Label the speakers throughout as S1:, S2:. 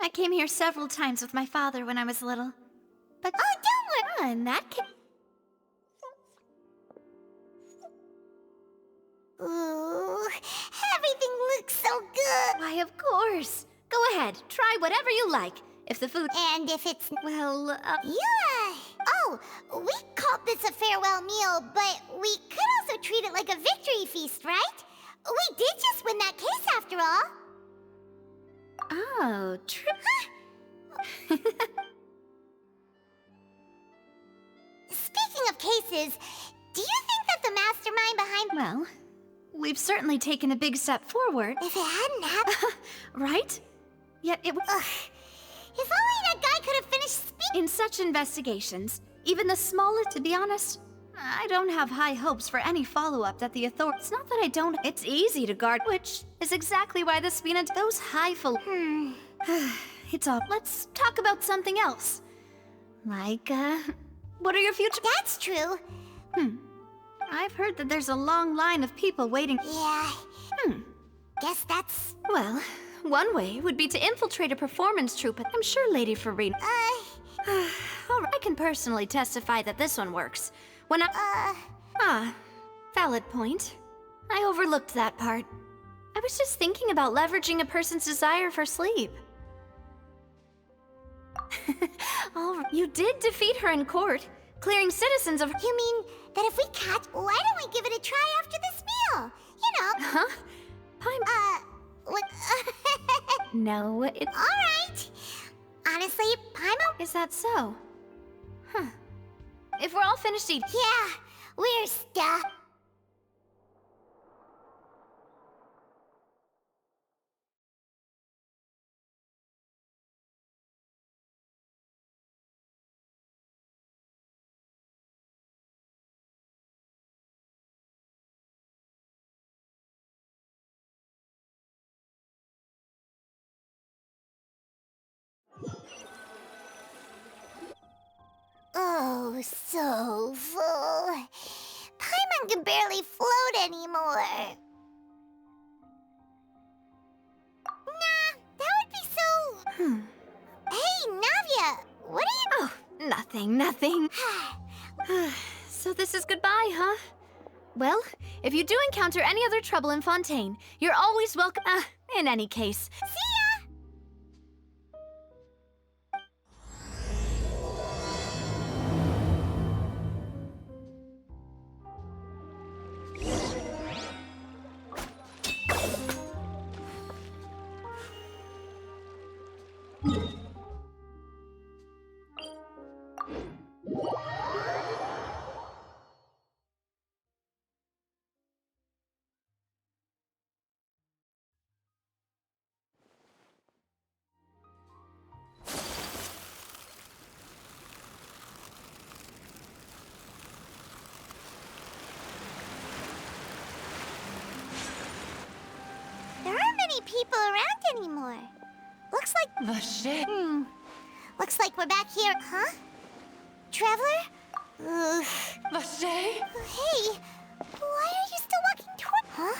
S1: I came here several times with my father when I was little. But oh, don't worry. In that case.
S2: Ooh, everything looks so good.
S1: Why, of course. Go ahead, try whatever you like. If the food.
S2: And if it's
S1: Well,
S2: yeah. Oh, we called this a farewell meal, but we could also treat it like a victory feast, right? We did just win that case after all.
S1: Oh, true.
S2: Speaking of cases, do you think that the mastermind behind...
S1: Well, we've certainly taken a big step forward.
S2: If it hadn't happened...
S1: Right? Yet it was...
S2: If only that guy could have finished speaking...
S1: In such investigations, even the smallest, to be honest, I don't have high hopes for any follow-up that the authorities... It's not that I don't... It's easy to guard, which is exactly why the Spina... Those highful... It's all... Let's talk about something else. Like, what are your future...
S2: That's true.
S1: I've heard that there's a long line of people waiting...
S2: Yeah. Guess that's...
S1: Well, one way would be to infiltrate a performance troupe, I'm sure Lady Farina... All right, I can personally testify that this one works. When I... valid point. I overlooked that part. I was just thinking about leveraging a person's desire for sleep. All right. You did defeat her in court, clearing citizens of...
S2: You mean that if we catch... Why don't we give it a try after this meal? You know...
S1: Huh?
S2: What...
S1: No, it...
S2: Alright. Honestly, Paimon...
S1: Is that so? Huh. If we're all finished eating...
S2: Yeah, we're stuck. Oh, so full. Paimon can barely float anymore. Nah, that would be so... Hey, Navia, what are you...
S1: Oh, nothing. So this is goodbye, huh? Well, if you do encounter any other trouble in Fontaine, you're always welcome. In any case.
S2: See ya! There aren't many people around anymore. Looks like...
S3: Vache?
S2: Looks like we're back here, huh? Traveler? Ugh.
S3: Vache?
S2: Hey, why are you still walking toward... Huh?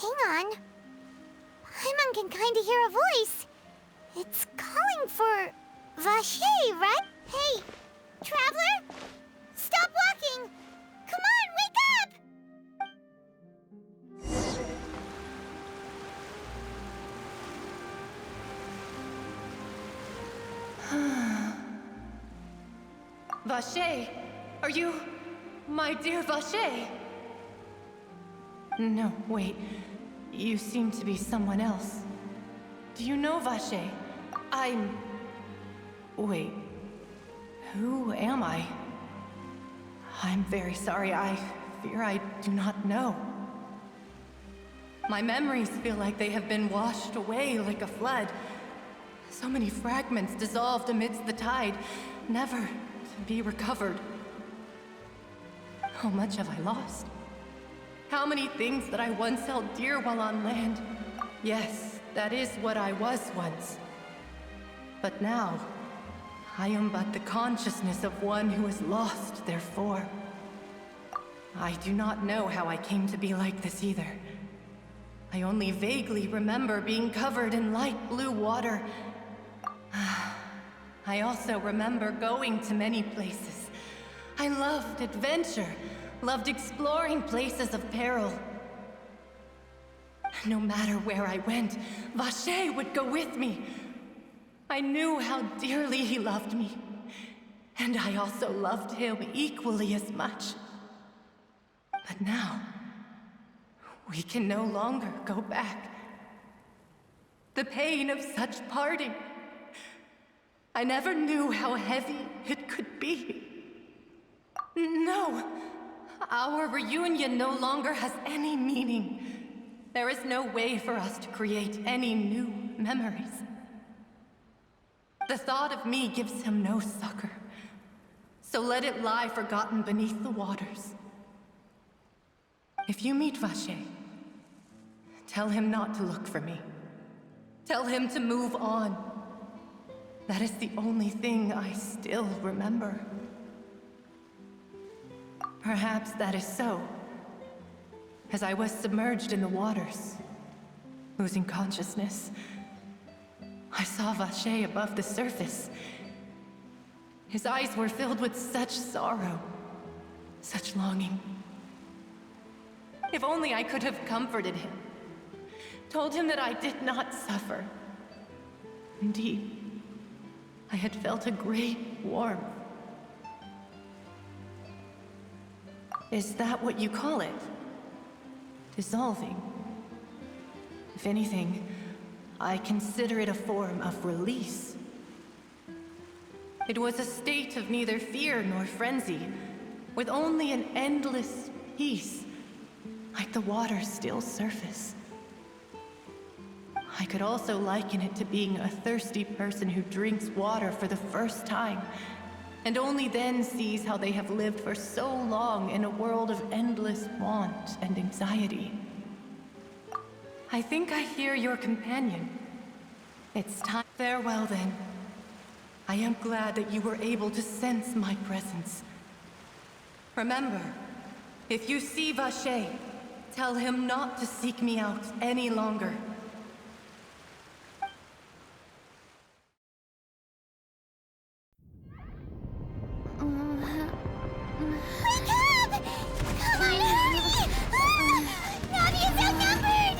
S2: Hang on. Paimon can kinda hear a voice. It's calling for... Vache, right? Hey, Traveler? Stop walking! Come on, wake up!
S3: Vache? Are you... my dear Vache? No, wait. You seem to be someone else. Do you know Vache? Wait. Who am I? I'm very sorry. I fear I do not know. My memories feel like they have been washed away like a flood. So many fragments dissolved amidst the tide, never to be recovered. How much have I lost? How many things that I once held dear while on land? Yes, that is what I was once. But now, I am but the consciousness of one who is lost, therefore. I do not know how I came to be like this either. I only vaguely remember being covered in light blue water. I also remember going to many places. I loved adventure, loved exploring places of peril. No matter where I went, Vache would go with me. I knew how dearly he loved me, and I also loved him equally as much. But now, we can no longer go back. The pain of such parting, I never knew how heavy it could be. No, our reunion no longer has any meaning. There is no way for us to create any new memories. The thought of me gives him no succor, so let it lie forgotten beneath the waters. If you meet Vache, tell him not to look for me. Tell him to move on. That is the only thing I still remember. Perhaps that is so. As I was submerged in the waters, losing consciousness, I saw Vache above the surface. His eyes were filled with such sorrow, such longing. If only I could have comforted him, told him that I did not suffer. Indeed, I had felt a great warmth. Is that what you call it? Dissolving? If anything, I consider it a form of release. It was a state of neither fear nor frenzy, with only an endless peace, like the water's still surface. I could also liken it to being a thirsty person who drinks water for the first time, and only then sees how they have lived for so long in a world of endless want and anxiety. I think I hear your companion. It's time. Farewell, then. I am glad that you were able to sense my presence. Remember, if you see Vache, tell him not to seek me out any longer.
S2: Wake up! Come on, hurry! Navi is outnumbered!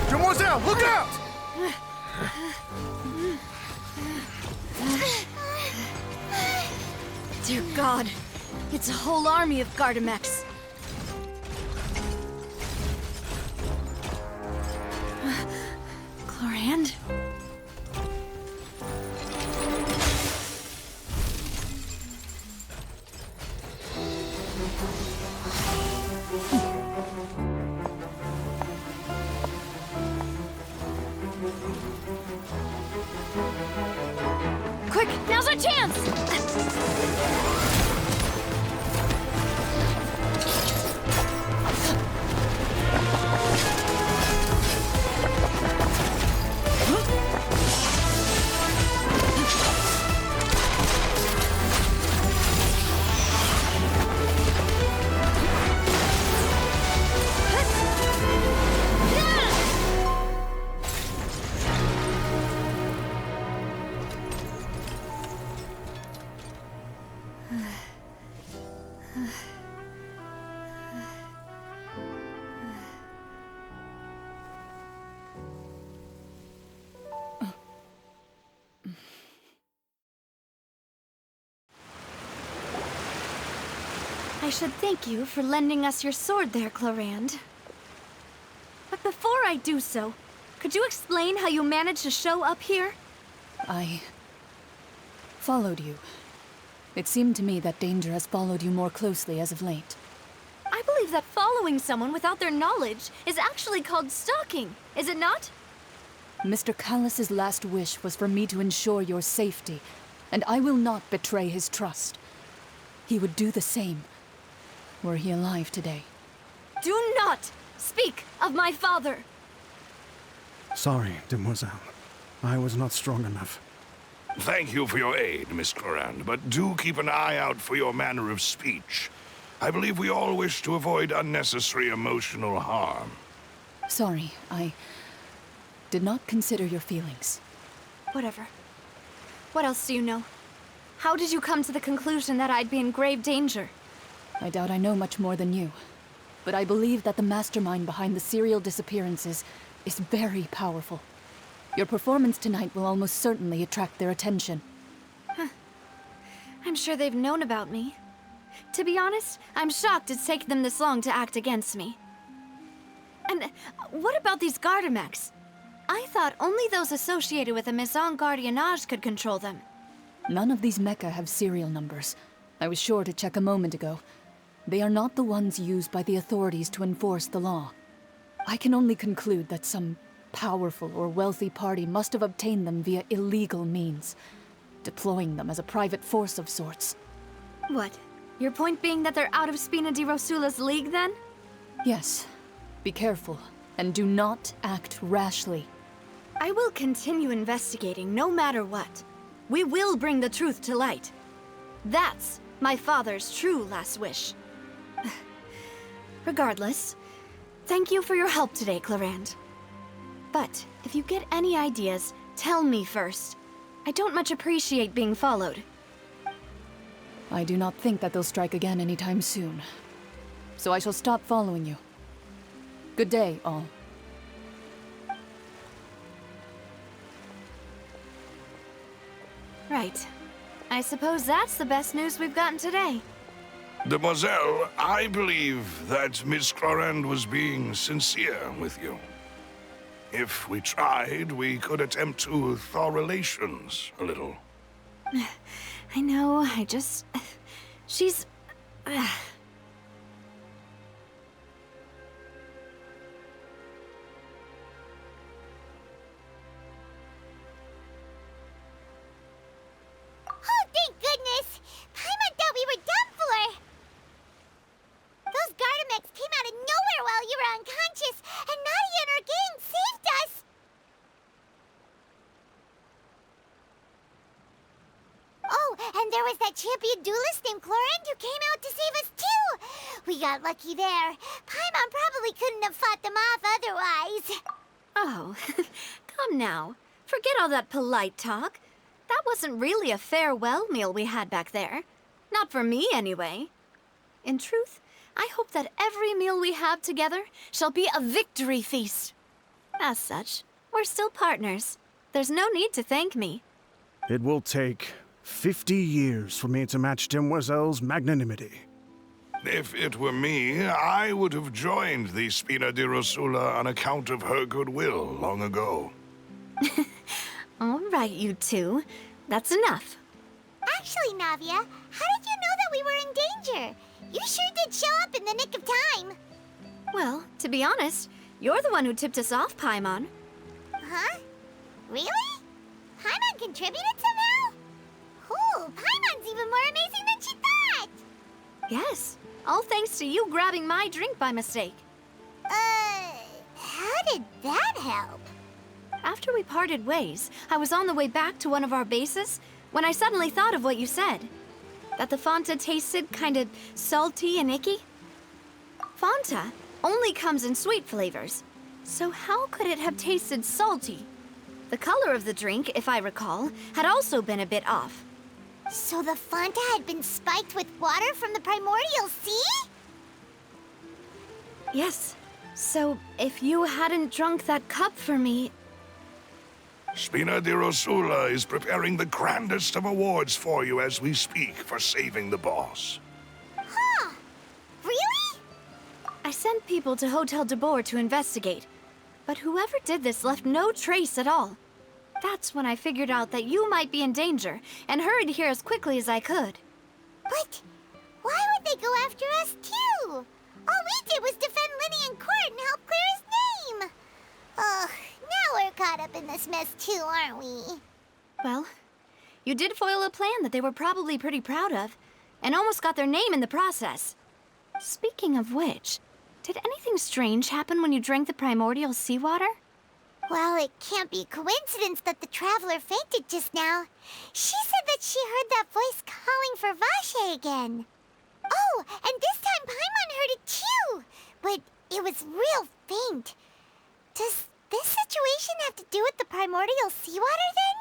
S4: Demoiselle, look out!
S1: Dear God, it's a whole army of Gardamex. Chlorand? Quick, now's our chance! I should thank you for lending us your sword there, Clarand. But before I do so, could you explain how you managed to show up here?
S4: I followed you. It seemed to me that danger has followed you more closely as of late.
S1: I believe that following someone without their knowledge is actually called stalking, is it not?
S4: Mr. Callus's last wish was for me to ensure your safety, and I will not betray his trust. He would do the same, were he alive today.
S1: Do not speak of my father!
S5: Sorry, demoiselle. I was not strong enough.
S6: Thank you for your aid, Miss Clarand, but do keep an eye out for your manner of speech. I believe we all wish to avoid unnecessary emotional harm.
S4: Sorry, I did not consider your feelings.
S1: Whatever. What else do you know? How did you come to the conclusion that I'd be in grave danger?
S4: I doubt I know much more than you, but I believe that the mastermind behind the serial disappearances is very powerful. Your performance tonight will almost certainly attract their attention.
S1: I'm sure they've known about me. To be honest, I'm shocked it's taken them this long to act against me. And what about these Gardamex? I thought only those associated with the Maison Gardiennage could control them.
S4: None of these mecha have serial numbers. I was sure to check a moment ago. They are not the ones used by the authorities to enforce the law. I can only conclude that some powerful or wealthy party must have obtained them via illegal means, deploying them as a private force of sorts.
S1: What? Your point being that they're out of Spina di Rosula's league, then?
S4: Yes. Be careful, and do not act rashly.
S1: I will continue investigating no matter what. We will bring the truth to light. That's my father's true last wish. Regardless, thank you for your help today, Clarand. But if you get any ideas, tell me first. I don't much appreciate being followed.
S4: I do not think that they'll strike again anytime soon. So I shall stop following you. Good day, all.
S1: Right. I suppose that's the best news we've gotten today.
S6: Demoiselle, I believe that Miss Clarand was being sincere with you. If we tried, we could attempt to thaw relations a little.
S1: I know, she's...
S2: Oh, thank goodness! Paimon thought we were done for! Those Gardamex came out of nowhere while you were unconscious, and Nadia and her gang saved us! Oh, and there was that champion duelist named Clarand who came out to save us too! We got lucky there. Paimon probably couldn't have fought them off otherwise.
S1: Oh, come now. Forget all that polite talk. That wasn't really a farewell meal we had back there. Not for me, anyway. In truth, I hope that every meal we have together shall be a victory feast. As such, we're still partners. There's no need to thank me.
S5: It will take 50 years for me to match Demoiselle's magnanimity.
S6: If it were me, I would have joined the Spina di Rosula on account of her goodwill long ago.
S1: All right, you two. That's enough.
S2: Actually, Navia, how did you know that we were in danger? You sure did show up in the nick of time.
S1: Well, to be honest, you're the one who tipped us off, Paimon.
S2: Huh? Really? Paimon contributed somehow? Ooh, Paimon's even more amazing than she thought!
S1: Yes, all thanks to you grabbing my drink by mistake.
S2: How did that help?
S1: After we parted ways, I was on the way back to one of our bases when I suddenly thought of what you said. That the Fanta tasted kind of salty and icky. Fanta only comes in sweet flavors, so how could it have tasted salty? The color of the drink, if I recall, had also been a bit off.
S2: So the Fanta had been spiked with water from the primordial sea?
S1: Yes. So if you hadn't drunk that cup for me...
S6: Spina di Rosula is preparing the grandest of awards for you as we speak for saving the boss.
S2: Huh.
S1: sent people to Hotel de Boer to investigate, but whoever did this left no trace at all. That's when I figured out that you might be in danger, and hurried here as quickly as I could.
S2: But why would they go after us too? All we did was defend Linny in court and help clear his name. Ugh, now we're caught up in this mess too, aren't we?
S1: Well, you did foil a plan that they were probably pretty proud of, and almost got their name in the process. Speaking of which, did anything strange happen when you drank the primordial seawater?
S2: Well, it can't be coincidence that the traveler fainted just now. She said that she heard that voice calling for Vache again. Oh, and this time Paimon heard it too, but it was real faint. Does this situation have to do with the primordial seawater then?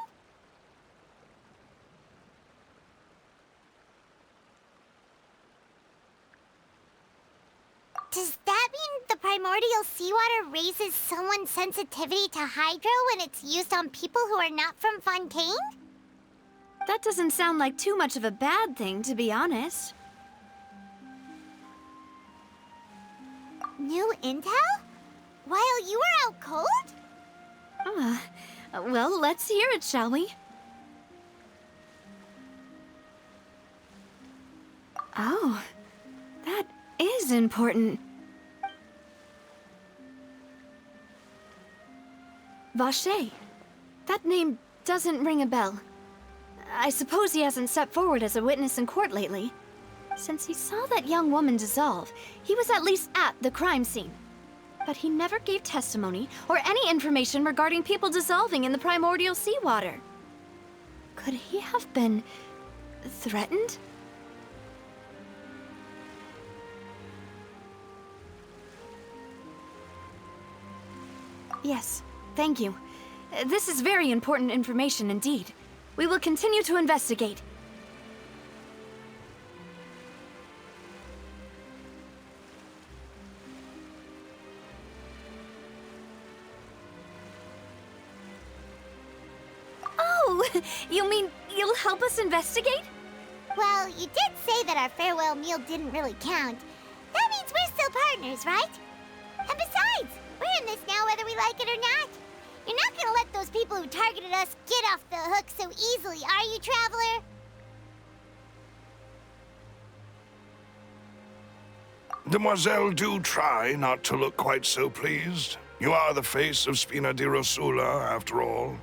S2: Does that mean the primordial seawater raises someone's sensitivity to hydro when it's used on people who are not from Fontaine?
S1: That doesn't sound like too much of a bad thing, to be honest.
S2: New intel? While you were out cold?
S1: Well, let's hear it, shall we? Oh, that is important. Vache. That name doesn't ring a bell. I suppose he hasn't stepped forward as a witness in court lately. Since he saw that young woman dissolve, he was at least at the crime scene. But he never gave testimony or any information regarding people dissolving in the primordial seawater. Could he have been threatened? Yes, thank you. This is very important information indeed. We will continue to investigate. Oh, you mean you'll help us investigate?
S2: Well, you did say that our farewell meal didn't really count. That means we're still partners, right? And besides, we're in this now whether we like it or not. You're not gonna let those people who targeted us get off the hook so easily, are you, Traveler?
S6: Demoiselle, do try not to look quite so pleased. You are the face of Spina di Rosula, after all.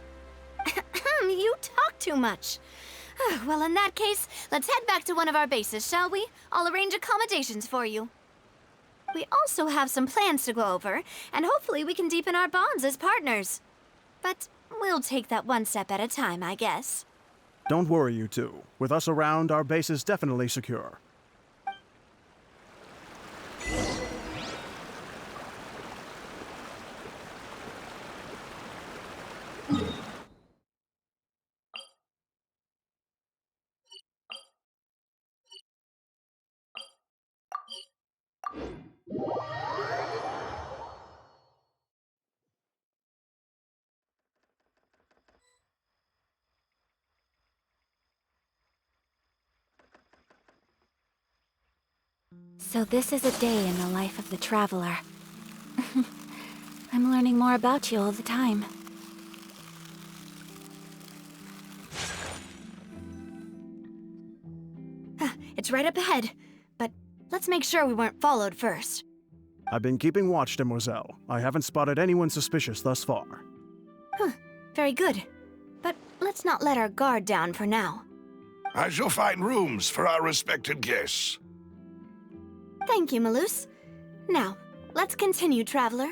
S1: You talk too much. Well, in that case, let's head back to one of our bases, shall we? I'll arrange accommodations for you. We also have some plans to go over, and hopefully we can deepen our bonds as partners. But we'll take that one step at a time, I guess.
S5: Don't worry, you two. With us around, our base is definitely secure.
S2: So this is a day in the life of the Traveler. I'm learning more about you all the time.
S1: It's right up ahead, but let's make sure we weren't followed first.
S5: I've been keeping watch, Demoiselle. I haven't spotted anyone suspicious thus far.
S1: Very good. But let's not let our guard down for now.
S6: I shall find rooms for our respected guests.
S1: Thank you, Malus. Now, let's continue, Traveler.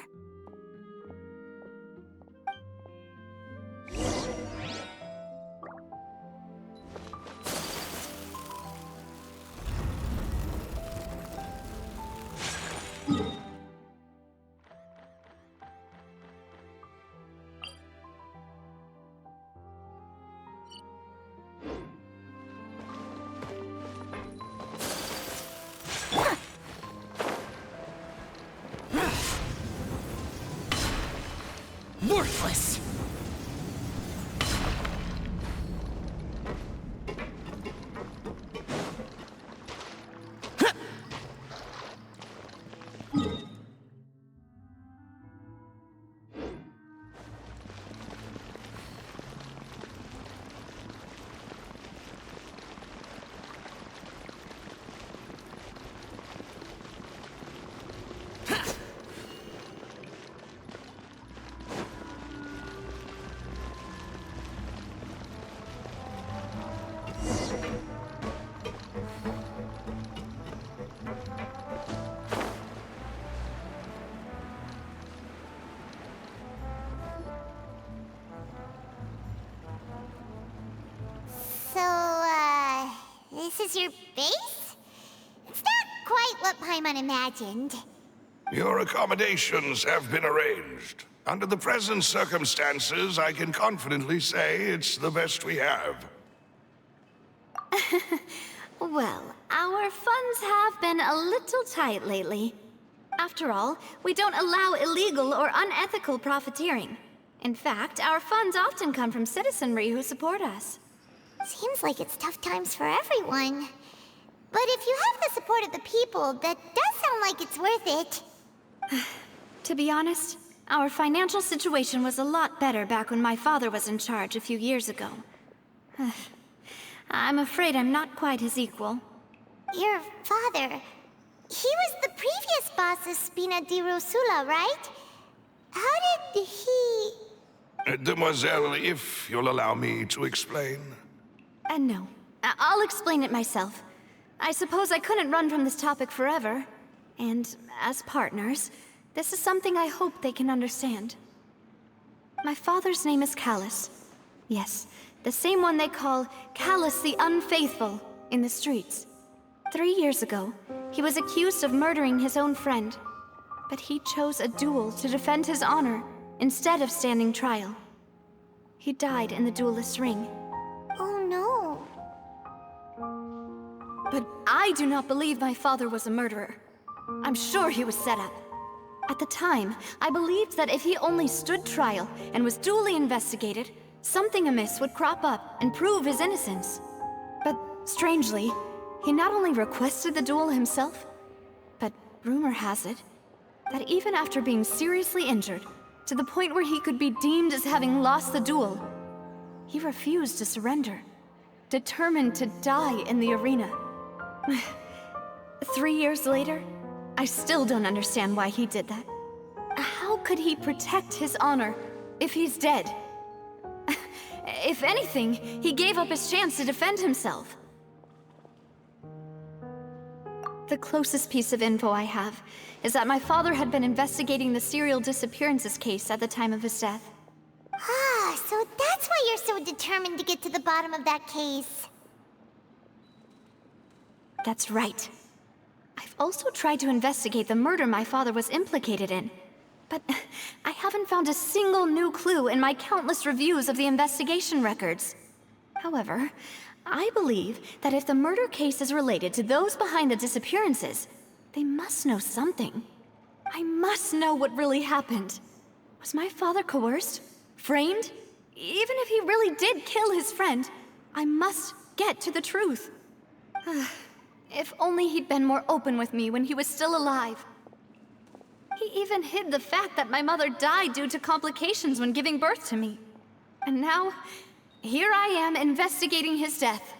S7: Worthless!
S2: is your base? It's not quite what Paimon imagined.
S6: Your accommodations have been arranged. Under the present circumstances, I can confidently say it's the best we have.
S1: Well, our funds have been a little tight lately. After all, we don't allow illegal or unethical profiteering. In fact, our funds often come from citizenry who support us.
S2: Seems like it's tough times for everyone. But if you have the support of the people, that does sound like it's worth it.
S1: To be honest, our financial situation was a lot better back when my father was in charge a few years ago. I'm afraid I'm not quite his equal.
S2: Your father... he was the previous boss of Spina di Rosula, right? How did he...
S6: Demoiselle, if you'll allow me to explain.
S1: No. I'll explain it myself. I suppose I couldn't run from this topic forever. And as partners, this is something I hope they can understand. My father's name is Callus. Yes, the same one they call Callus the Unfaithful in the streets. 3 years ago, he was accused of murdering his own friend. But he chose a duel to defend his honor instead of standing trial. He died in the duelist's ring.
S2: Oh no.
S1: But I do not believe my father was a murderer. I'm sure he was set up. At the time, I believed that if he only stood trial and was duly investigated, something amiss would crop up and prove his innocence. But strangely, he not only requested the duel himself, but rumor has it that even after being seriously injured, to the point where he could be deemed as having lost the duel, he refused to surrender, determined to die in the arena. 3 years later, I still don't understand why he did that. How could he protect his honor if he's dead? If anything, he gave up his chance to defend himself. The closest piece of info I have is that my father had been investigating the serial disappearances case at the time of his death.
S2: Ah, so that's why you're so determined to get to the bottom of that case.
S1: That's right. I've also tried to investigate the murder my father was implicated in, but I haven't found a single new clue in my countless reviews of the investigation records. However, I believe that if the murder case is related to those behind the disappearances, they must know something. I must know what really happened. Was my father coerced? Framed? Even if he really did kill his friend, I must get to the truth. If only he'd been more open with me when he was still alive. He even hid the fact that my mother died due to complications when giving birth to me. And now, here I am investigating his death.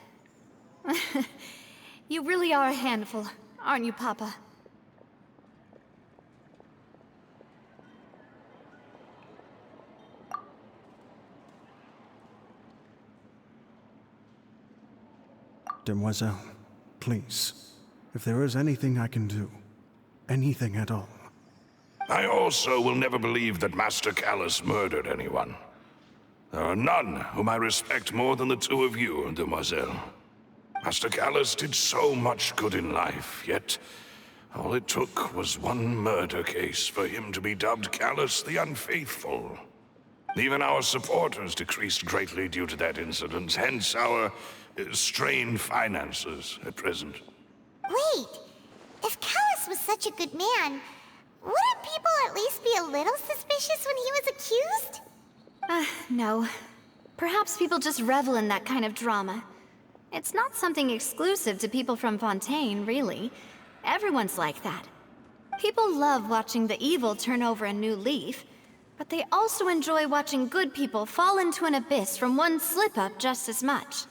S1: You really are a handful, aren't you, Papa?
S5: Demoiselle, please, if there is anything I can do, anything at all.
S6: I also will never believe that Master Callus murdered anyone. There are none whom I respect more than the two of you, Demoiselle. Master Callus did so much good in life, yet all it took was one murder case for him to be dubbed Callus the Unfaithful. Even our supporters decreased greatly due to that incident, hence our strained finances at present.
S2: Wait, if Callus was such a good man, wouldn't people at least be a little suspicious when he was accused?
S1: No. Perhaps people just revel in that kind of drama. It's not something exclusive to people from Fontaine, really. Everyone's like that. People love watching the evil turn over a new leaf, but they also enjoy watching good people fall into an abyss from one slip-up just as much.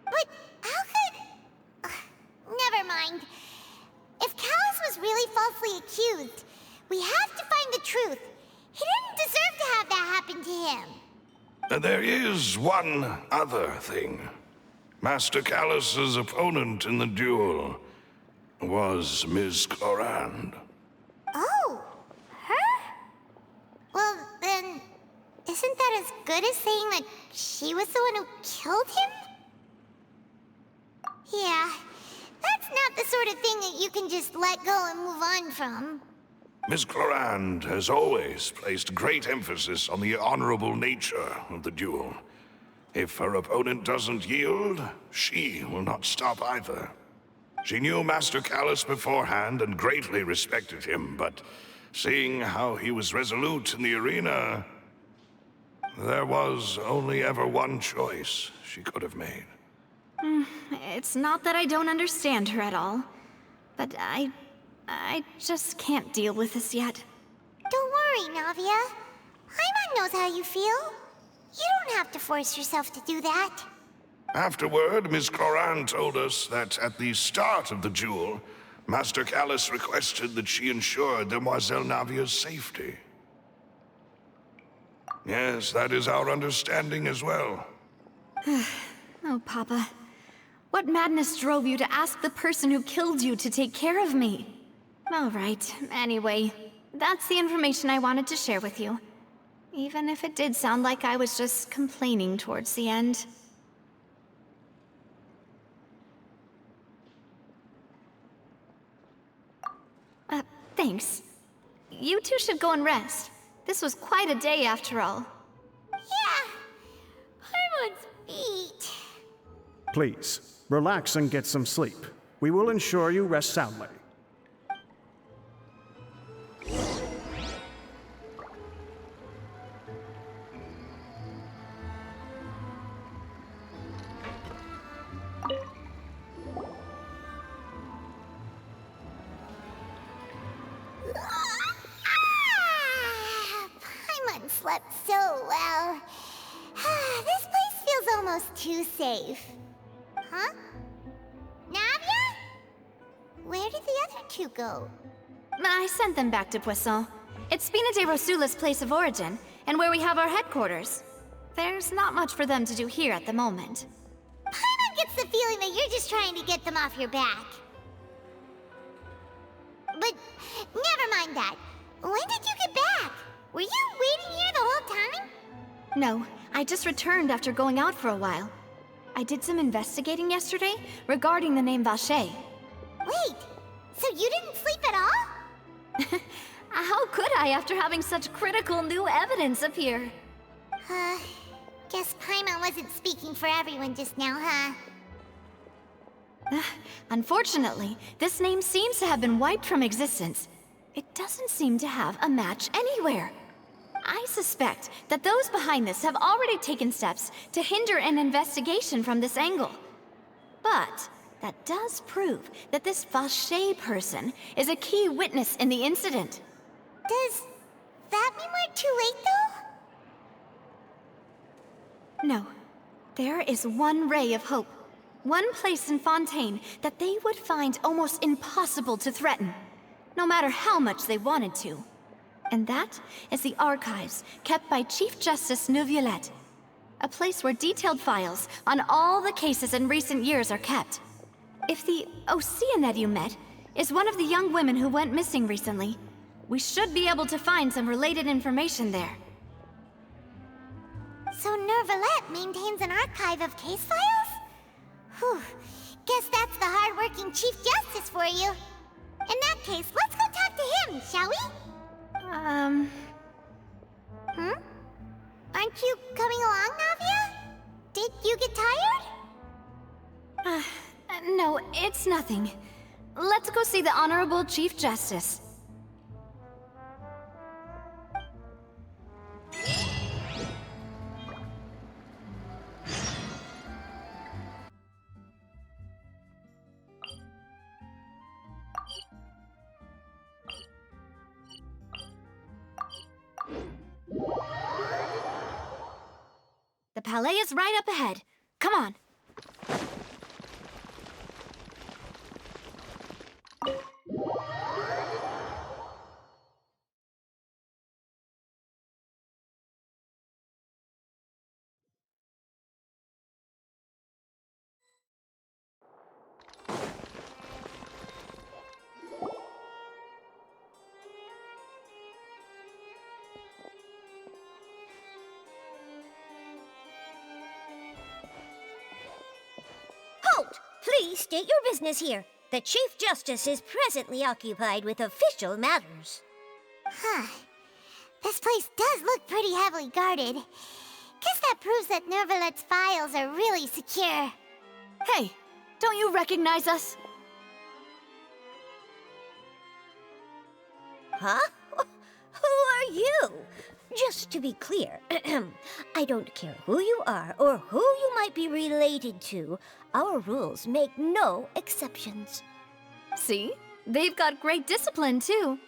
S2: But how could... never mind. If Callus was really falsely accused, we have to find the truth. He didn't deserve to have that happen to him.
S6: There is one other thing. Master Callus's opponent in the duel was Ms. Clorand.
S2: Oh, her? Well, then, isn't that as good as saying that she was the one who killed him? Yeah, not the sort of thing that you can just let go and move on from.
S6: Miss Clorand has always placed great emphasis on the honorable nature of the duel. If her opponent doesn't yield, she will not stop either. She knew Master Callus beforehand and greatly respected him, but seeing how he was resolute in the arena, there was only ever one choice she could have made.
S1: It's not that I don't understand her at all, but I just can't deal with this yet.
S2: Don't worry, Navia. Paimon knows how you feel. You don't have to force yourself to do that.
S6: Afterward, Miss Clorand told us that at the start of the duel, Master Callus requested that she ensure Demoiselle Navia's safety. Yes, that is our understanding as well.
S1: Oh, Papa. What madness drove you to ask the person who killed you to take care of me? All right, anyway, that's the information I wanted to share with you. Even if it did sound like I was just complaining towards the end. Thanks. You two should go and rest. This was quite a day after all.
S2: Yeah. Paimon's beat.
S5: Please, relax and get some sleep. We will ensure you rest soundly.
S2: Paimon slept so well. This place feels almost too safe. Huh? Navia? Where did the other two go?
S1: I sent them back to Poisson. It's Spina de Rosula's place of origin, and where we have our headquarters. There's not much for them to do here at the moment.
S2: Paimon gets the feeling that you're just trying to get them off your back. But never mind that. When did you get back? Were you waiting here the whole time?
S1: No, I just returned after going out for a while. I did some investigating yesterday regarding the name Vache.
S2: Wait, so you didn't sleep at all?
S1: How could I after having such critical new evidence appear?
S2: Guess Paimon wasn't speaking for everyone just now, huh?
S1: Unfortunately, this name seems to have been wiped from existence. It doesn't seem to have a match anywhere. I suspect that those behind this have already taken steps to hinder an investigation from this angle. But that does prove that this Vache person is a key witness in the incident.
S2: Does that mean we're too late, though?
S1: No. There is one ray of hope. One place in Fontaine that they would find almost impossible to threaten, no matter how much they wanted to. And that is the archives kept by Chief Justice Neuvillette. A place where detailed files on all the cases in recent years are kept. If the Oceanette you met is one of the young women who went missing recently, we should be able to find some related information there.
S2: So Neuvillette maintains an archive of case files? Whew. Guess that's the hard-working Chief Justice for you. In that case, let's go talk to him, shall we? Aren't you coming along, Navia? Did you get tired?
S1: No, it's nothing. Let's go see the Honorable Chief Justice. The Palais is right up ahead. Come on.
S2: Halt! Please state your business here. The Chief Justice is presently occupied with official matters. Huh. This place does look pretty heavily guarded. Guess that proves that Nervalet's files are really secure.
S1: Hey, don't you recognize us?
S2: Huh? Who are you? Just to be clear, I don't care who you are or who you might be related to. Our rules make no exceptions.
S1: See? They've got great discipline, too.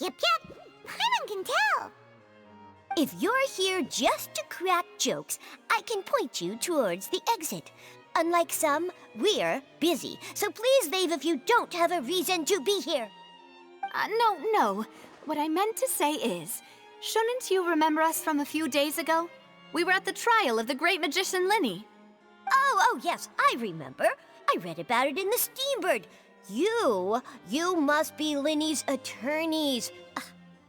S2: Yep. Paimon can tell. If you're here just to crack jokes, I can point you towards the exit. Unlike some, we're busy, so please leave if you don't have a reason to be here.
S1: No. What I meant to say is, shouldn't you remember us from a few days ago? We were at the trial of the great magician Linny.
S2: Oh, yes, I remember. I read about it in the Steambird. You must be Linny's attorneys.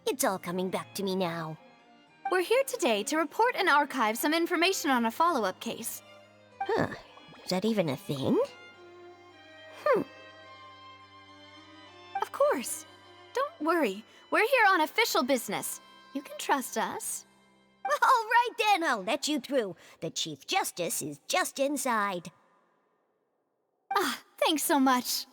S2: It's all coming back to me now.
S1: We're here today to report and archive some information on a follow-up case.
S2: Huh. Is that even a thing?
S1: Of course. Don't worry. We're here on official business. You can trust us.
S2: All right then, I'll let you through. The Chief Justice is just inside.
S1: Thanks so much.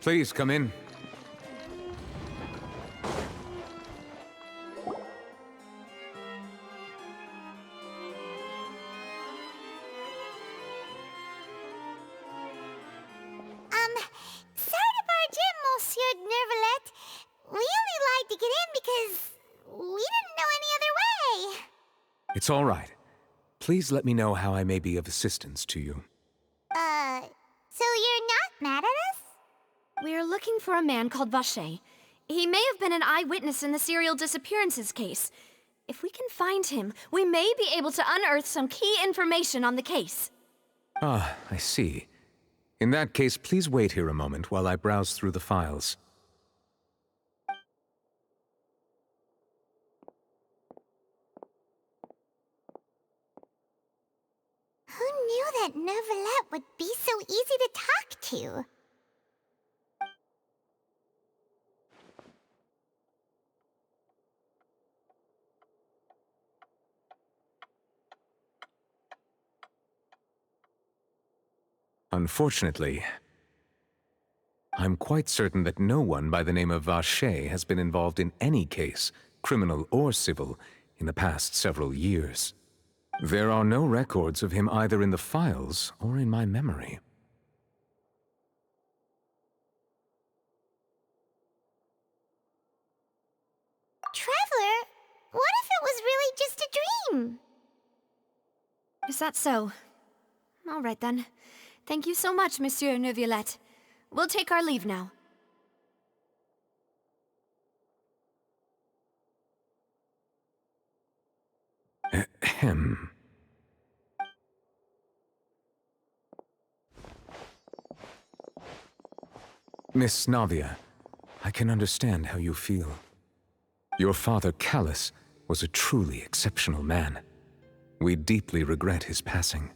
S7: Please come in.
S2: Sorry to barge in, Monsieur Nervalet. We only lied to get in because we didn't know any other way.
S7: It's all right. Please let me know how I may be of assistance to you.
S2: So you're not mad at us?
S1: We're looking for a man called Vache. He may have been an eyewitness in the serial disappearances case. If we can find him, we may be able to unearth some key information on the case.
S7: Ah, I see. In that case, please wait here a moment while I browse through the files.
S2: Who knew that Nervalet would be so easy to talk to?
S7: Unfortunately, I'm quite certain that no one by the name of Vache has been involved in any case, criminal or civil, in the past several years. There are no records of him either in the files or in my memory.
S2: Traveler, what if it was really just a dream?
S1: Is that so? All right then. Thank you so much, Monsieur Neuvillette. We'll take our leave now.
S7: Ahem. Miss Navia, I can understand how you feel. Your father, Callus, was a truly exceptional man. We deeply regret his passing.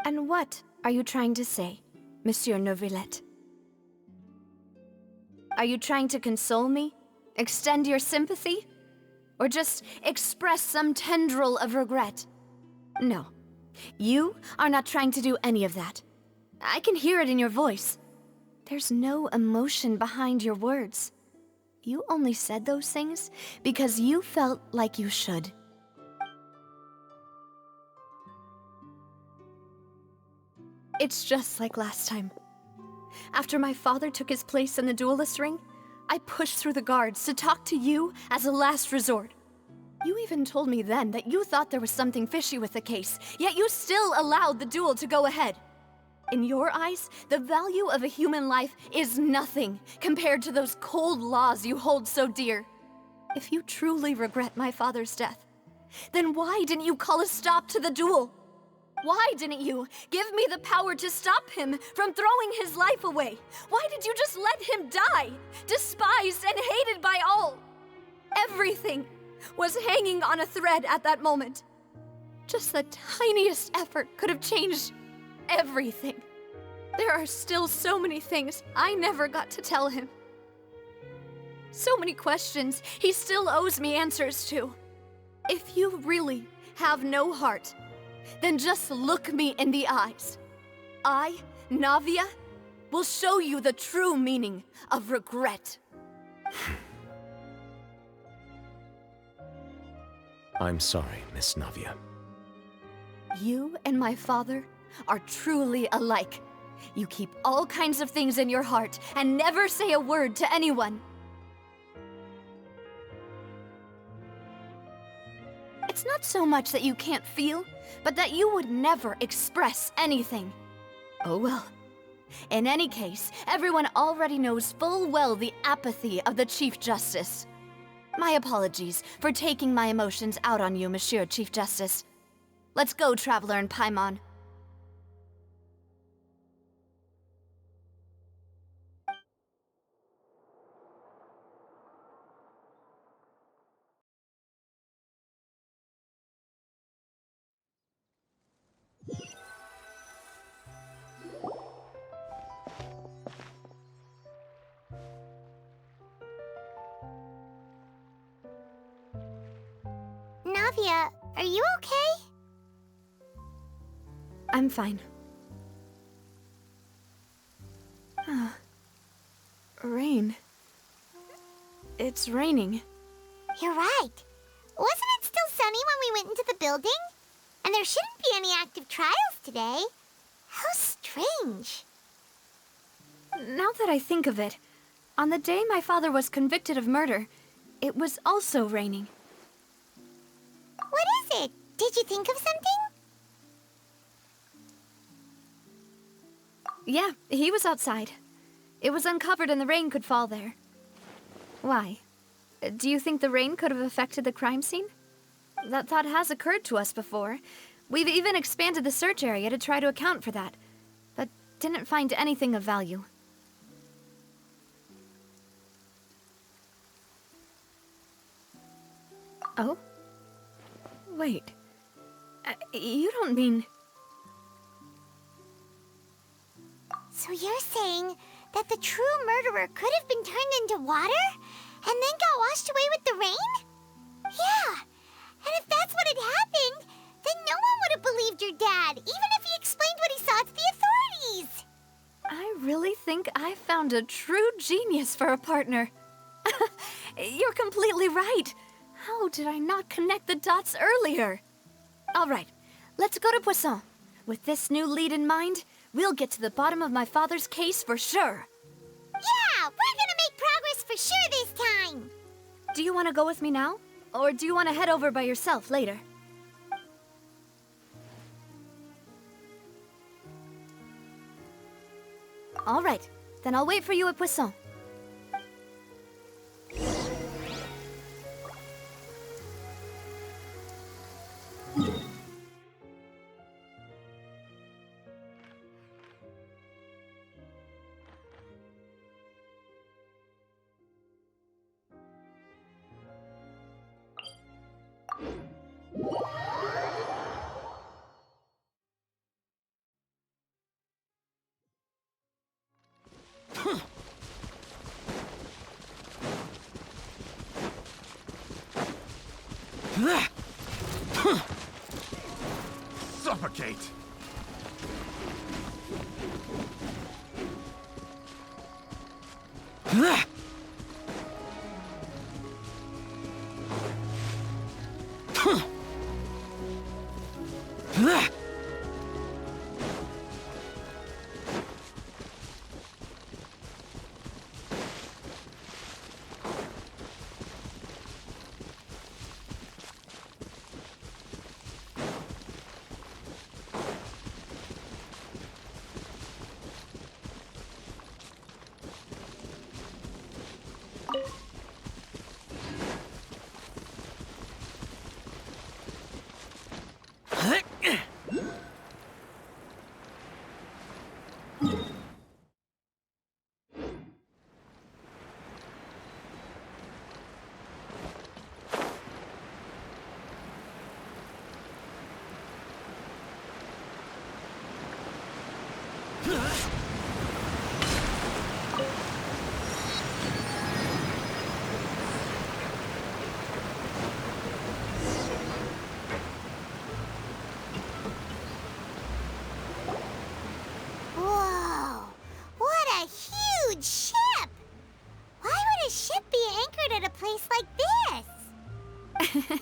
S1: And what are you trying to say, Monsieur Neuvillette? Are you trying to console me? Extend your sympathy? Or just express some tendril of regret? No. You are not trying to do any of that. I can hear it in your voice. There's no emotion behind your words. You only said those things because you felt like you should. It's just like last time. After my father took his place in the duelist ring, I pushed through the guards to talk to you as a last resort. You even told me then that you thought there was something fishy with the case, yet you still allowed the duel to go ahead. In your eyes, the value of a human life is nothing compared to those cold laws you hold so dear. If you truly regret my father's death, then why didn't you call a stop to the duel? Why didn't you give me the power to stop him from throwing his life away? Why did you just let him die, despised and hated by all? Everything was hanging on a thread at that moment. Just the tiniest effort could have changed everything. There are still so many things I never got to tell him. So many questions he still owes me answers to. If you really have no heart, then just look me in the eyes. I, Navia, will show you the true meaning of regret.
S7: I'm sorry, Miss Navia.
S1: You and my father are truly alike. You keep all kinds of things in your heart and never say a word to anyone. It's not so much that you can't feel, but that you would never express anything. Oh well. In any case, everyone already knows full well the apathy of the Chief Justice. My apologies for taking my emotions out on you, Monsieur Chief Justice. Let's go, Traveler and Paimon.
S2: Navia, are you okay?
S1: I'm fine. Rain. It's raining.
S2: You're right. Wasn't it still sunny when we went into the building? And there shouldn't be any active trials today. How strange.
S1: Now that I think of it, on the day my father was convicted of murder, it was also raining.
S2: What is it? Did you think of something?
S1: Yeah, he was outside. It was uncovered and the rain could fall there. Why? Do you think the rain could have affected the crime scene? That thought has occurred to us before. We've even expanded the search area to try to account for that, but didn't find anything of value. Oh? Wait. You don't mean...
S2: So you're saying that the true murderer could have been turned into water and then got washed away with the rain? Yeah, and if that's what had happened, then no one would have believed your dad, even if he explained what he saw to the authorities.
S1: I really think I found a true genius for a partner. You're completely right. How did I not connect the dots earlier? All right, let's go to Poisson. With this new lead in mind, we'll get to the bottom of my father's case for sure.
S2: Yeah, we're gonna make progress for sure this time.
S1: Do you want to go with me now? Or do you want to head over by yourself later? All right, then I'll wait for you at Poisson.
S8: Suffocate!
S2: place like this?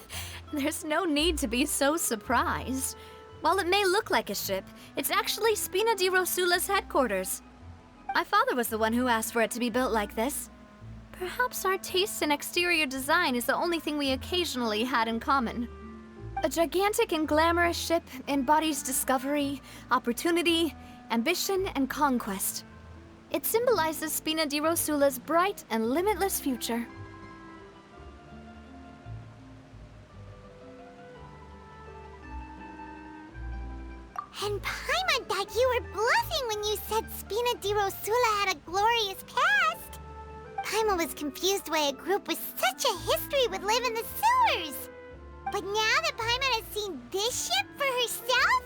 S1: There's no need to be so surprised. While it may look like a ship, it's actually Spina di Rosula's headquarters. My father was the one who asked for it to be built like this. Perhaps our taste in exterior design is the only thing we occasionally had in common. A gigantic and glamorous ship embodies discovery, opportunity, ambition, and conquest. It symbolizes Spina di Rosula's bright and limitless future.
S2: And Paimon thought you were bluffing when you said Spina di Rosula had a glorious past. Paimon was confused why a group with such a history would live in the sewers. But now that Paimon has seen this ship for herself,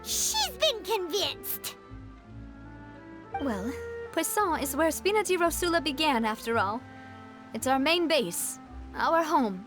S2: she's been convinced.
S1: Well, Poisson is where Spina di Rosula began, after all. It's our main base, our home.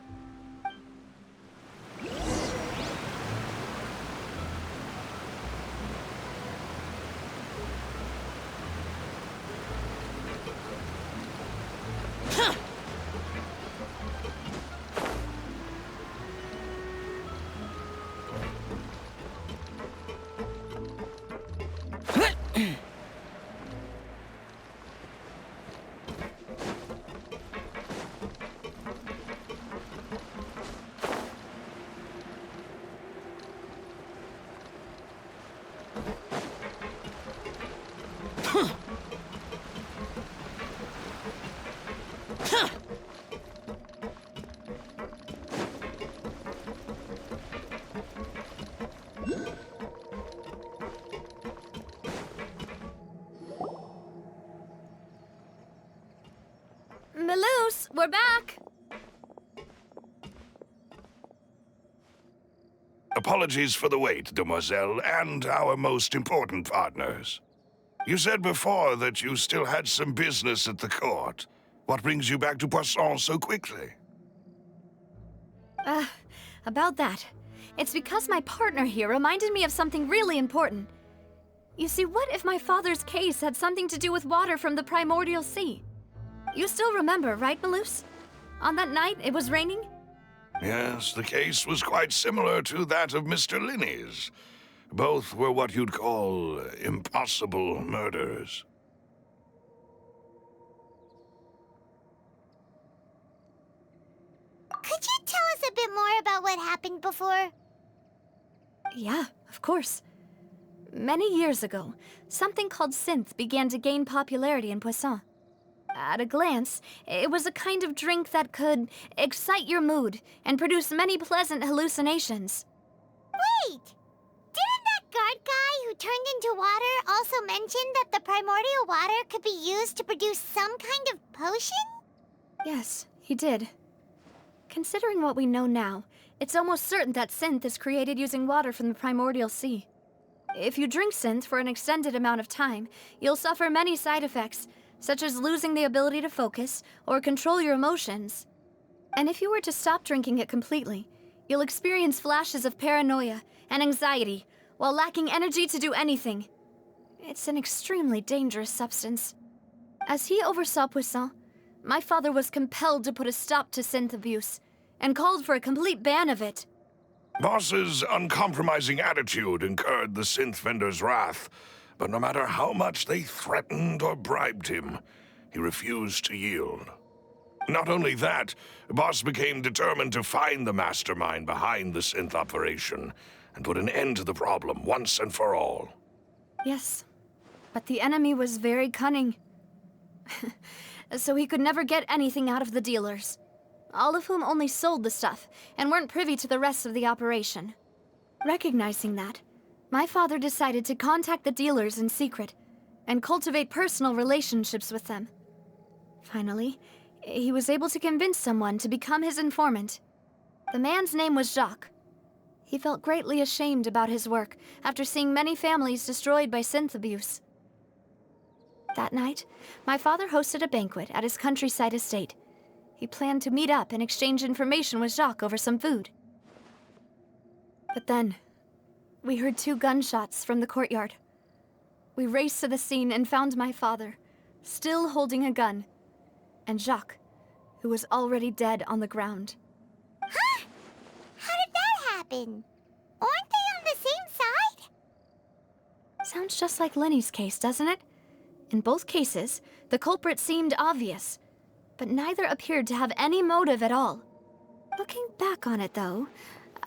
S1: Melus, we're back!
S6: Apologies for the wait, demoiselle, and our most important partners. You said before that you still had some business at the court. What brings you back to Poisson so quickly?
S1: About that. It's because my partner here reminded me of something really important. You see, what if my father's case had something to do with water from the primordial sea? You still remember, right, Melus? On that night, it was raining?
S6: Yes, the case was quite similar to that of Mr. Linney's. Both were what you'd call impossible murders.
S2: Could you tell us a bit more about what happened before?
S1: Yeah, of course. Many years ago, something called synth began to gain popularity in Poisson. At a glance, it was a kind of drink that could excite your mood and produce many pleasant hallucinations.
S2: Wait! Didn't that guard guy who turned into water also mention that the primordial water could be used to produce some kind of potion?
S1: Yes, he did. Considering what we know now, it's almost certain that synth is created using water from the primordial sea. If you drink synth for an extended amount of time, you'll suffer many side effects, such as losing the ability to focus or control your emotions. And if you were to stop drinking it completely, you'll experience flashes of paranoia and anxiety while lacking energy to do anything. It's an extremely dangerous substance. As he oversaw Poisson, my father was compelled to put a stop to synth abuse and called for a complete ban of it.
S6: Boss's uncompromising attitude incurred the synth vendor's wrath, but no matter how much they threatened or bribed him, he refused to yield. Not only that, Boss became determined to find the mastermind behind the synth operation and put an end to the problem once and for all.
S1: Yes, but the enemy was very cunning. So he could never get anything out of the dealers, all of whom only sold the stuff and weren't privy to the rest of the operation. Recognizing that, my father decided to contact the dealers in secret and cultivate personal relationships with them. Finally, he was able to convince someone to become his informant. The man's name was Jacques. He felt greatly ashamed about his work after seeing many families destroyed by synth abuse. That night, my father hosted a banquet at his countryside estate. He planned to meet up and exchange information with Jacques over some food. But then, we heard 2 gunshots from the courtyard. We raced to the scene and found my father, still holding a gun, and Jacques, who was already dead on the ground.
S2: Huh? How did that happen? Aren't they on the same side?
S1: Sounds just like Lenny's case, doesn't it? In both cases, the culprit seemed obvious, but neither appeared to have any motive at all. Looking back on it, though,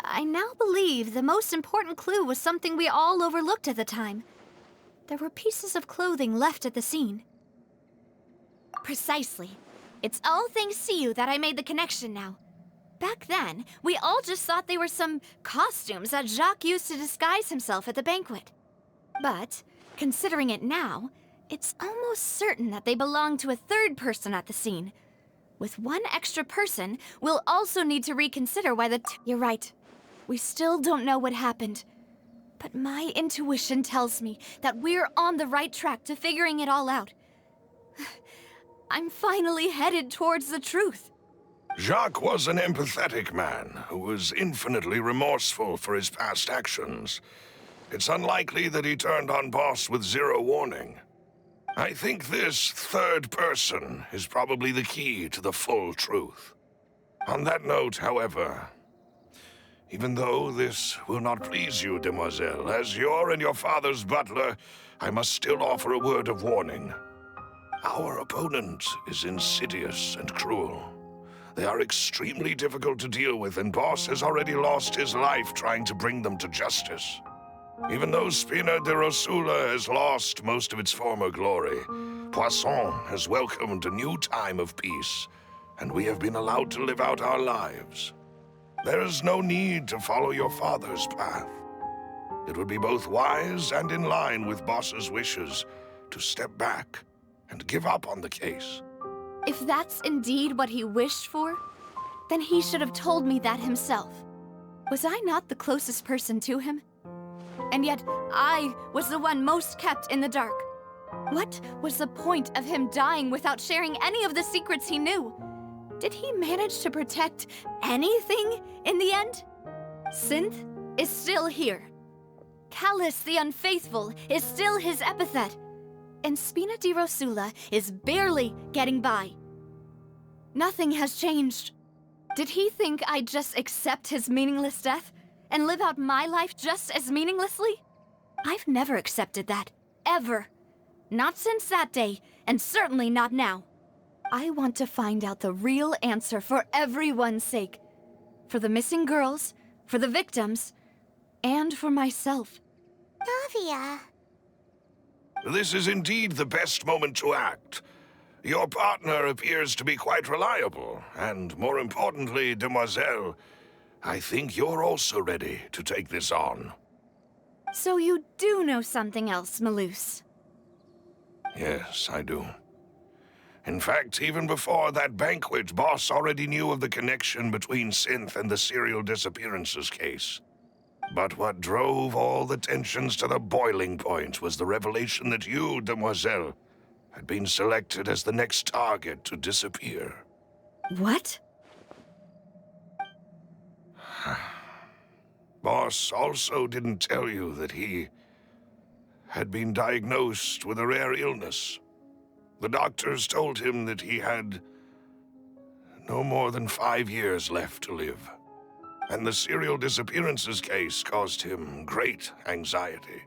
S1: I now believe the most important clue was something we all overlooked at the time. There were pieces of clothing left at the scene. Precisely. It's all thanks to you that I made the connection now. Back then, we all just thought they were some costumes that Jacques used to disguise himself at the banquet. But, considering it now, it's almost certain that they belong to a third person at the scene. With one extra person, we'll also need to reconsider why You're right. We still don't know what happened. But my intuition tells me that we're on the right track to figuring it all out. I'm finally headed towards the truth.
S6: Jacques was an empathetic man who was infinitely remorseful for his past actions. It's unlikely that he turned on Boss with zero warning. I think this third person is probably the key to the full truth. On that note, however, even though this will not please you, demoiselle, as your and your father's butler, I must still offer a word of warning. Our opponent is insidious and cruel. They are extremely difficult to deal with, and Boss has already lost his life trying to bring them to justice. Even though Spina de Rosula has lost most of its former glory, Poisson has welcomed a new time of peace, and we have been allowed to live out our lives. There is no need to follow your father's path. It would be both wise and in line with Boss's wishes to step back and give up on the case.
S1: If that's indeed what he wished for, then he should have told me that himself. Was I not the closest person to him? And yet, I was the one most kept in the dark. What was the point of him dying without sharing any of the secrets he knew? Did he manage to protect anything in the end? Synth is still here. Callus the Unfaithful is still his epithet. And Spina di Rosula is barely getting by. Nothing has changed. Did he think I'd just accept his meaningless death and live out my life just as meaninglessly? I've never accepted that, ever. Not since that day, and certainly not now. I want to find out the real answer for everyone's sake. For the missing girls, for the victims, and for myself.
S2: Navia.
S6: This is indeed the best moment to act. Your partner appears to be quite reliable, and more importantly, demoiselle, I think you're also ready to take this on.
S1: So you do know something else, Maloose?
S6: Yes, I do. In fact, even before that banquet, Boss already knew of the connection between Synth and the serial disappearances case. But what drove all the tensions to the boiling point was the revelation that you, demoiselle, had been selected as the next target to disappear.
S1: What?
S6: Boss also didn't tell you that he had been diagnosed with a rare illness. The doctors told him that he had no more than 5 years left to live. And the serial disappearances case caused him great anxiety.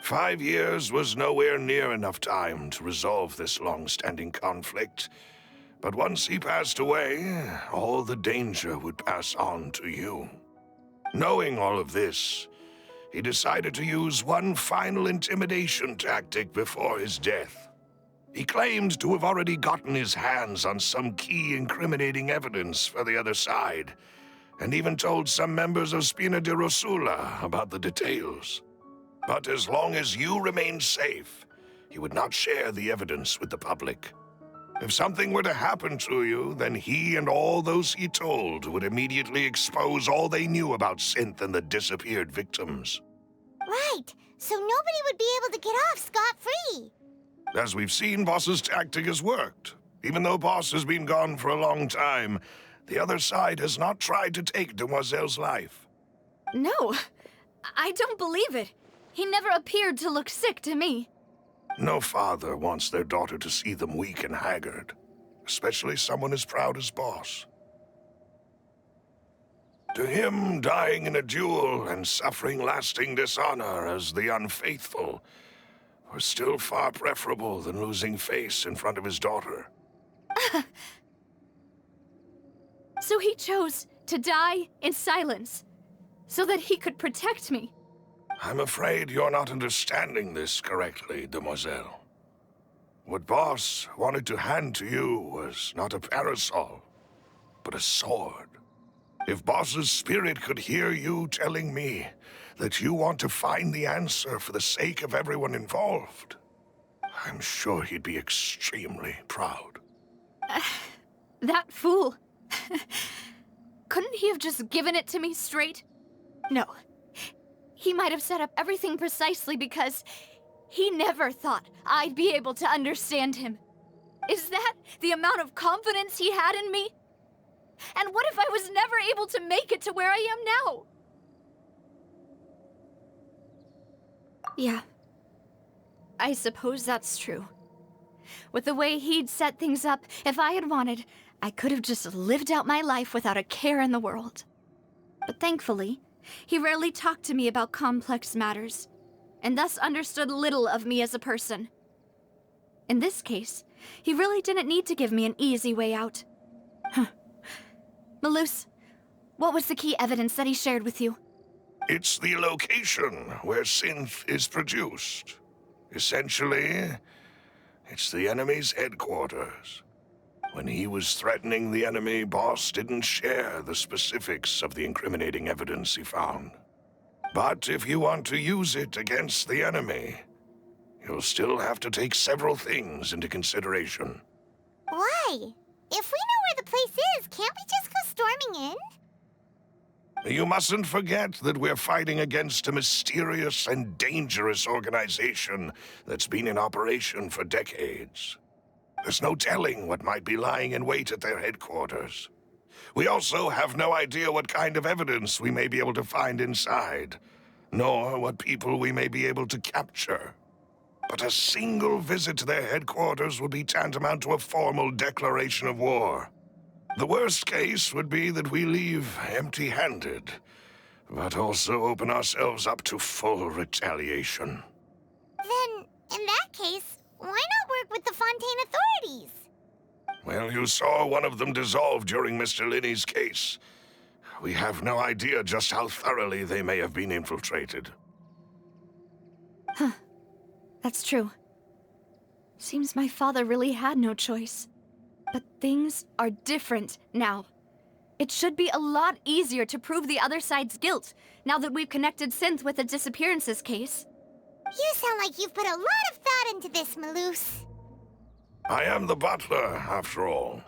S6: 5 years was nowhere near enough time to resolve this long-standing conflict. But once he passed away, all the danger would pass on to you. Knowing all of this, he decided to use one final intimidation tactic before his death. He claimed to have already gotten his hands on some key incriminating evidence for the other side, and even told some members of Spina de Rosula about the details. But as long as you remained safe, he would not share the evidence with the public. If something were to happen to you, then he and all those he told would immediately expose all they knew about Synth and the disappeared victims.
S2: Right, so nobody would be able to get off scot-free.
S6: As we've seen, Boss's tactic has worked. Even though Boss has been gone for a long time, the other side has not tried to take Demoiselle's life.
S1: No, I don't believe it. He never appeared to look sick to me.
S6: No father wants their daughter to see them weak and haggard. especially someone as proud as Boss. To him, dying in a duel and suffering lasting dishonor as the unfaithful was still far preferable than losing face in front of his daughter.
S1: So he chose to die in silence, so that he could protect me.
S6: I'm afraid you're not understanding this correctly, demoiselle. What Boss wanted to hand to you was not a parasol, but a sword. If Boss's spirit could hear you telling me that you want to find the answer for the sake of everyone involved, I'm sure he'd be extremely proud.
S1: That fool. Couldn't he have just given it to me straight? No. He might have set up everything precisely because he never thought I'd be able to understand him. Is that the amount of confidence he had in me? And what if I was never able to make it to where I am now? Yeah. I suppose that's true. With the way he'd set things up, if I had wanted, I could have just lived out my life without a care in the world. But thankfully, he rarely talked to me about complex matters, and thus understood little of me as a person. In this case, he really didn't need to give me an easy way out. Malus, what was the key evidence that he shared with you?
S6: It's the location where synth is produced. Essentially, it's the enemy's headquarters. When he was threatening the enemy, Boss didn't share the specifics of the incriminating evidence he found. But if you want to use it against the enemy, you'll still have to take several things into consideration.
S2: Why? If we know where the place is, can't we just go storming in?
S6: You mustn't forget that we're fighting against a mysterious and dangerous organization that's been in operation for decades. There's no telling what might be lying in wait at their headquarters. We also have no idea what kind of evidence we may be able to find inside, nor what people we may be able to capture. But a single visit to their headquarters would be tantamount to a formal declaration of war. The worst case would be that we leave empty-handed, but also open ourselves up to full retaliation.
S2: Then, in that case, why not work with the Fontaine authorities?
S6: Well, you saw one of them dissolve during Mr. Linney's case. We have no idea just how thoroughly they may have been infiltrated.
S1: Huh. That's true. Seems my father really had no choice. But things are different now. It should be a lot easier to prove the other side's guilt, now that we've connected Synth with the disappearances case.
S2: You sound like you've put a lot of thought into this, Malus.
S6: I am the butler, after all.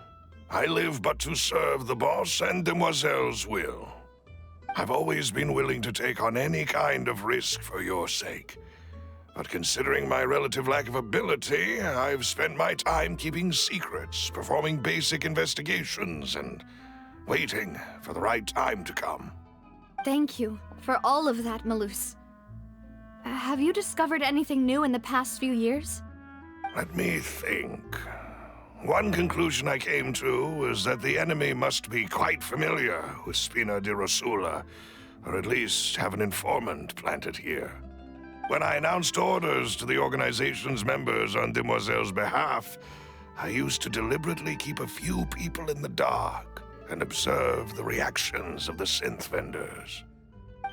S6: I live but to serve the boss and Demoiselle's will. I've always been willing to take on any kind of risk for your sake. But considering my relative lack of ability, I've spent my time keeping secrets, performing basic investigations, and waiting for the right time to come.
S1: Thank you for all of that, Malus. Have you discovered anything new in the past few years?
S6: Let me think. One conclusion I came to was that the enemy must be quite familiar with Spina di Rosula, or at least have an informant planted here. When I announced orders to the organization's members on Demoiselle's behalf, I used to deliberately keep a few people in the dark and observe the reactions of the synth vendors.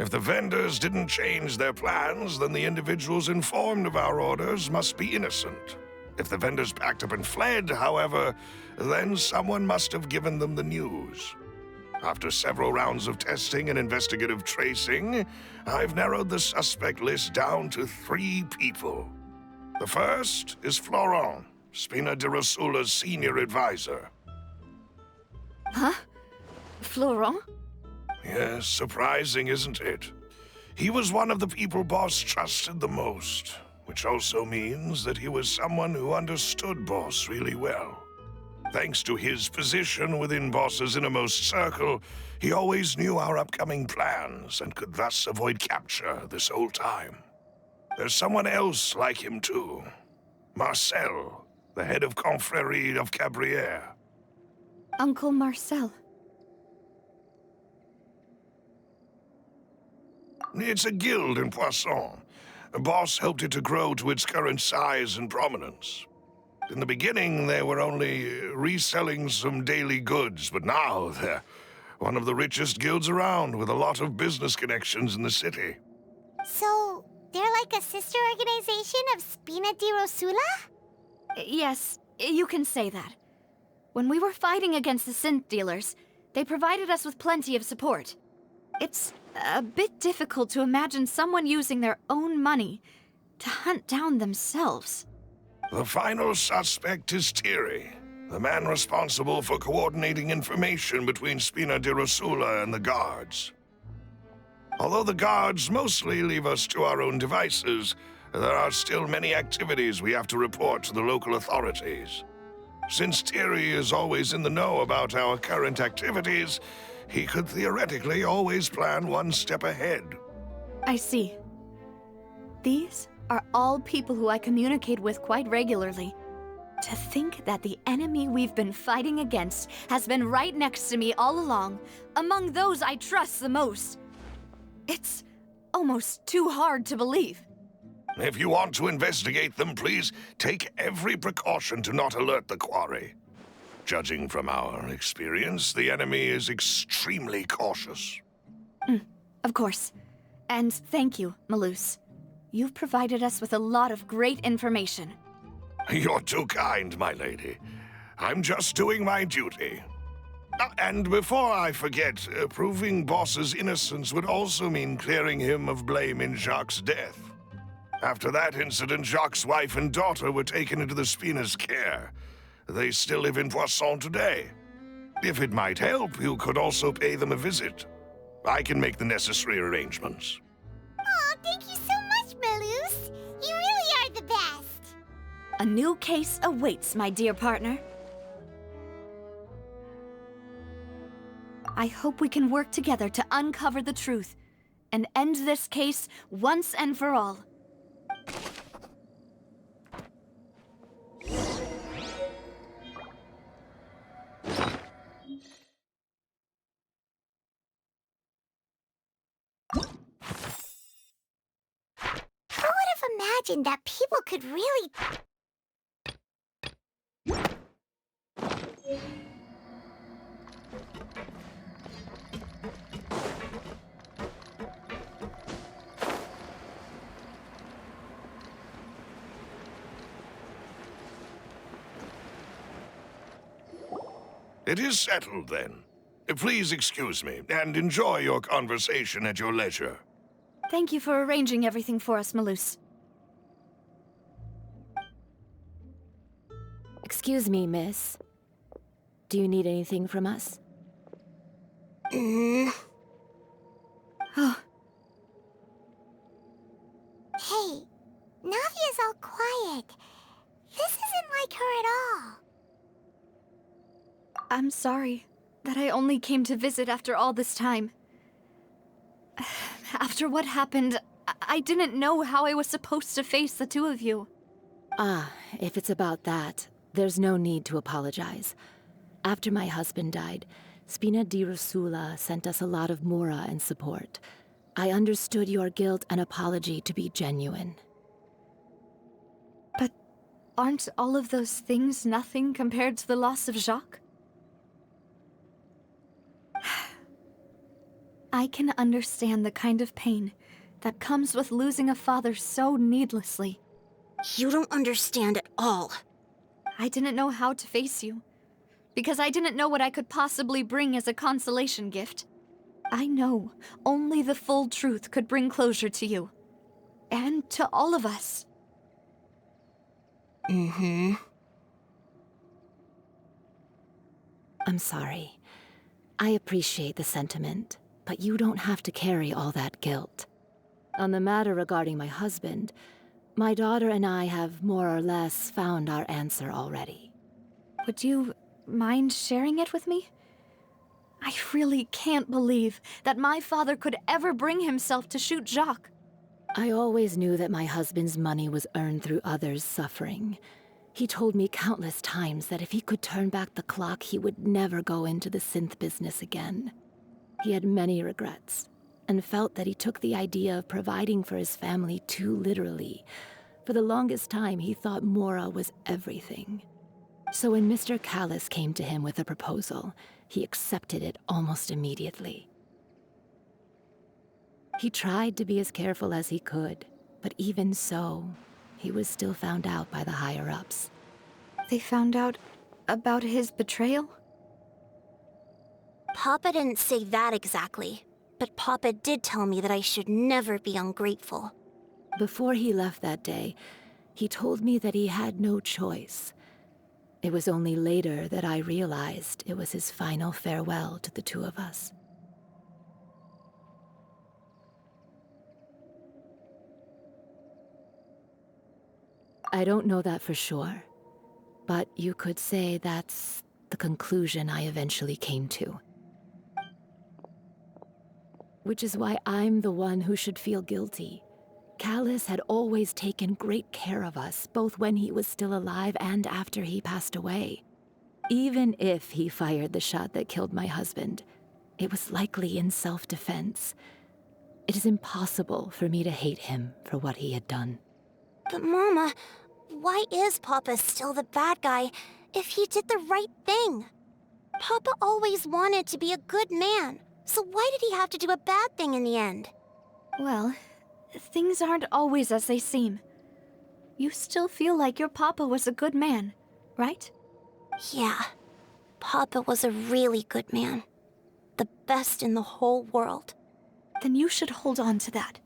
S6: If the vendors didn't change their plans, then the individuals informed of our orders must be innocent. If the vendors packed up and fled, however, then someone must have given them the news. After several rounds of testing and investigative tracing, I've narrowed the suspect list down to 3 people. The first is Florent, Spina di Rosula's senior advisor.
S1: Huh? Florent?
S6: Yes, surprising, isn't it? He was one of the people Boss trusted the most, which also means that he was someone who understood Boss really well. Thanks to his position within Boss's innermost circle, he always knew our upcoming plans and could thus avoid capture this whole time. There's someone else like him too. Marcel, the head of Confrérie of Cabrières.
S1: Uncle Marcel.
S6: It's a guild in Poisson. A boss helped it to grow to its current size and prominence. In the beginning, they were only reselling some daily goods, but now they're one of the richest guilds around, with a lot of business connections in the city.
S2: So, they're like a sister organization of Spina di Rosula?
S1: Yes, you can say that. When we were fighting against the synth dealers, they provided us with plenty of support. It's a bit difficult to imagine someone using their own money to hunt down themselves.
S6: The final suspect is Thierry, the man responsible for coordinating information between Spina di Rosula and the guards. Although the guards mostly leave us to our own devices, there are still many activities we have to report to the local authorities. Since Thierry is always in the know about our current activities, he could theoretically always plan one step ahead.
S1: I see. These are all people who I communicate with quite regularly. To think that the enemy we've been fighting against has been right next to me all along, among those I trust the most. It's almost too hard to believe.
S6: If you want to investigate them, please take every precaution to not alert the quarry. Judging from our experience, the enemy is extremely cautious.
S1: Of course. And thank you, Malus. You've provided us with a lot of great information.
S6: You're too kind, my lady. I'm just doing my duty. And before I forget, proving Boss's innocence would also mean clearing him of blame in Jacques' death. After that incident, Jacques' wife and daughter were taken into the Spina's care. They still live in Poisson today. If it might help, you could also pay them a visit. I can make the necessary arrangements.
S2: Oh, thank you so much, Malus. You really are the best.
S1: A new case awaits, my dear partner. I hope we can work together to uncover the truth and end this case once and for all.
S2: Who would have imagined that people could really...
S6: It is settled, then. Please excuse me, and enjoy your conversation at your leisure.
S1: Thank you for arranging everything for us, Malus.
S8: Excuse me, miss. Do you need anything from us?
S1: Oh,
S2: Hey, Navia's all quiet. This isn't like her at all.
S1: I'm sorry that I only came to visit after all this time. After what happened, I didn't know how I was supposed to face the two of you.
S8: Ah, if it's about that, there's no need to apologize. After my husband died, Spina di Rosula sent us a lot of mora and support. I understood your guilt and apology to be genuine.
S1: But aren't all of those things nothing compared to the loss of Jacques? I can understand the kind of pain that comes with losing a father so needlessly.
S9: You don't understand at all.
S1: I didn't know how to face you, because I didn't know what I could possibly bring as a consolation gift. I know only the full truth could bring closure to you, and to all of us.
S8: I'm sorry. I appreciate the sentiment, but you don't have to carry all that guilt. On the matter regarding my husband, my daughter and I have more or less found our answer already.
S1: Would you mind sharing it with me? I really can't believe that my father could ever bring himself to shoot Jacques.
S8: I always knew that my husband's money was earned through others' suffering. He told me countless times that if he could turn back the clock, he would never go into the synth business again. He had many regrets, and felt that he took the idea of providing for his family too literally. For the longest time, he thought Mora was everything. So when Mr. Callis came to him with a proposal, he accepted it almost immediately. He tried to be as careful as he could, but even so, he was still found out by the higher-ups.
S1: They found out about his betrayal?
S2: Papa didn't say that exactly, but Papa did tell me that I should never be ungrateful.
S8: Before he left that day, he told me that he had no choice. It was only later that I realized it was his final farewell to the two of us. I don't know that for sure, but you could say that's the conclusion I eventually came to. Which is why I'm the one who should feel guilty. Callis had always taken great care of us, both when he was still alive and after he passed away. Even if he fired the shot that killed my husband, it was likely in self-defense. It is impossible for me to hate him for what he had done.
S2: But Mama, why is Papa still the bad guy if he did the right thing? Papa always wanted to be a good man, so why did he have to do a bad thing in the end?
S1: Well, things aren't always as they seem. You still feel like your papa was a good man, right?
S2: Yeah, Papa was a really good man. The best in the whole world.
S1: Then you should hold on to that.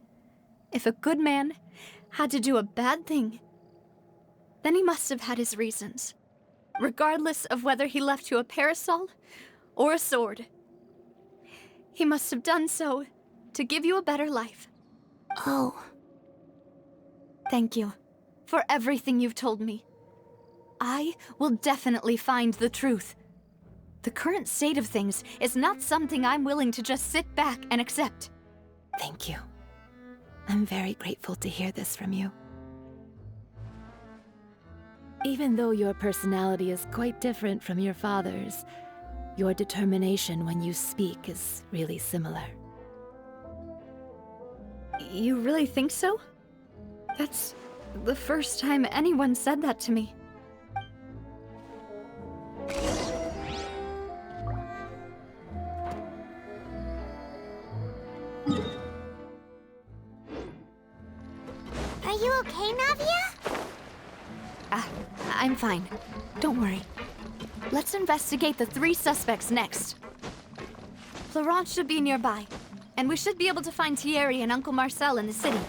S1: If a good man had to do a bad thing, then he must have had his reasons. Regardless of whether he left you a parasol or a sword. He must have done so to give you a better life.
S2: Oh.
S1: Thank you for everything you've told me. I will definitely find the truth. The current state of things is not something I'm willing to just sit back and accept.
S8: Thank you. I'm very grateful to hear this from you. Even though your personality is quite different from your father's, your determination when you speak is really similar.
S1: You really think so? That's the first time anyone said that to me.
S2: Are you okay, Navia?
S1: I'm fine. Don't worry. Let's investigate the 3 suspects next. Florence should be nearby, and we should be able to find Thierry and Uncle Marcel in the city.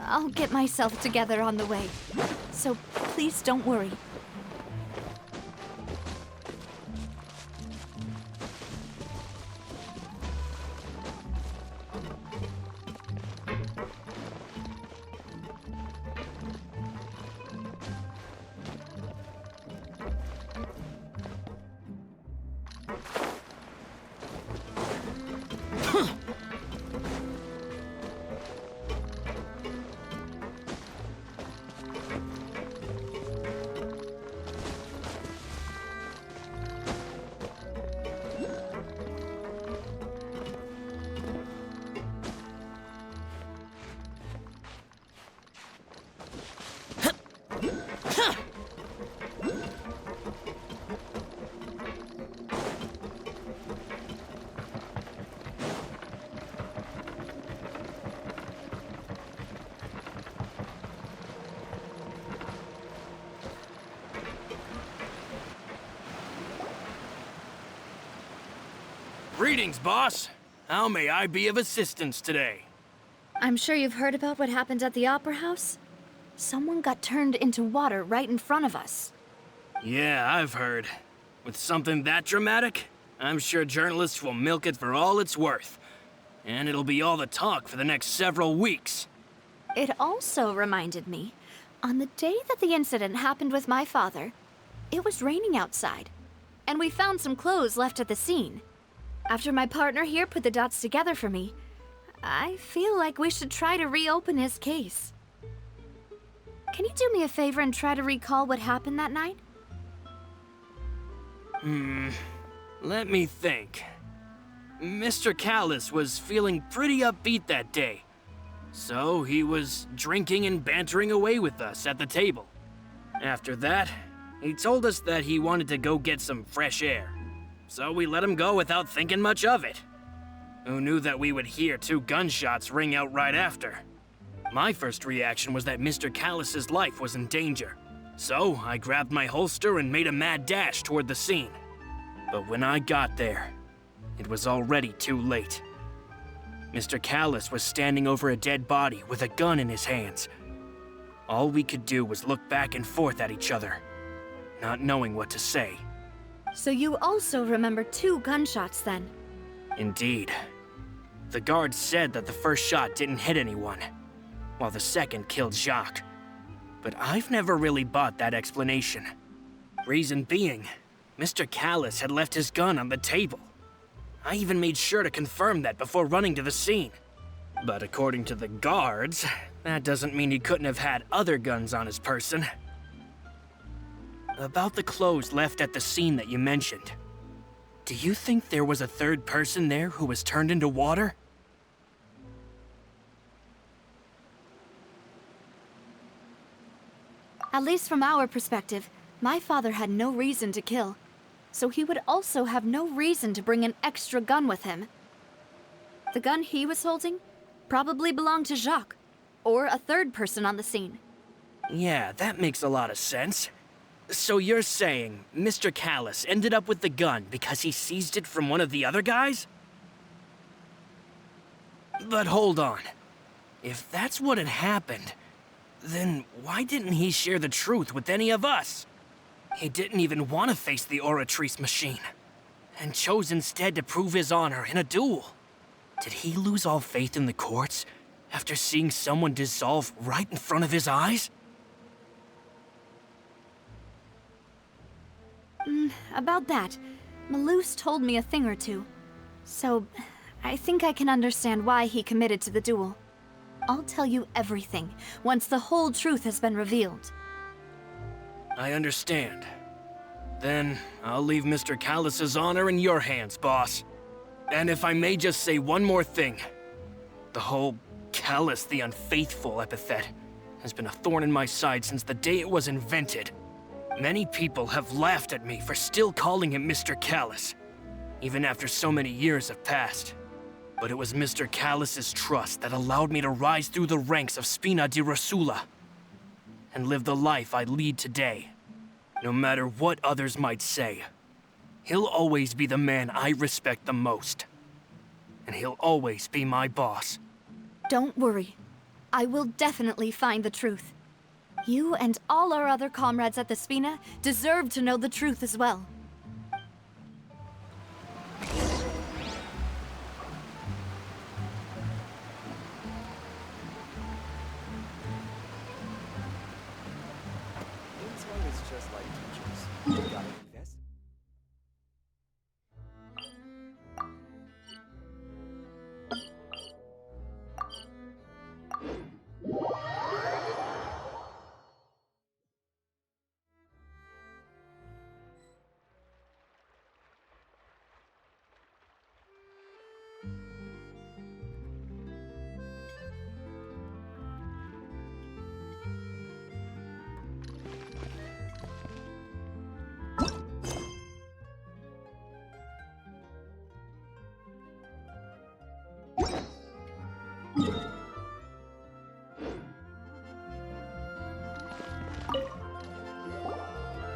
S1: I'll get myself together on the way, so please don't worry.
S10: Greetings, boss. How may I be of assistance today?
S1: I'm sure you've heard about what happened at the Opera House. Someone got turned into water right in front of us.
S10: Yeah, I've heard. With something that dramatic, I'm sure journalists will milk it for all it's worth. And it'll be all the talk for the next several weeks.
S1: It also reminded me, on the day that the incident happened with my father, it was raining outside, and we found some clothes left at the scene. After my partner here put the dots together for me, I feel like we should try to reopen his case. Can you do me a favor and try to recall what happened that night?
S10: Let me think. Mr. Callus was feeling pretty upbeat that day. So he was drinking and bantering away with us at the table. After that, he told us that he wanted to go get some fresh air. So we let him go without thinking much of it. Who knew that we would hear 2 gunshots ring out right after? My first reaction was that Mr. Callus's life was in danger. So I grabbed my holster and made a mad dash toward the scene. But when I got there, it was already too late. Mr. Callus was standing over a dead body with a gun in his hands. All we could do was look back and forth at each other, not knowing what to say.
S1: So you also remember 2 gunshots then?
S10: Indeed. The guard said that the first shot didn't hit anyone, while the second killed Jacques. But I've never really bought that explanation. Reason being, Mr. Callus had left his gun on the table. I even made sure to confirm that before running to the scene. But according to the guards, that doesn't mean he couldn't have had other guns on his person. About the clothes left at the scene that you mentioned, do you think there was a third person there who was turned into water?
S1: At least from our perspective, my father had no reason to kill. So he would also have no reason to bring an extra gun with him. The gun he was holding probably belonged to Jacques, or a third person on the scene.
S10: Yeah, that makes a lot of sense. So you're saying Mr. Callus ended up with the gun because he seized it from one of the other guys? But hold on. If that's what had happened, then why didn't he share the truth with any of us? He didn't even want to face the Oratrice machine, and chose instead to prove his honor in a duel. Did he lose all faith in the courts after seeing someone dissolve right in front of his eyes?
S1: About that, Malus told me a thing or two. So, I think I can understand why he committed to the duel. I'll tell you everything once the whole truth has been revealed.
S10: I understand. Then I'll leave Mr. Callus's honor in your hands, boss. And if I may just say one more thing. The whole Callus the Unfaithful epithet has been a thorn in my side since the day it was invented. Many people have laughed at me for still calling him Mr. Callus, even after so many years have passed. But it was Mr. Callus's trust that allowed me to rise through the ranks of Spina di Rosula and live the life I lead today. No matter what others might say, he'll always be the man I respect the most. And he'll always be my boss.
S1: Don't worry. I will definitely find the truth. You and all our other comrades at the Spina deserve to know the truth as well.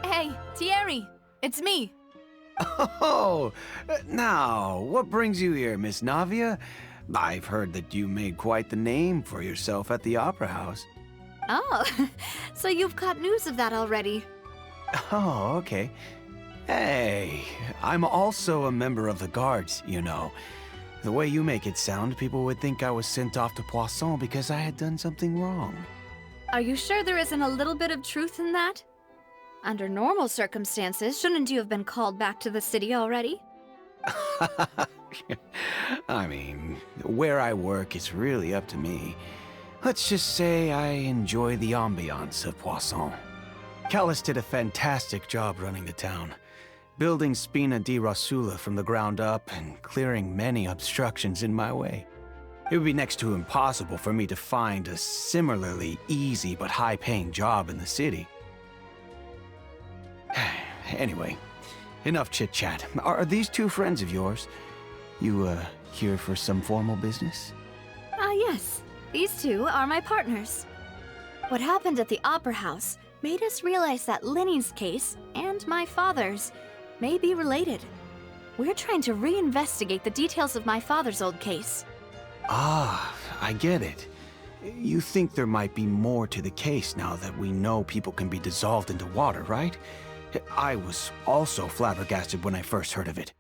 S1: Hey, Thierry, it's me.
S11: Oh, now, what brings you here, Miss Navia? I've heard that you made quite the name for yourself at the Opera House.
S1: Oh, so you've caught news of that already.
S11: Oh, okay. Hey, I'm also a member of the Guards, you know. The way you make it sound, people would think I was sent off to Poisson because I had done something wrong.
S1: Are you sure there isn't a little bit of truth in that? Under normal circumstances, shouldn't you have been called back to the city already?
S11: I mean, where I work is really up to me. Let's just say I enjoy the ambiance of Poisson. Callus did a fantastic job running the town, building Spina di Rosula from the ground up and clearing many obstructions in my way. It would be next to impossible for me to find a similarly easy but high-paying job in the city. Anyway, enough chit-chat. Are these two friends of yours? You, here for some formal business?
S1: Yes. These two are my partners. What happened at the Opera House made us realize that Linny's case and my father's may be related. We're trying to reinvestigate the details of my father's old case.
S11: Ah, I get it. You think there might be more to the case now that we know people can be dissolved into water, right? I was also flabbergasted when I first heard of it.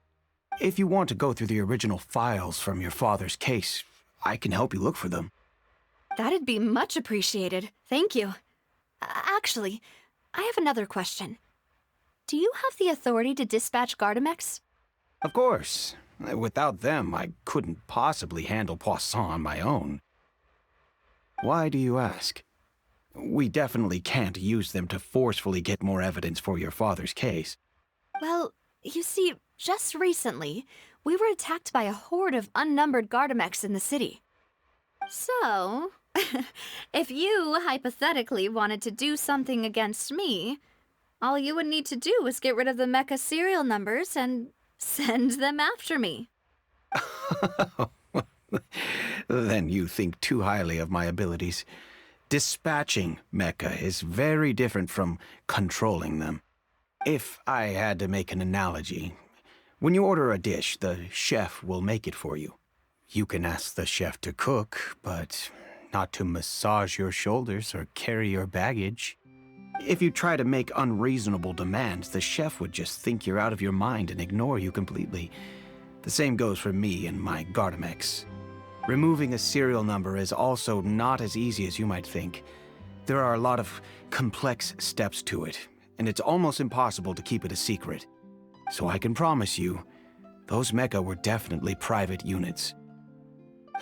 S11: If you want to go through the original files from your father's case, I can help you look for them.
S1: That'd be much appreciated. Thank you. Actually, I have another question. Do you have the authority to dispatch Gardamex?
S11: Of course. Without them, I couldn't possibly handle Poisson on my own. Why do you ask? We definitely can't use them to forcefully get more evidence for your father's case.
S1: Well, you see, just recently, we were attacked by a horde of unnumbered Gardamex in the city. So, if you hypothetically wanted to do something against me, all you would need to do is get rid of the mecha serial numbers and send them after me.
S11: Then you think too highly of my abilities. Dispatching mecha is very different from controlling them. If I had to make an analogy, when you order a dish, the chef will make it for you. You can ask the chef to cook, but not to massage your shoulders or carry your baggage. If you try to make unreasonable demands, the chef would just think you're out of your mind and ignore you completely. The same goes for me and my Gardamex. Removing a serial number is also not as easy as you might think. There are a lot of complex steps to it, and it's almost impossible to keep it a secret. So I can promise you, those mecha were definitely private units.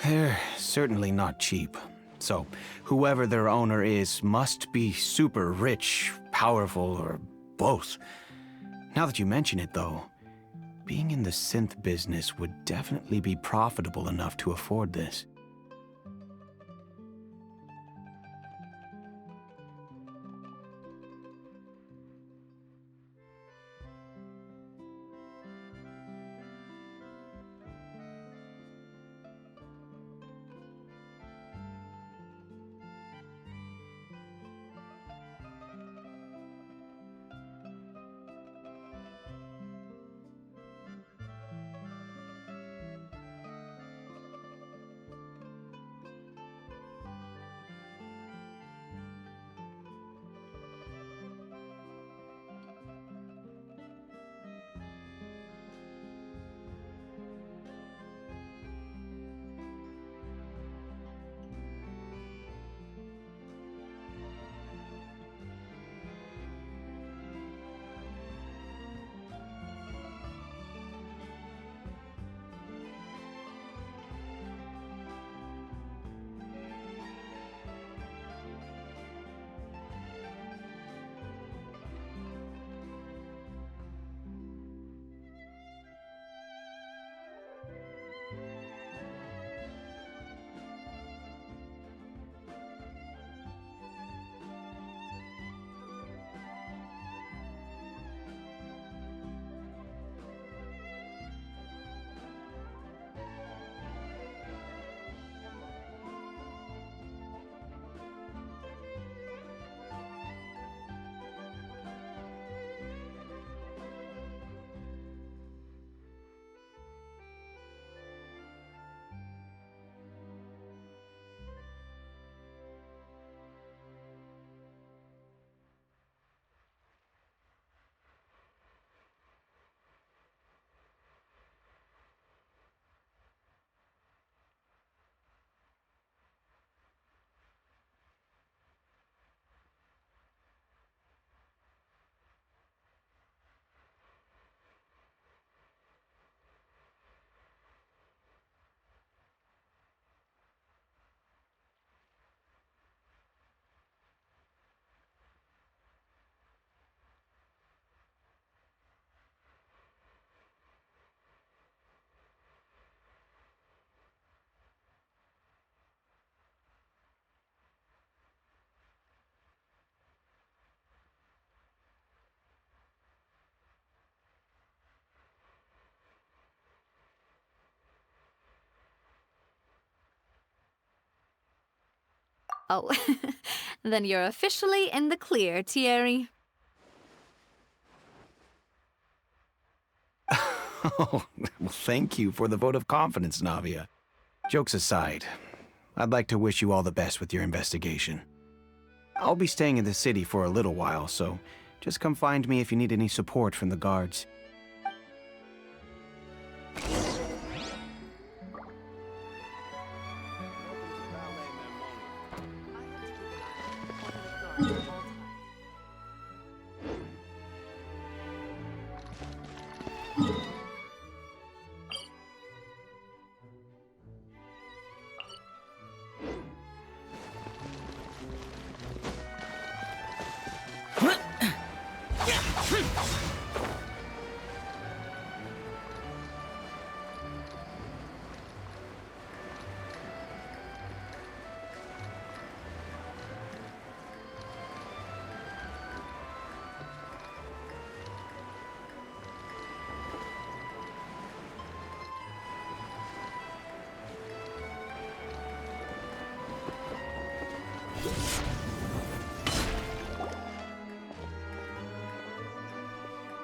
S11: They're certainly not cheap. So, whoever their owner is must be super rich, powerful, or both. Now that you mention it, though, being in the synth business would definitely be profitable enough to afford this.
S1: Oh, then you're officially in the clear, Thierry.
S11: Oh, well, thank you for the vote of confidence, Navia. Jokes aside, I'd like to wish you all the best with your investigation. I'll be staying in the city for a little while, so just come find me if you need any support from the guards.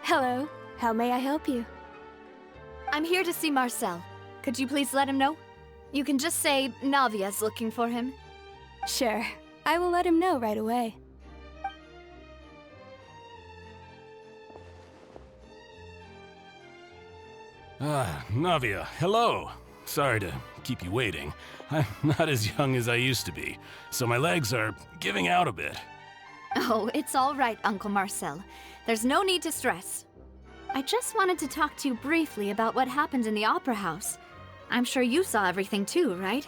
S12: Hello. How may I help you?
S1: I'm here to see Marcel. Could you please let him know? You can just say Navia's looking for him.
S12: Sure. I will let him know right away.
S13: Navia, hello. Sorry to keep you waiting. I'm not as young as I used to be, so my legs are giving out a bit.
S1: Oh, it's all right, Uncle Marcel. There's no need to stress. I just wanted to talk to you briefly about what happened in the Opera House. I'm sure you saw everything too, right?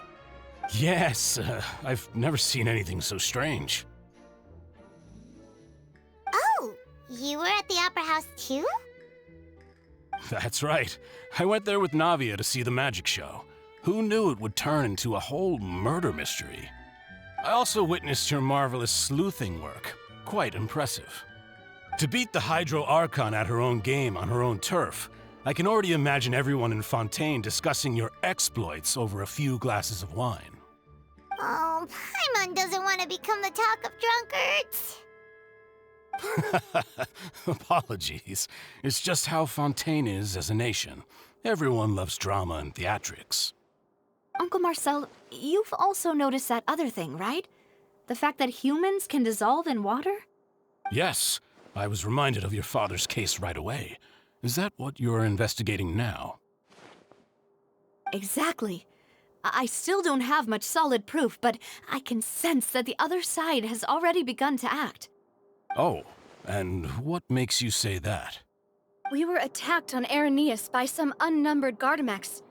S13: Yes, I've never seen anything so strange.
S2: Oh, you were at the Opera House too?
S13: That's right. I went there with Navia to see the magic show. Who knew it would turn into a whole murder mystery? I also witnessed your marvelous sleuthing work. Quite impressive. To beat the Hydro Archon at her own game on her own turf, I can already imagine everyone in Fontaine discussing your exploits over a few glasses of wine.
S2: Oh, Paimon doesn't want to become the talk of drunkards.
S13: Apologies. It's just how Fontaine is as a nation. Everyone loves drama and theatrics.
S1: Uncle Marcel, you've also noticed that other thing, right? The fact that humans can dissolve in water?
S13: Yes, I was reminded of your father's case right away. Is that what you're investigating now?
S1: Exactly. I still don't have much solid proof, but I can sense that the other side has already begun to act.
S13: Oh, and what makes you say that?
S12: We were attacked on Araneus by some unnumbered Gardamex.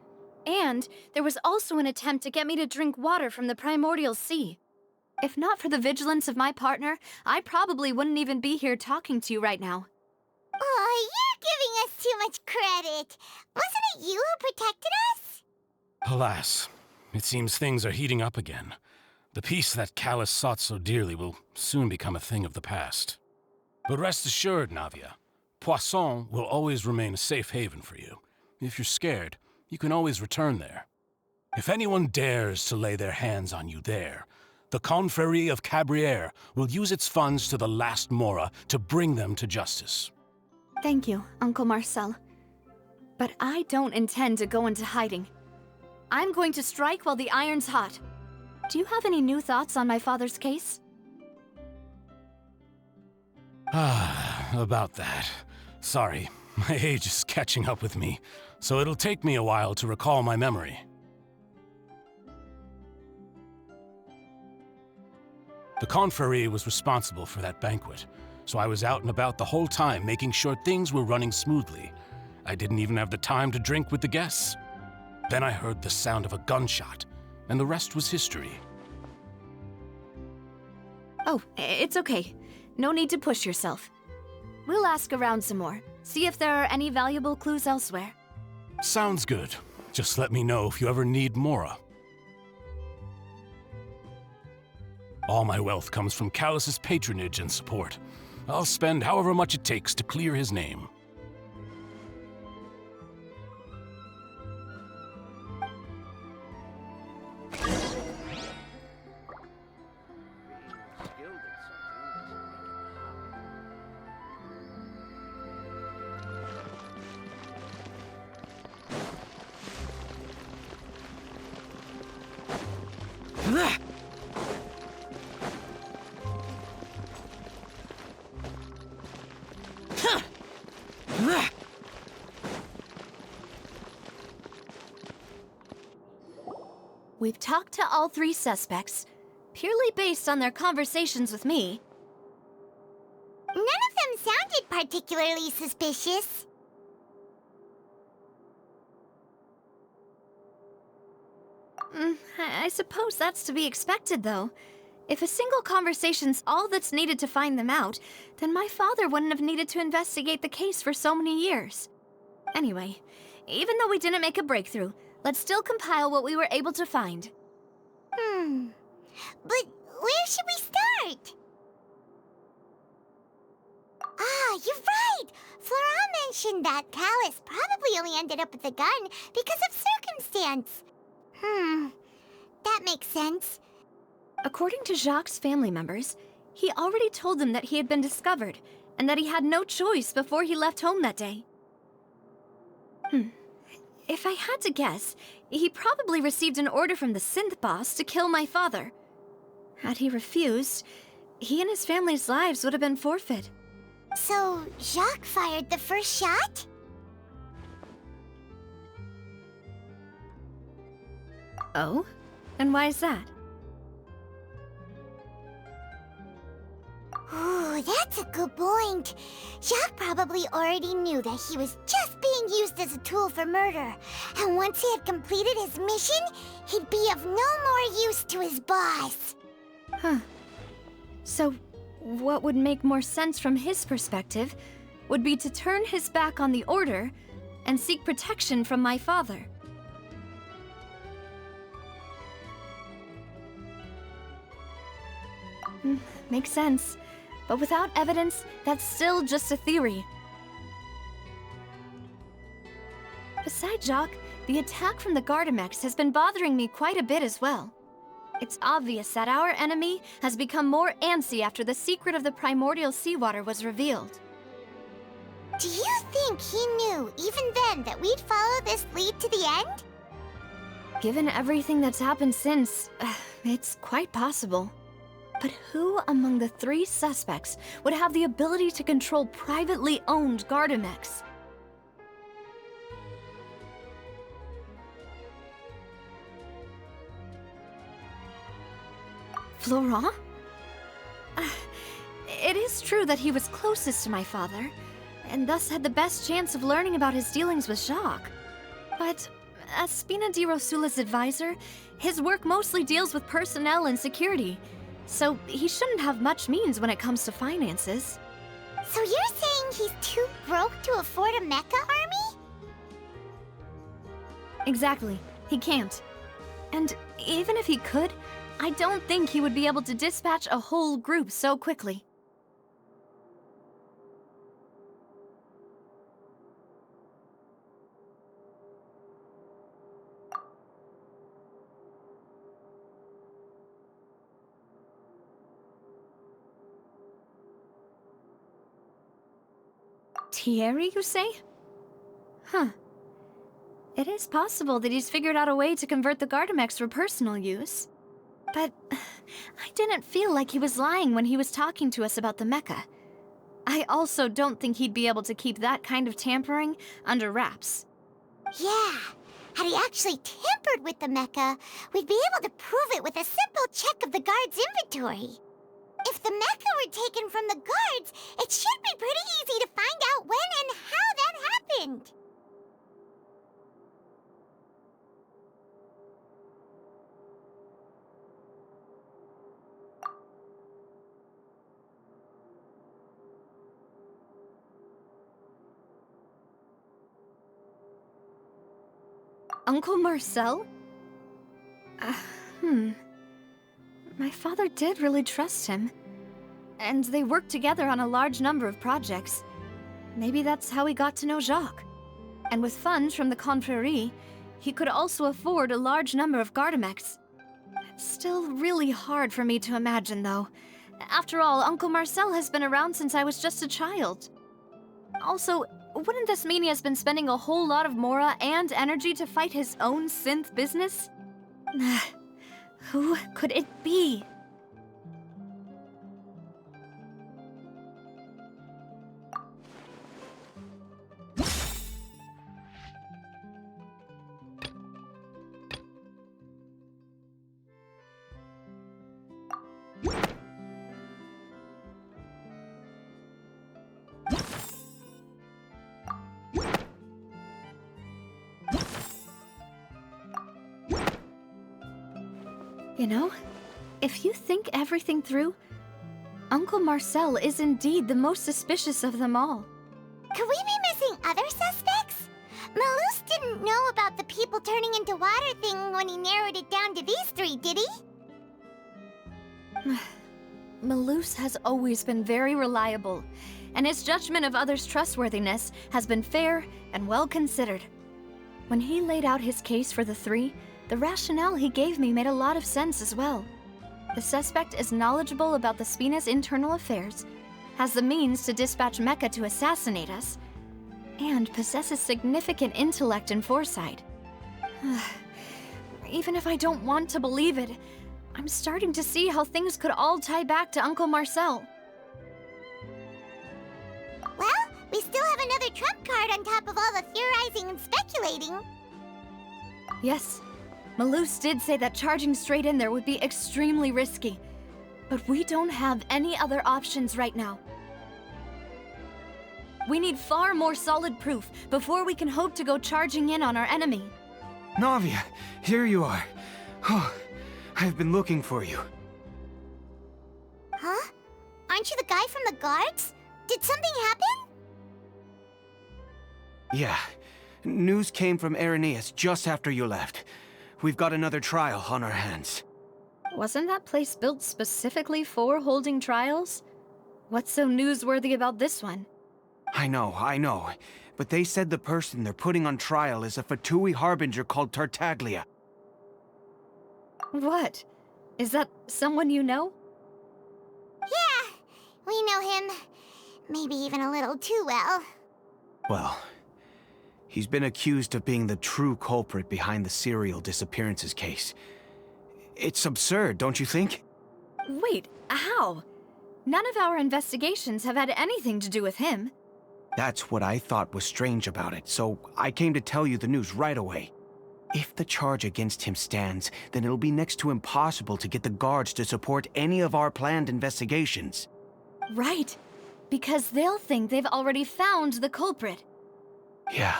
S12: And there was also an attempt to get me to drink water from the primordial sea.
S1: If not for the vigilance of my partner, I probably wouldn't even be here talking to you right now.
S2: Oh, you're giving us too much credit. Wasn't it you who protected us?
S13: Alas, it seems things are heating up again. The peace that Callus sought so dearly will soon become a thing of the past. But rest assured, Navia, Poisson will always remain a safe haven for you. If you're scared, you can always return there. If anyone dares to lay their hands on you there, the Confrérie of Cabrières will use its funds to the last Mora to bring them to justice.
S1: Thank you, Uncle Marcel. But I don't intend to go into hiding. I'm going to strike while the iron's hot. Do you have any new thoughts on my father's case?
S13: About that. Sorry, my age is catching up with me, so it'll take me a while to recall my memory. The Confrérie was responsible for that banquet, so I was out and about the whole time making sure things were running smoothly. I didn't even have the time to drink with the guests. Then I heard the sound of a gunshot, and the rest was history.
S1: Oh, it's okay. No need to push yourself. We'll ask around some more, see if there are any valuable clues elsewhere.
S13: Sounds good. Just let me know if you ever need Mora. All my wealth comes from Callus's patronage and support. I'll spend however much it takes to clear his name.
S12: We've talked to all 3 suspects, purely based on their conversations with me.
S2: None of them sounded particularly suspicious.
S12: I suppose that's to be expected, though. If a single conversation's all that's needed to find them out, then my father wouldn't have needed to investigate the case for so many years. Anyway, even though we didn't make a breakthrough, let's still compile what we were able to find.
S2: But where should we start? Ah, you're right! Flora mentioned that Callus probably only ended up with the gun because of circumstance. That makes sense.
S12: According to Jacques' family members, he already told them that he had been discovered, and that he had no choice before he left home that day. If I had to guess, he probably received an order from the synth boss to kill my father. Had he refused, he and his family's lives would have been forfeit.
S2: So, Jacques fired the first shot?
S12: Oh? And why is that?
S2: Ooh, that's a good point. Jacques probably already knew that he was just being used as a tool for murder. And once he had completed his mission, he'd be of no more use to his boss.
S12: So, what would make more sense from his perspective would be to turn his back on the Order and seek protection from my father. Makes sense. But without evidence, that's still just a theory. Besides Jacques, the attack from the Gardamex has been bothering me quite a bit as well. It's obvious that our enemy has become more antsy after the secret of the primordial seawater was revealed.
S2: Do you think he knew, even then, that we'd follow this lead to the end?
S12: Given everything that's happened since, it's quite possible. But who among the 3 suspects would have the ability to control privately owned Gardamex? Florent? It is true that he was closest to my father, and thus had the best chance of learning about his dealings with Jacques. But as Spina di Rosula's advisor, his work mostly deals with personnel and security, so he shouldn't have much means when it comes to finances.
S2: So you're saying he's too broke to afford a mecha army?
S12: Exactly. He can't. And even if he could, I don't think he would be able to dispatch a whole group so quickly. Thierry, you say? It is possible that he's figured out a way to convert the Gardamex for personal use. But I didn't feel like he was lying when he was talking to us about the mecha. I also don't think he'd be able to keep that kind of tampering under wraps.
S2: Yeah. Had he actually tampered with the mecha, we'd be able to prove it with a simple check of the guard's inventory. If the mecha were taken from the guards, it should be pretty easy to find out when and how that happened.
S12: Uncle Marcel? My father did really trust him. And they worked together on a large number of projects. Maybe that's how he got to know Jacques. And with funds from the Confrérie, he could also afford a large number of Gardamex. It's still really hard for me to imagine, though. After all, Uncle Marcel has been around since I was just a child. Also, wouldn't this mean he has been spending a whole lot of mora and energy to fight his own synth business? Who could it be? You know, if you think everything through, Uncle Marcel is indeed the most suspicious of them all.
S2: Could we be missing other suspects? Malus didn't know about the people turning into water thing when he narrowed it down to these three, did he?
S12: Malus has always been very reliable, and his judgment of others' trustworthiness has been fair and well considered. When he laid out his case for the three, the rationale he gave me made a lot of sense as well. The suspect is knowledgeable about the Spina's internal affairs, has the means to dispatch Mecha to assassinate us, and possesses significant intellect and foresight. Even if I don't want to believe it, I'm starting to see how things could all tie back to Uncle Marcel.
S2: Well, we still have another trump card on top of all the theorizing and speculating.
S12: Yes, Malus did say that charging straight in there would be extremely risky, but we don't have any other options right now. We need far more solid proof before we can hope to go charging in on our enemy.
S11: Navia, here you are. Oh, I've been looking for you.
S2: Huh? Aren't you the guy from the guards? Did something happen?
S11: Yeah. News came from Irenaeus just after you left. We've got another trial on our hands.
S12: Wasn't that place built specifically for holding trials? What's so newsworthy about this one?
S11: I know. But they said the person they're putting on trial is a Fatui harbinger called Tartaglia.
S12: What? Is that someone you know?
S2: Yeah, we know him. Maybe even a little too well.
S11: Well, he's been accused of being the true culprit behind the serial disappearances case. It's absurd, don't you think?
S12: Wait, how? None of our investigations have had anything to do with him.
S11: That's what I thought was strange about it, so I came to tell you the news right away. If the charge against him stands, then it'll be next to impossible to get the guards to support any of our planned investigations.
S12: Right, because they'll think they've already found the culprit.
S11: Yeah,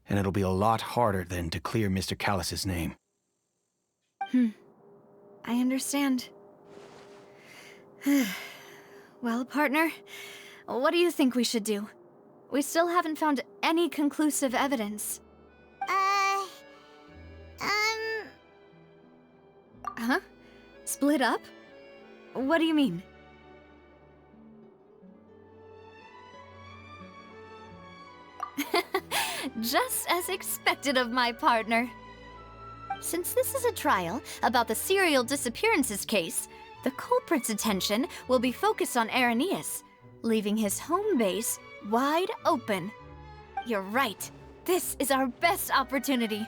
S11: and it'll be a lot harder then to clear Mr. Callus's name.
S12: I understand. Well, partner, what do you think we should do? We still haven't found any conclusive evidence. Huh? Split up? What do you mean? Just as expected of my partner. Since this is a trial about the serial disappearances case, the culprit's attention will be focused on Irenaeus, leaving his home base wide open. You're right. This is our best opportunity.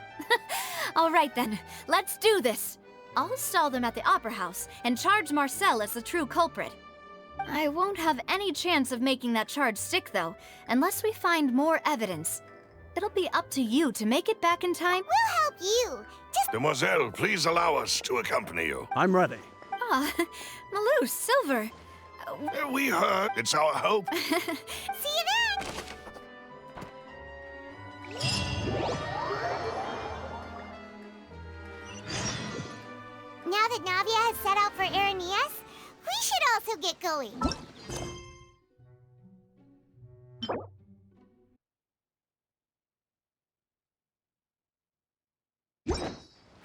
S12: All right then, let's do this. I'll stall them at the Opera House and charge Marcel as the true culprit. I won't have any chance of making that charge stick, though, unless we find more evidence. It'll be up to you to make it back in time.
S2: We'll help you. Just...
S6: Demoiselle, please allow us to accompany you.
S5: I'm ready.
S12: Ah, Malus, Silver.
S6: We heard. It's our hope.
S2: See you then! Now that Navia has set out for Irenaeus, we should also get going.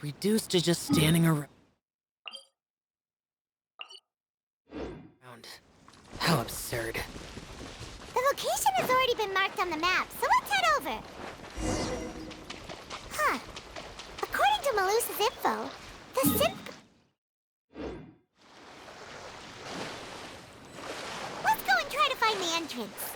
S10: Reduced to just standing around. How absurd.
S2: The location has already been marked on the map, so let's head over. Huh. According to Malus's info, the synth... Let's go and try to find the entrance.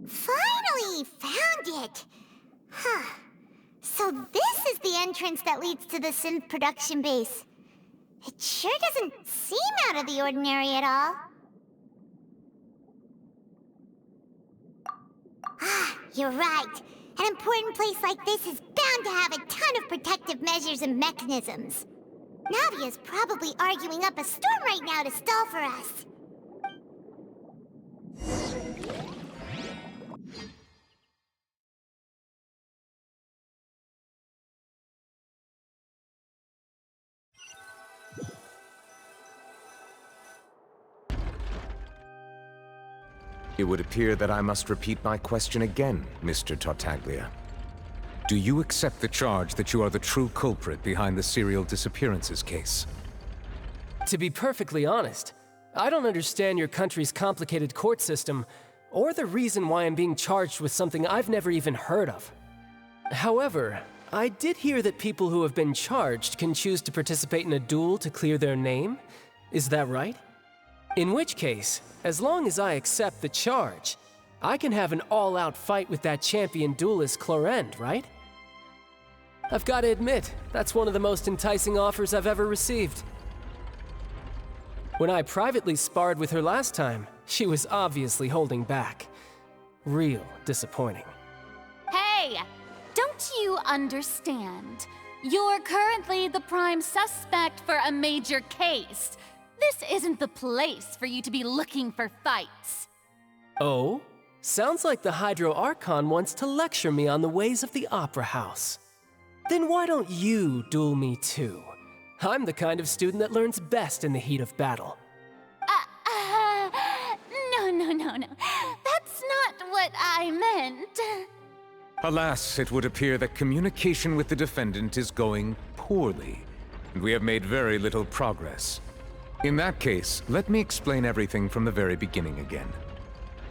S2: Finally found it! Huh. So this is the entrance that leads to the synth production base. It sure doesn't seem out of the ordinary at all. You're right. An important place like this is bound to have a ton of protective measures and mechanisms. Navia's probably arguing up a storm right now to stall for us.
S7: It would appear that I must repeat my question again, Mr. Tartaglia. Do you accept the charge that you are the true culprit behind the serial disappearances case?
S14: To be perfectly honest, I don't understand your country's complicated court system, or the reason why I'm being charged with something I've never even heard of. However, I did hear that people who have been charged can choose to participate in a duel to clear their name. Is that right? In which case, as long as I accept the charge, I can have an all-out fight with that champion duelist Clorend, right? I've got to admit, that's one of the most enticing offers I've ever received. When I privately sparred with her last time, she was obviously holding back. Real disappointing.
S1: Hey! Don't you understand? You're currently the prime suspect for a major case. This isn't the place for you to be looking for fights.
S14: Oh? Sounds like the Hydro Archon wants to lecture me on the ways of the Opera House. Then why don't you duel me too? I'm the kind of student that learns best in the heat of battle.
S1: No. That's not what I meant.
S7: Alas, it would appear that communication with the defendant is going poorly, and we have made very little progress. In that case, let me explain everything from the very beginning again.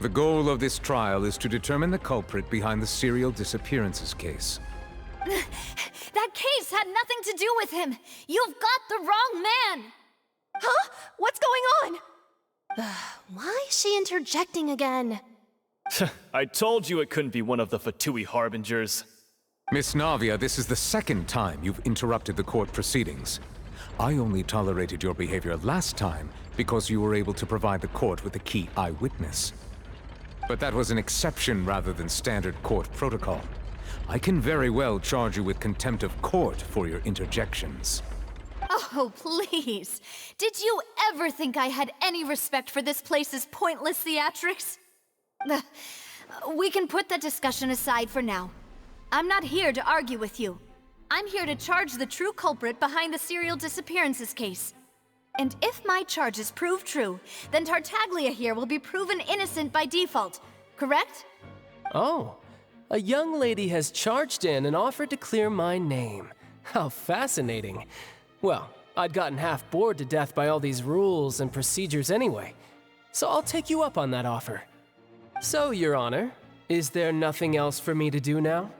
S7: The goal of this trial is to determine the culprit behind the serial disappearances case.
S12: That case had nothing to do with him! You've got the wrong man!
S3: Huh? What's going on? Why is she interjecting again?
S15: I told you it couldn't be one of the Fatui Harbingers.
S7: Miss Navia, this is the second time you've interrupted the court proceedings. I only tolerated your behavior last time because you were able to provide the court with a key eyewitness. But that was an exception rather than standard court protocol. I can very well charge you with contempt of court for your interjections.
S12: Oh, please. Did you ever think I had any respect for this place's pointless theatrics? We can put that discussion aside for now. I'm not here to argue with you. I'm here to charge the true culprit behind the serial disappearances case. And if my charges prove true, then Tartaglia here will be proven innocent by default, correct?
S14: Oh, a young lady has charged in and offered to clear my name. How fascinating. Well, I'd gotten half bored to death by all these rules and procedures anyway, so I'll take you up on that offer. So, Your Honor, is there nothing else for me to do now?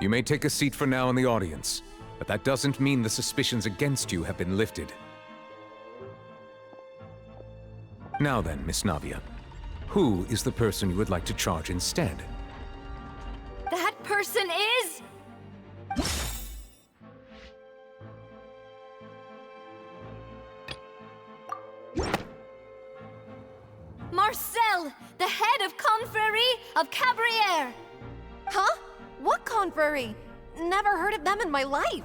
S7: You may take a seat for now in the audience, but that doesn't mean the suspicions against you have been lifted. Now then, Miss Navia, who is the person you would like to charge instead?
S12: That person is... Marcel, the head of Confrérie of Cabrières!
S3: Huh? What confrérie? Never heard of them in my life.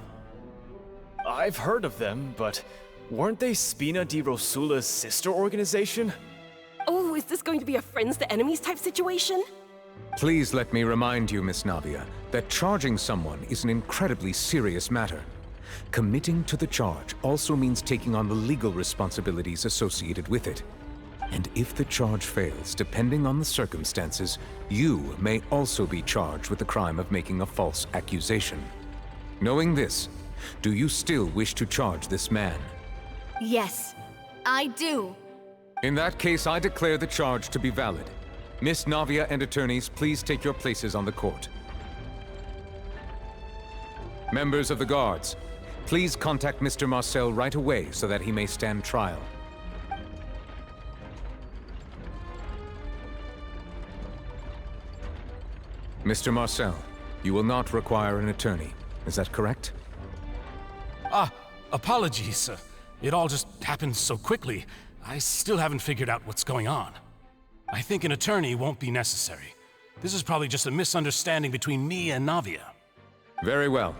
S15: I've heard of them, but weren't they Spina di Rosula's sister organization?
S3: Oh, is this going to be a friends to enemies type situation?
S7: Please let me remind you, Miss Navia, that charging someone is an incredibly serious matter. Committing to the charge also means taking on the legal responsibilities associated with it. And if the charge fails, depending on the circumstances, you may also be charged with the crime of making a false accusation. Knowing this, do you still wish to charge this man?
S12: Yes, I do.
S7: In that case, I declare the charge to be valid. Miss Navia and attorneys, please take your places on the court. Members of the guards, please contact Mr. Marcel right away so that he may stand trial. Mr. Marcel, you will not require an attorney. Is that correct?
S13: Apologies. It all just happened so quickly. I still haven't figured out what's going on. I think an attorney won't be necessary. This is probably just a misunderstanding between me and Navia.
S7: Very well.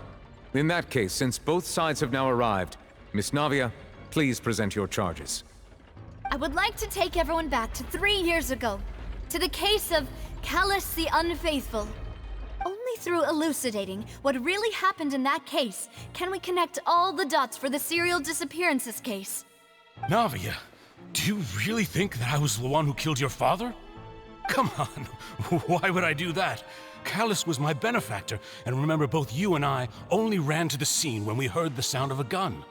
S7: In that case, since both sides have now arrived, Miss Navia, please present your charges.
S1: I would like to take everyone back to 3 years ago, to the case of Callus the Unfaithful. Only through elucidating what really happened in that case can we connect all the dots for the serial disappearances case.
S13: Navia, do you really think that I was the one who killed your father? Come on, why would I do that? Callus was my benefactor, and remember both you and I only ran to the scene when we heard the sound of a gun.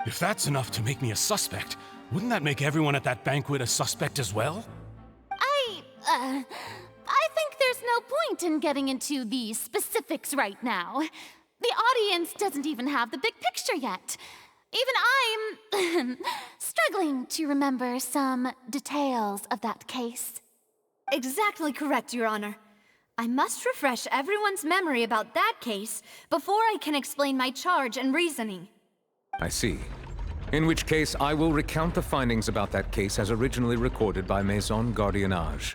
S13: If that's enough to make me a suspect, wouldn't that make everyone at that banquet a suspect as well?
S16: I think there's no point in getting into the specifics right now. The audience doesn't even have the big picture yet. Even I'm struggling to remember some details of that case.
S1: Exactly correct, Your Honor. I must refresh everyone's memory about that case before I can explain my charge and reasoning.
S7: I see. In which case, I will recount the findings about that case as originally recorded by Maison Gardiennage.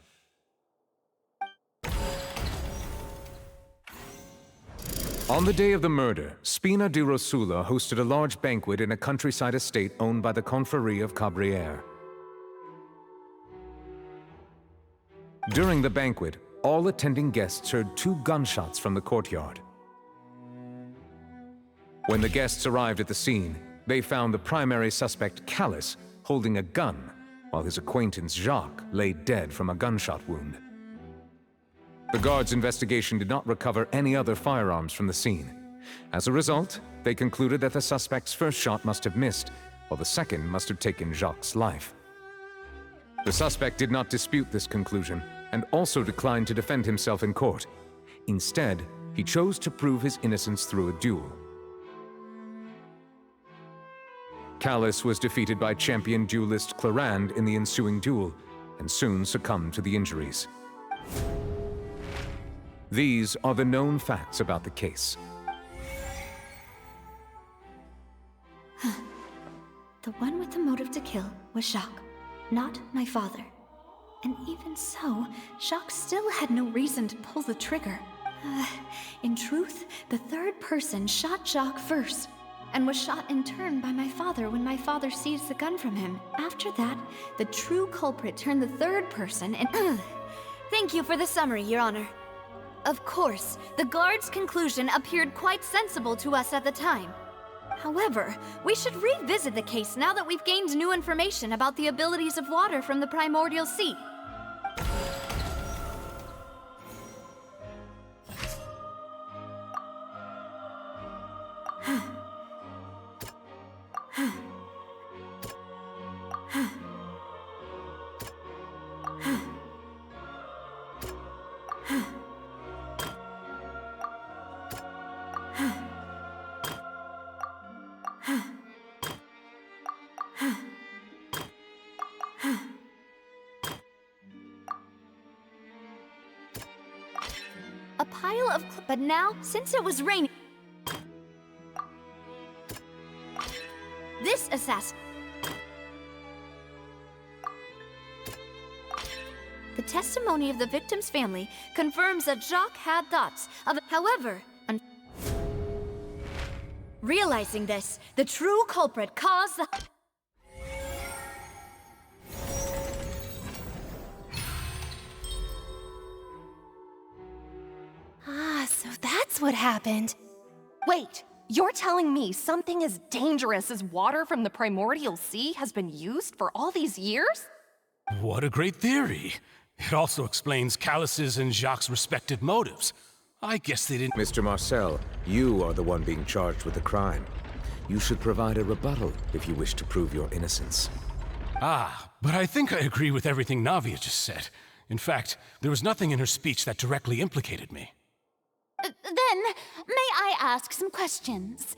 S7: On the day of the murder, Spina di Rosula hosted a large banquet in a countryside estate owned by the Confrérie of Cabrières. During the banquet, all attending guests heard 2 gunshots from the courtyard. When the guests arrived at the scene, they found the primary suspect, Callus, holding a gun, while his acquaintance, Jacques, lay dead from a gunshot wound. The guards' investigation did not recover any other firearms from the scene. As a result, they concluded that the suspect's first shot must have missed, while the second must have taken Jacques' life. The suspect did not dispute this conclusion, and also declined to defend himself in court. Instead, he chose to prove his innocence through a duel. Callus was defeated by champion duelist Clarande in the ensuing duel, and soon succumbed to the injuries. These are the known facts about the case.
S1: The one with the motive to kill was Jacques, not my father. And even so, Jacques still had no reason to pull the trigger. In truth, the third person shot Jacques first, and was shot in turn by my father when my father seized the gun from him. After that, the true culprit turned the third person and... Thank you for the summary, Your Honor. Of course, the guard's conclusion appeared quite sensible to us at the time. However, we should revisit the case now that we've gained new information about the abilities of water from the primordial sea. A pile of but now, since it was raining... This assassin... The testimony of the victim's family confirms that Jacques had thoughts of... However, realizing this, the true culprit caused the...
S17: So that's what happened. Wait, you're telling me something as dangerous as water from the primordial sea has been used for all these years?
S13: What a great theory. It also explains Callus's and Jacques' respective motives. I guess they didn't...
S7: Mr. Marcel, you are the one being charged with the crime. You should provide a rebuttal if you wish to prove your innocence.
S13: But I think I agree with everything Navia just said. In fact, there was nothing in her speech that directly implicated me.
S16: Then, may I ask some questions?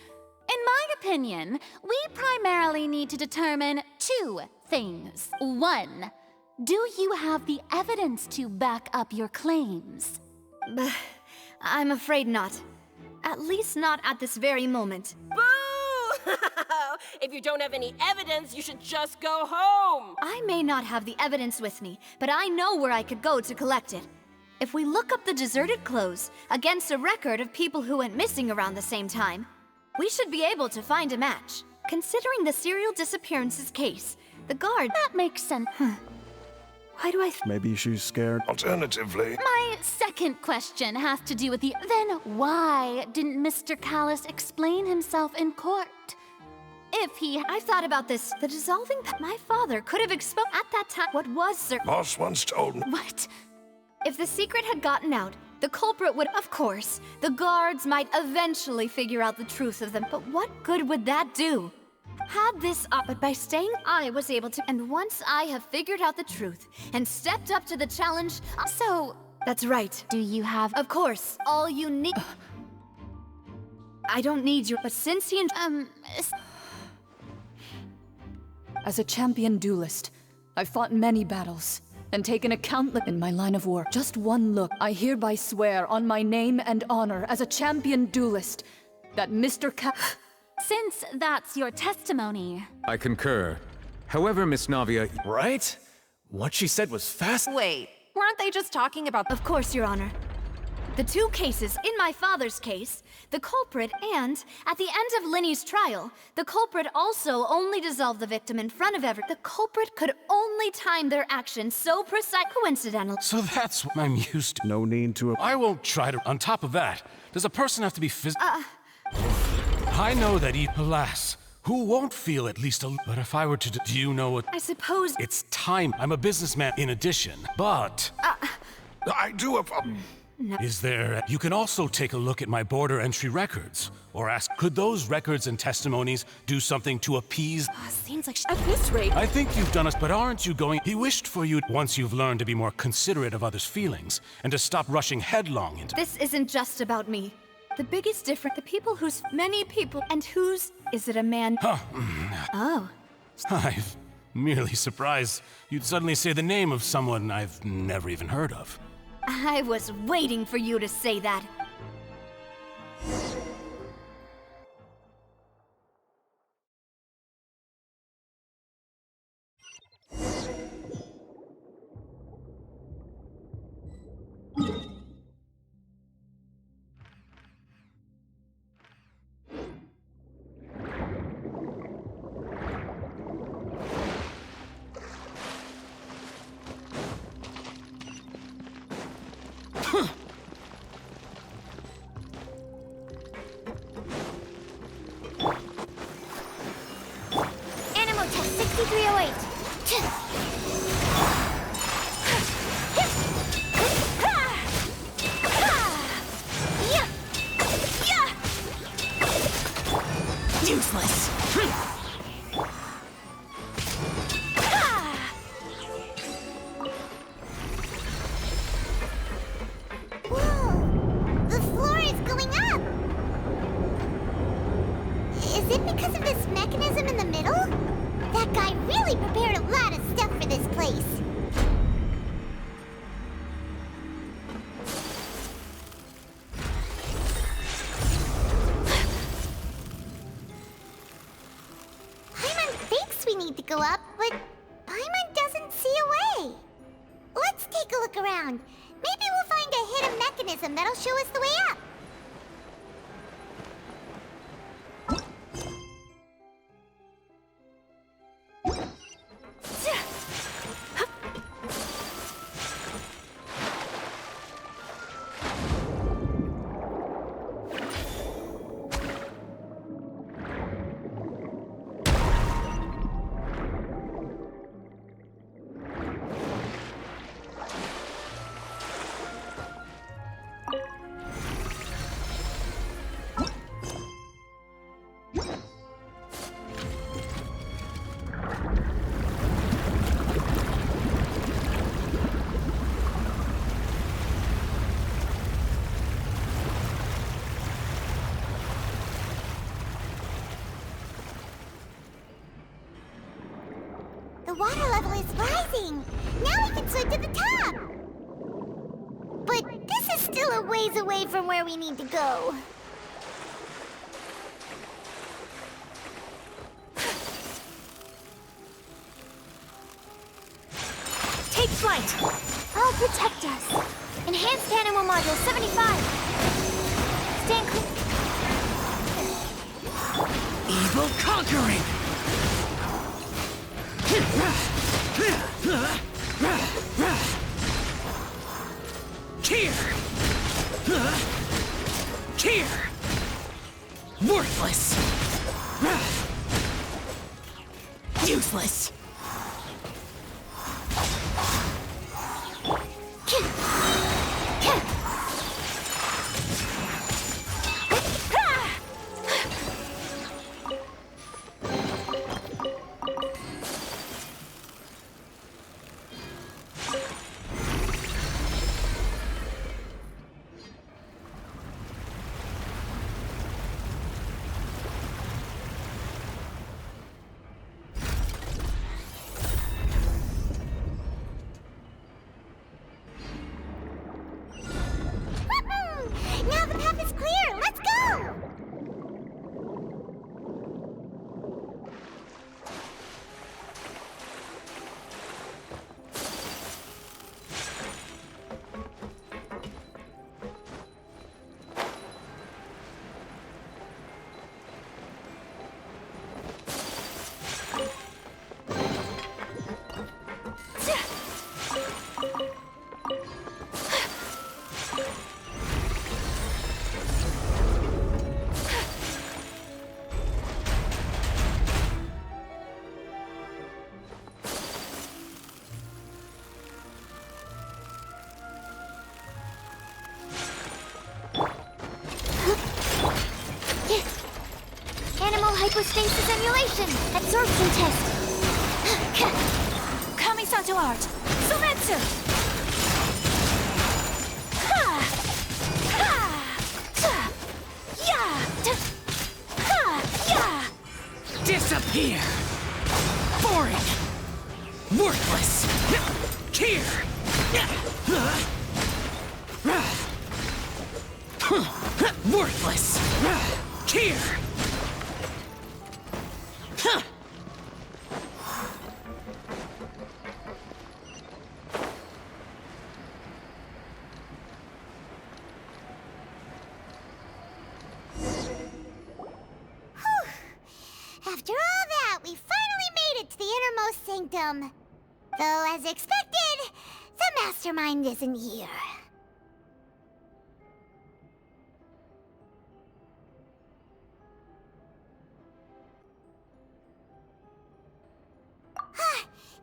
S16: In my opinion, we primarily need to determine 2 things. 1, do you have the evidence to back up your claims?
S1: I'm afraid not. At least not at this very moment.
S17: Boo! If you don't have any evidence, you should just go home!
S1: I may not have the evidence with me, but I know where I could go to collect it. If we look up the deserted clothes against a record of people who went missing around the same time, we should be able to find a match. Considering the serial disappearances case, the guard...
S16: That makes sense.
S1: Why do I...
S5: Maybe she's scared.
S6: Alternatively...
S16: My second question has to do with the... Then why didn't Mr. Callis explain himself in court? If he...
S1: I've thought about this. The dissolving... My father could have exposed at that time what was certain...
S6: Boss once told me...
S16: What?
S1: If the secret had gotten out, the culprit would... Of course, the guards might eventually figure out the truth of them, but what good would that do? Had this up, but by staying, I was able to... And once I have figured out the truth and stepped up to the challenge...
S16: So...
S1: That's right.
S16: Do you have...
S1: Of course, all you need... I don't need you, but since he...
S4: As a champion duelist, I've fought many battles and taken a countless in my line of work. Just one look, I hereby swear on my name and honor as a champion duelist that Mr.
S16: Since that's your testimony...
S7: I concur. However, Miss Navia...
S15: Right? What she said was fast.
S17: Wait, weren't they just talking about...
S1: Of course, Your Honor. The two cases, in my father's case, the culprit and, at the end of Linny's trial, the culprit also only dissolved the victim in front of The culprit could only time their actions so precise, coincidental.
S13: So that's what I'm used to.
S5: No need to...
S13: I won't try to... On top of that, does a person have to be I know that alas, who won't feel at least a... But if I were to... Do you know what...
S1: I suppose...
S13: It's time. I'm a businessman in addition, but...
S6: I do
S1: No.
S13: Is there... You can also take a look at my border entry records, or ask, could those records and testimonies do something to appease...
S17: Seems like at this rate...
S13: I think you've done us, but aren't you going... He wished for you, once you've learned to be more considerate of others' feelings, and to stop rushing headlong into...
S1: This isn't just about me. The biggest difference, the people whose... Many people, and whose... Is it a man... Oh.
S13: I'm merely surprised you'd suddenly say the name of someone I've never even heard of.
S1: I was waiting for you to say that.
S2: Animal test 6308.
S17: Useless.
S2: Whoa! The floor is going up! Is it because of this mechanism in the middle? That guy really prepared a lot of stuff for this place. Paimon thinks we need to go up, but Paimon doesn't see a way. Let's take a look around. Maybe we'll find a hidden mechanism that'll show us the way up. The water level is rising. Now we can swim to the top. But this is still a ways away from where we need to go.
S1: Take flight!
S2: I'll protect us. Enhanced Animal Module 75. Stand clear.
S10: Evil conquering! Cheer! Cheer! Worthless! Useless!
S2: Now the path is clear! Let's go! Animal hypostasis emulation! Absorption test!
S1: Kamisato art! Sumetsu!
S10: Disappear! Foreign! Worthless! Cheer! Worthless! Cheer!
S2: After all that, we finally made it to the innermost sanctum. Though, as expected, the mastermind isn't here.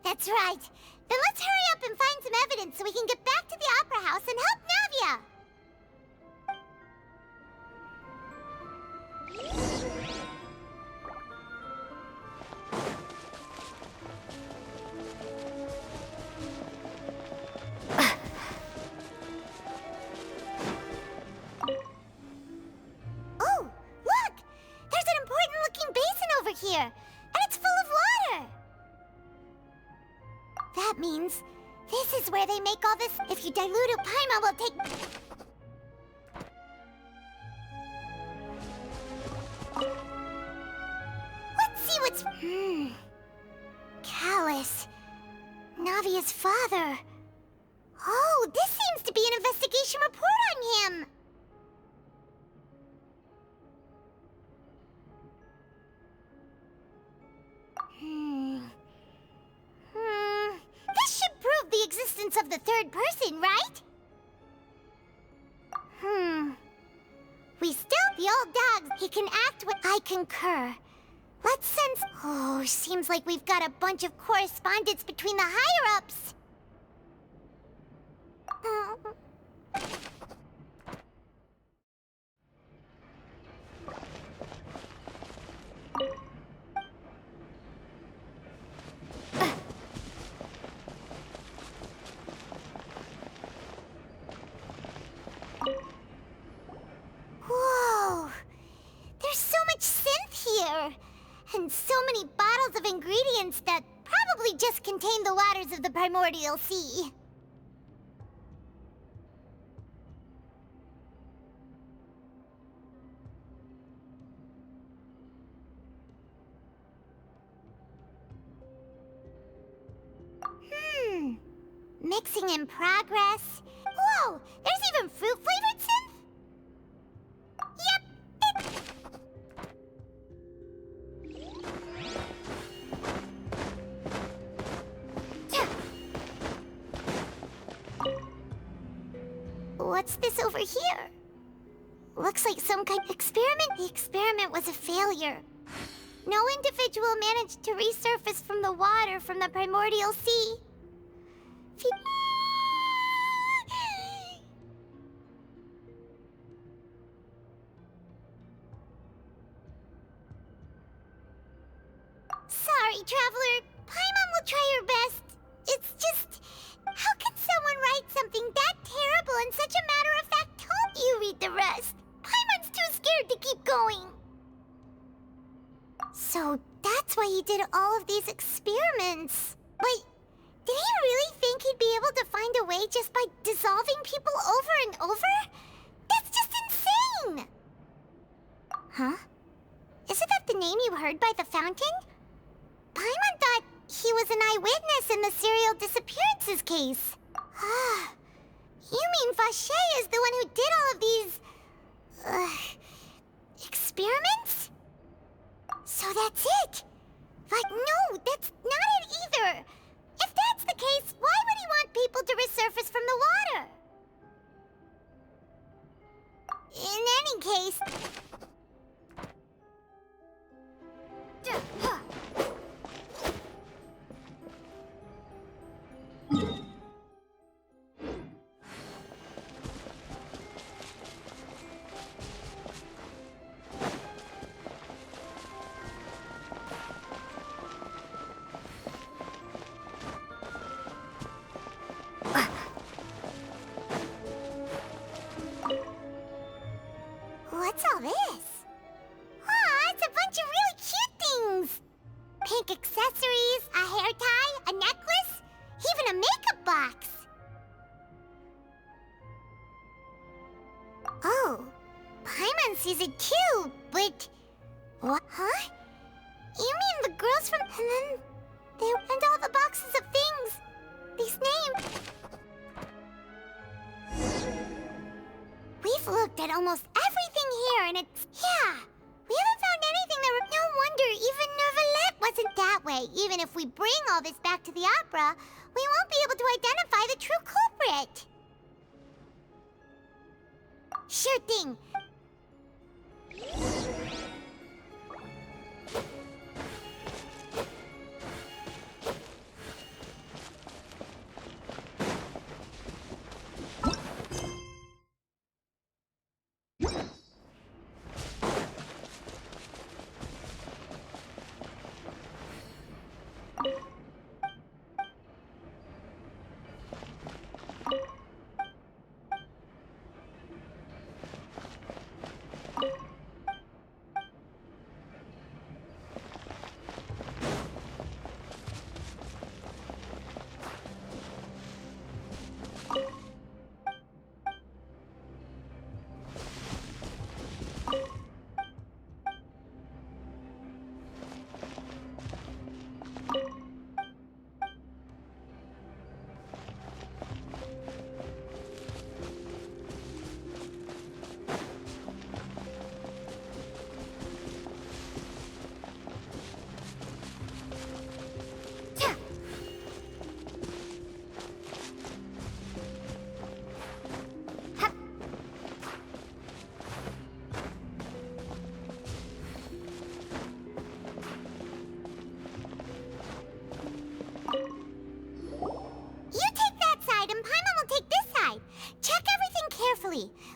S2: That's right. Then let's hurry up and find some evidence so we can get back to the Opera House and help Navia. Oh, look! There's an important-looking basin over here, and it's full of water! That means this is where they make all this. If you dilute it, Paimon will take. Let's see what's. Callus. Navia's father. Oh, this seems to be an investigation report on him. This should prove the existence of the third person, right? We still the old dog. He can act with. I concur. Let's sense. Oh, seems like we've got a bunch of correspondence between the higher-ups. Whoa! There's so much synth here! And so many bottles of ingredients that probably just contain the waters of the primordial sea. Mixing in progress. Whoa! There's even fruit-flavored synth? What's this over here? Looks like some kind of experiment. The experiment was a failure. No individual managed to resurface from the water from the primordial sea. Sorry, Traveler. Paimon will try her best. It's just... How can someone write something that terrible in such a matter-of-fact tone? You read the rest. Paimon's too scared to keep going. So that's why he did all of these experiments. But did he really think he'd be able to find a way just by dissolving people over and over? That's just insane! Huh? Isn't that the name you heard by the fountain? Paimon thought he was an eyewitness in the serial disappearances case. You mean Vacher is the one who did all of these... experiments? So that's it! But no, that's not it either! If that's the case, why would he want people to resurface from the water? In any case... What's all this? Aw, it's a bunch of really cute things! Pink accessories, a hair tie, a necklace, even a makeup box! Oh, Paimon sees it too, but... What? Huh? You mean the girls from... And then... And all the boxes of things... These names... We've looked at almost everything here, and it's... Yeah, we haven't found anything that... No wonder even Neuvillette wasn't that way. Even if we bring all this back to the opera, we won't be able to identify the true culprit. Sure thing.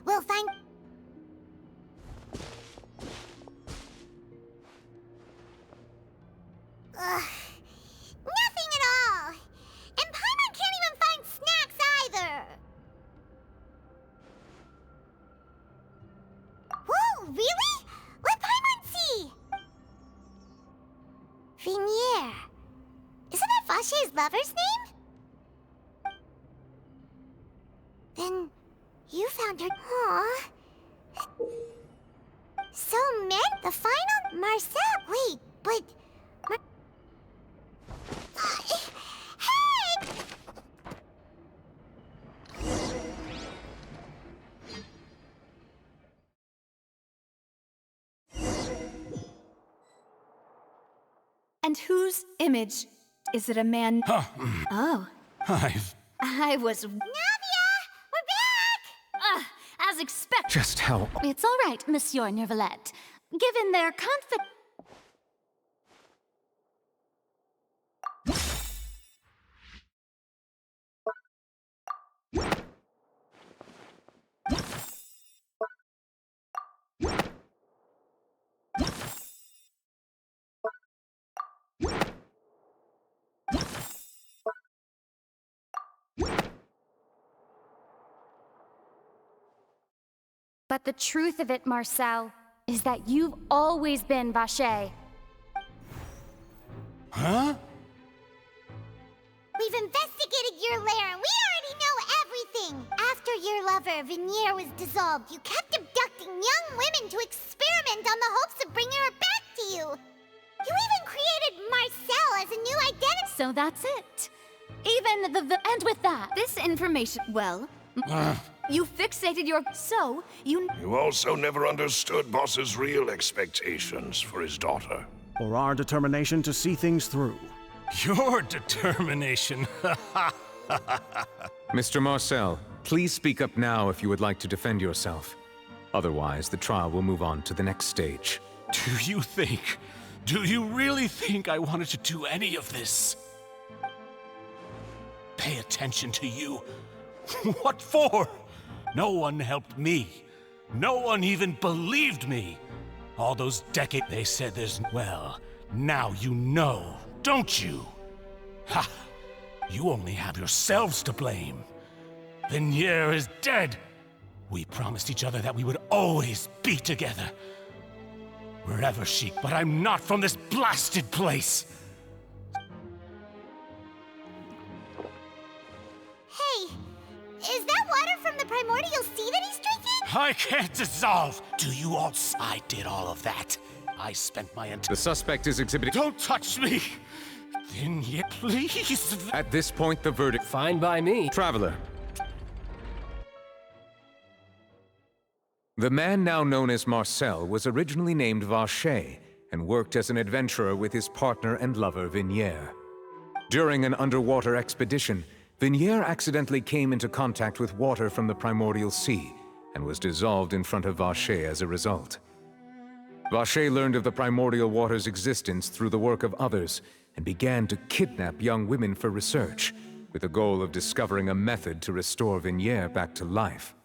S2: We'll find... Nothing at all! And Paimon can't even find snacks either! Whoa, really? Let Paimon see! Yesteryear. Isn't that Vacher's lover's name? Then... you found her... Aww. So, meant the final... Marcel... Wait, but... Hey!
S12: And whose image? Is it a man? Oh. I was...
S2: Navia! We're back!
S12: As expected.
S7: Just how...
S16: It's all right, Monsieur Neuvillette. Given their confidence... But the truth of it, Marcel, is that you've always been Vacher.
S13: Huh?
S2: We've investigated your lair and we already know everything! After your lover, Yesteryear, was dissolved, you kept abducting young women to experiment on the hopes of bringing her back to you! You even created Marcel as a new identity!
S16: So that's it. Even and with that...
S12: This information, well... You fixated your... So, you...
S6: You also never understood Boss's real expectations for his daughter.
S5: Or our determination to see things through.
S13: Your determination.
S7: Mr. Marcel, please speak up now if you would like to defend yourself. Otherwise, the trial will move on to the next stage.
S13: Do you really think I wanted to do any of this? Pay attention to you. What for? No one helped me. No one even believed me. All those decades they said there's... Well, now you know, don't you? Ha! You only have yourselves to blame. Yesteryear is dead. We promised each other that we would always be together. Wherever she... But I'm not from this blasted place.
S2: Hey, is that water from the primordial sea that he's drinking?
S13: I can't dissolve. Do you all... I did all of that. I spent my entire...
S7: The suspect is exhibiting...
S13: Don't touch me! Yesteryear, please!
S7: At this point, the verdict...
S14: Fine by me.
S7: Traveler. The man now known as Marcel was originally named Vacher and worked as an adventurer with his partner and lover, Yesteryear. During an underwater expedition, Yesteryear accidentally came into contact with water from the primordial sea and was dissolved in front of Vacher as a result. Vacher learned of the primordial water's existence through the work of others and began to kidnap young women for research, with the goal of discovering a method to restore Yesteryear back to life.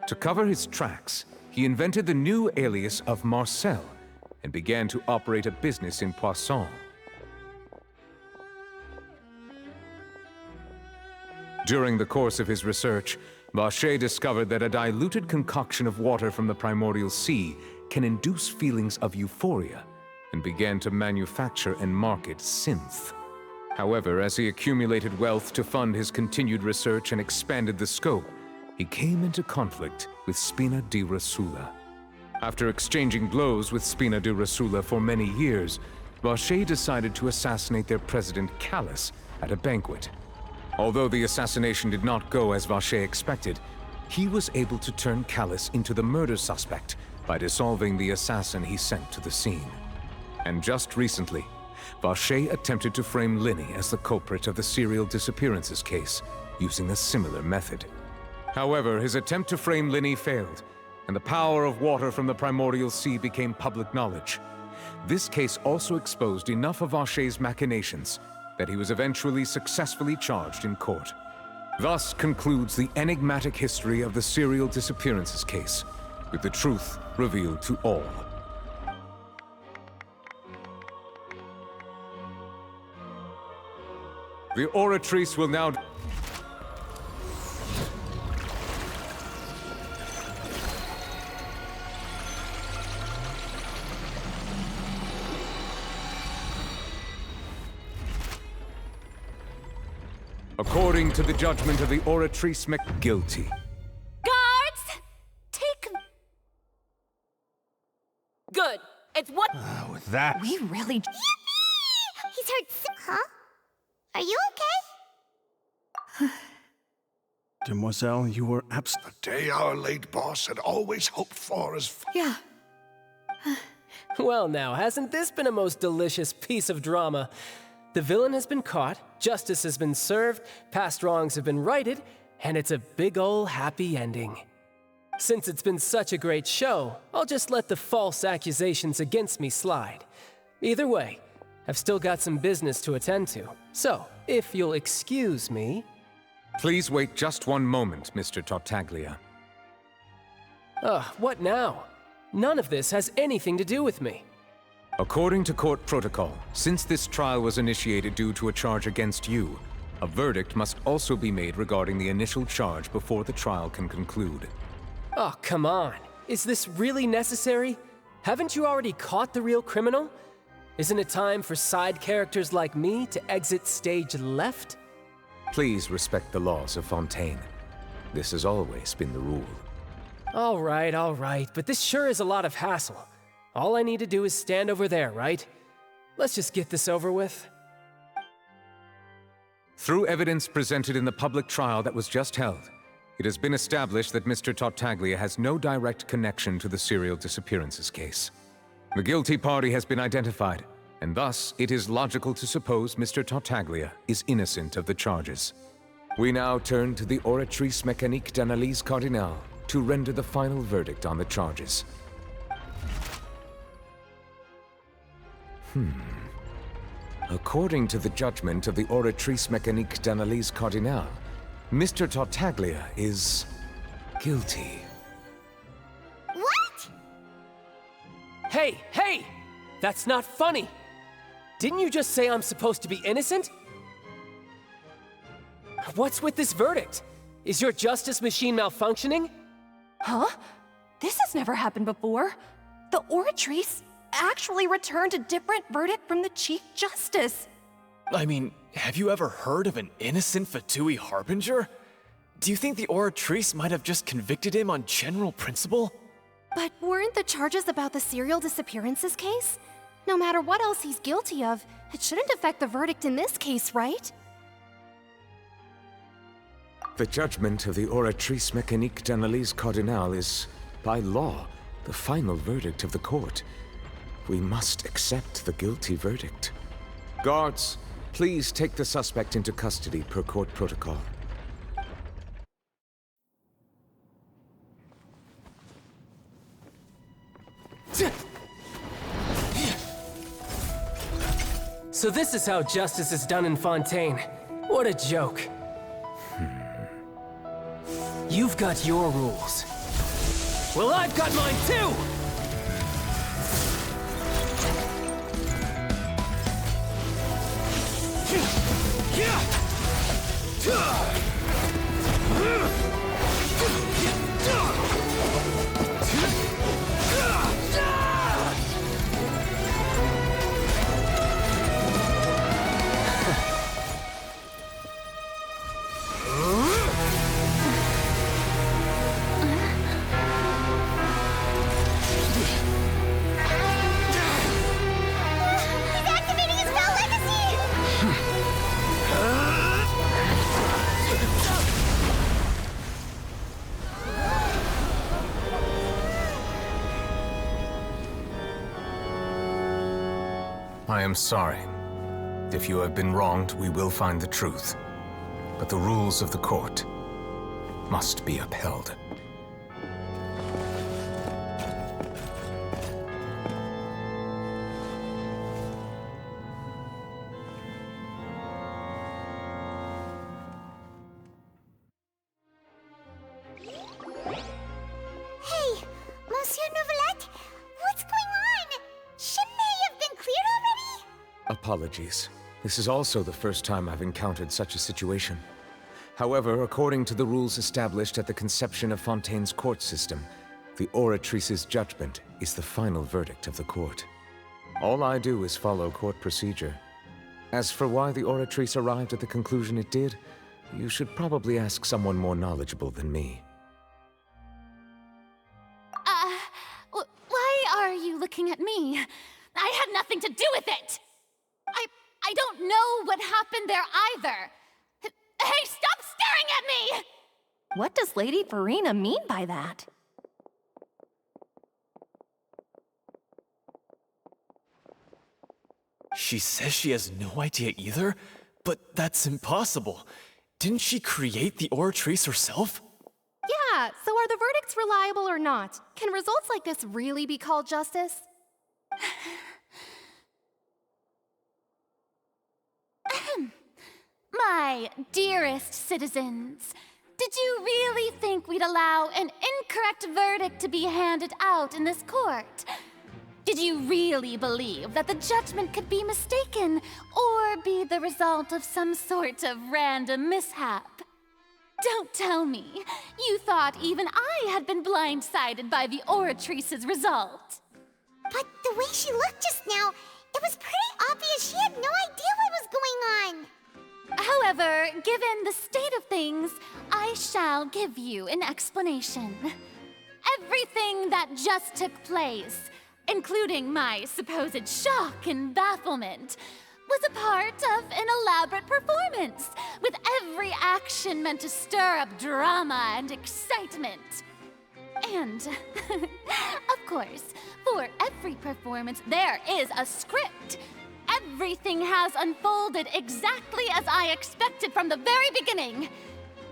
S7: To cover his tracks, he invented the new alias of Marcel and began to operate a business in Poisson. During the course of his research, Vacher discovered that a diluted concoction of water from the primordial sea can induce feelings of euphoria and began to manufacture and market synth. However, as he accumulated wealth to fund his continued research and expanded the scope, he came into conflict with Spina di Rosula. After exchanging blows with Spina di Rosula for many years, Vacher decided to assassinate their president, Callus, at a banquet. Although the assassination did not go as Vacher expected, he was able to turn Callus into the murder suspect by dissolving the assassin he sent to the scene. And just recently, Vacher attempted to frame Linny as the culprit of the serial disappearances case, using a similar method. However, his attempt to frame Linny failed, and the power of water from the primordial sea became public knowledge. This case also exposed enough of Vacher's machinations that he was eventually successfully charged in court. Thus concludes the enigmatic history of the serial disappearances case, with the truth revealed to all. The oratrice will now... According to the judgment of the oratrice guilty.
S16: Guards! Take...
S17: Good. It's what...
S5: With that...
S17: We really...
S2: Yippee! He's hurt. Huh? Are you okay?
S5: Demoiselle, you were absent.
S6: The day our late boss had always hoped for as...
S12: Yeah.
S14: Well now, hasn't this been a most delicious piece of drama? The villain has been caught, justice has been served, past wrongs have been righted, and it's a big ol' happy ending. Since it's been such a great show, I'll just let the false accusations against me slide. Either way, I've still got some business to attend to. So, if you'll excuse me...
S7: Please wait just one moment, Mr. Tartaglia.
S14: What now? None of this has anything to do with me.
S7: According to court protocol, since this trial was initiated due to a charge against you, a verdict must also be made regarding the initial charge before the trial can conclude.
S14: Oh, come on. Is this really necessary? Haven't you already caught the real criminal? Isn't it time for side characters like me to exit stage left?
S7: Please respect the laws of Fontaine. This has always been the rule.
S14: All right, but this sure is a lot of hassle. All I need to do is stand over there, right? Let's just get this over with.
S7: Through evidence presented in the public trial that was just held, it has been established that Mr. Tartaglia has no direct connection to the serial disappearances case. The guilty party has been identified, and thus it is logical to suppose Mr. Tartaglia is innocent of the charges. We now turn to the Oratrice Mécanique d'Analyse Cardinale to render the final verdict on the charges. According to the judgment of the Oratrice Mécanique d'Analyse Cardinale, Mr. Tartaglia is guilty.
S2: What?
S14: Hey! That's not funny! Didn't you just say I'm supposed to be innocent? What's with this verdict? Is your justice machine malfunctioning?
S17: Huh? This has never happened before. The Oratrice actually returned a different verdict from the Chief Justice.
S15: I mean, have you ever heard of an innocent Fatui Harbinger? Do you think the Oratrice might have just convicted him on general principle?
S17: But weren't the charges about the serial disappearances case? No matter what else he's guilty of, it shouldn't affect the verdict in this case, right?
S7: The judgment of the Oratrice Mécanique d'Analyse Cardinale is, by law, the final verdict of the court. We must accept the guilty verdict. Guards, please take the suspect into custody per court protocol.
S14: So this is how justice is done in Fontaine. What a joke. You've got your rules. Well, I've got mine too!
S7: I am sorry. If you have been wronged, we will find the truth. But the rules of the court must be upheld.
S2: Hey, Monsieur Novelette, what's going on? Shouldn't they have been cleared already?
S7: Apologies. This is also the first time I've encountered such a situation. However, according to the rules established at the conception of Fontaine's court system, the Oratrice's judgment is the final verdict of the court. All I do is follow court procedure. As for why the Oratrice arrived at the conclusion it did, you should probably ask someone more knowledgeable than me.
S16: Why are you looking at me? I had nothing to do with it! I don't know what happened there either! Hey, stop staring at me!
S17: What does Lady Farina mean by that?
S15: She says she has no idea either, but that's impossible. Didn't she create the Oratrice herself?
S17: Yeah, so are the verdicts reliable or not? Can results like this really be called justice?
S16: My dearest citizens, did you really think we'd allow an incorrect verdict to be handed out in this court? Did you really believe that the judgment could be mistaken or be the result of some sort of random mishap? Don't tell me you thought even I had been blindsided by the Oratrice's result.
S2: But the way she looked just now, it was pretty obvious she had no idea what was going on.
S16: However, given the state of things, I shall give you an explanation. Everything that just took place, including my supposed shock and bafflement, was a part of an elaborate performance, with every action meant to stir up drama and excitement. And, of course, for every performance, there is a script. Everything has unfolded exactly as I expected from the very beginning.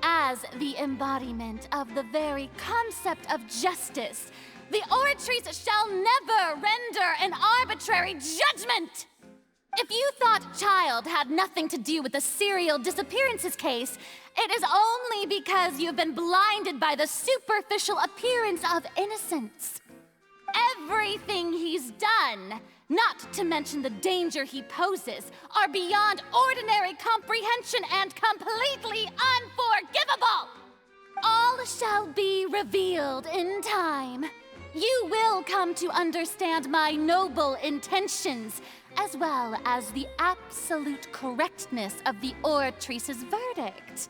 S16: As the embodiment of the very concept of justice, the Oratrice shall never render an arbitrary judgment! If you thought Child had nothing to do with the serial disappearances case, it is only because you've been blinded by the superficial appearance of innocence. Everything he's done, not to mention the danger he poses, are beyond ordinary comprehension and completely unforgivable! All shall be revealed in time. You will come to understand my noble intentions, as well as the absolute correctness of the Oratrice's verdict.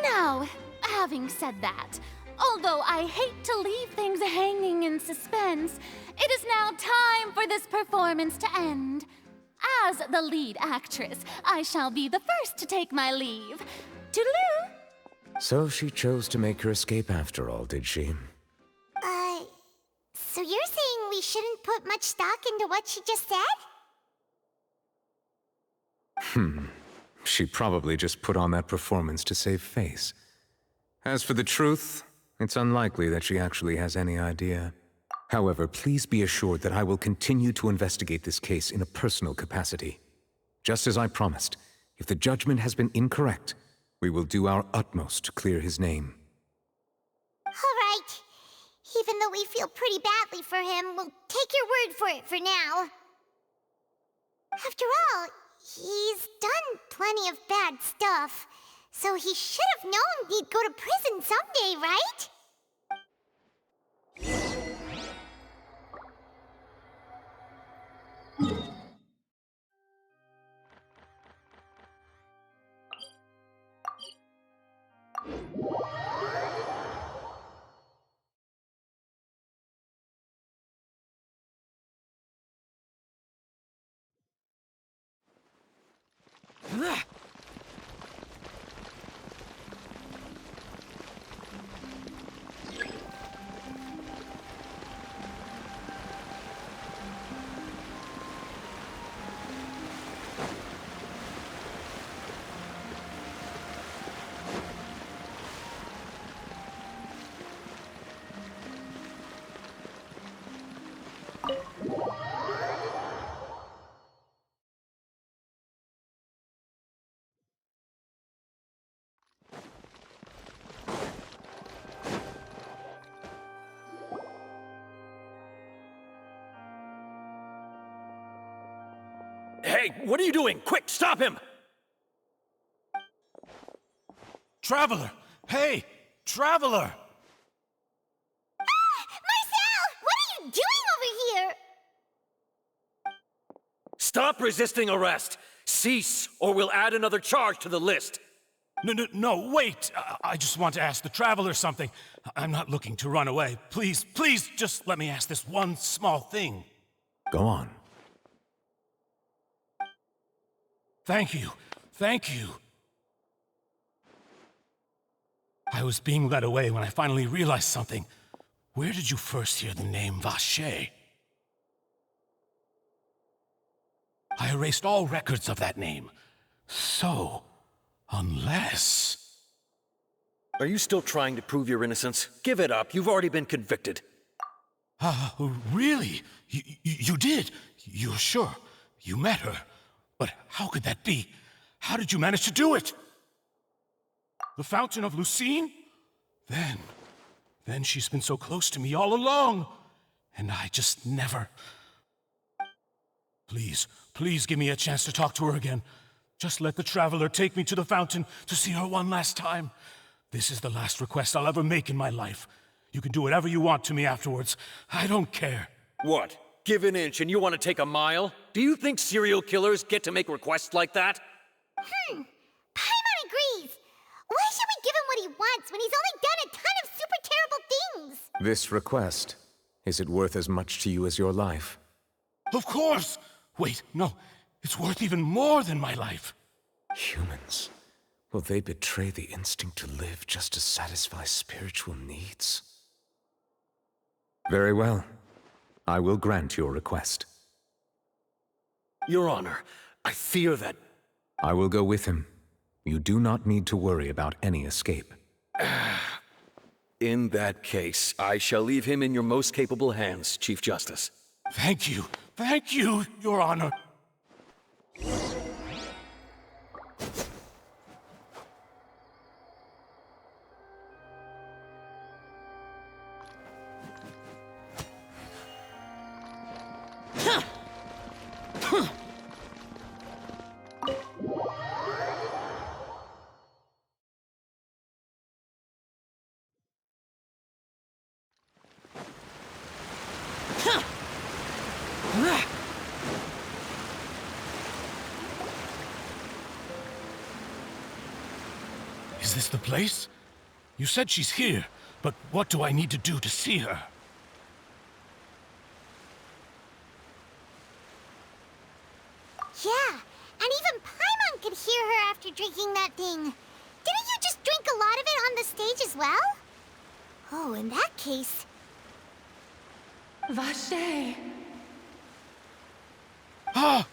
S16: Now, having said that, although I hate to leave things hanging in suspense, it is now time for this performance to end. As the lead actress, I shall be the first to take my leave. Toodaloo!
S7: So she chose to make her escape after all, did she?
S2: So you're saying we shouldn't put much stock into what she just said?
S7: She probably just put on that performance to save face. As for the truth, it's unlikely that she actually has any idea. However, please be assured that I will continue to investigate this case in a personal capacity. Just as I promised, if the judgment has been incorrect, we will do our utmost to clear his name.
S2: All right. Even though we feel pretty badly for him, we'll take your word for it for now. After all, he's done plenty of bad stuff, so he should have known he'd go to prison someday, right?
S18: Hey, what are you doing? Quick, stop him!
S13: Traveler! Hey! Traveler!
S2: Marcel! What are you doing over here?
S18: Stop resisting arrest! Cease, or we'll add another charge to the list.
S13: No, wait! I just want to ask the Traveler something. I'm not looking to run away. Please, just let me ask this one small thing.
S7: Go on.
S13: Thank you. I was being led away when I finally realized something. where did you first hear the name Vache? I erased all records of that name. So, unless...
S18: Are you still trying to prove your innocence? Give it up. You've already been convicted.
S13: Really? You did? You're sure? You met her? But how could that be? How did you manage to do it? The Fountain of Lucine? Then she's been so close to me all along. And I just never... Please give me a chance to talk to her again. Just let the Traveler take me to the fountain to see her one last time. This is the last request I'll ever make in my life. You can do whatever you want to me afterwards. I don't care.
S18: What? Give an inch and you want to take a mile? Do you think serial killers get to make requests like that?
S2: Paimon agrees. Why should we give him what he wants when he's only done a ton of super terrible things?
S7: This request, is it worth as much to you as your life?
S13: Of course! Wait, no. It's worth even more than my life.
S7: Humans. Will they betray the instinct to live just to satisfy spiritual needs? Very well. I will grant your request.
S18: Your Honor, I fear that...
S7: I will go with him. You do not need to worry about any escape.
S18: In that case, I shall leave him in your most capable hands, Chief Justice.
S13: Thank you, Your Honor. Is this the place? You said she's here, but what do I need to do to see her?
S2: Yeah, and even Paimon could hear her after drinking that thing. Didn't you just drink a lot of it on the stage as well? Oh, in that case...
S3: Vache!
S13: Ah!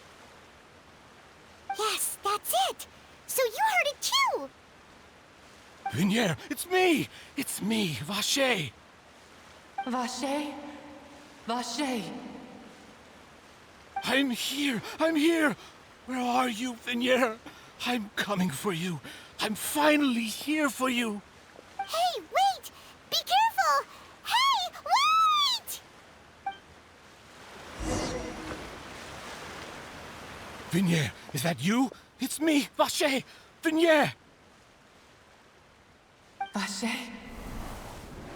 S2: Yes, that's it! So you heard it too!
S13: Vinier, it's me! It's me, Vache!
S3: Vache? Vache!
S13: I'm here! I'm here! Where are you, Vinier? I'm coming for you. I'm finally here for you.
S2: Hey, wait! Be careful! Hey, wait!
S13: Vinier, is that you? It's me, Vache! Vinier!
S3: Vache,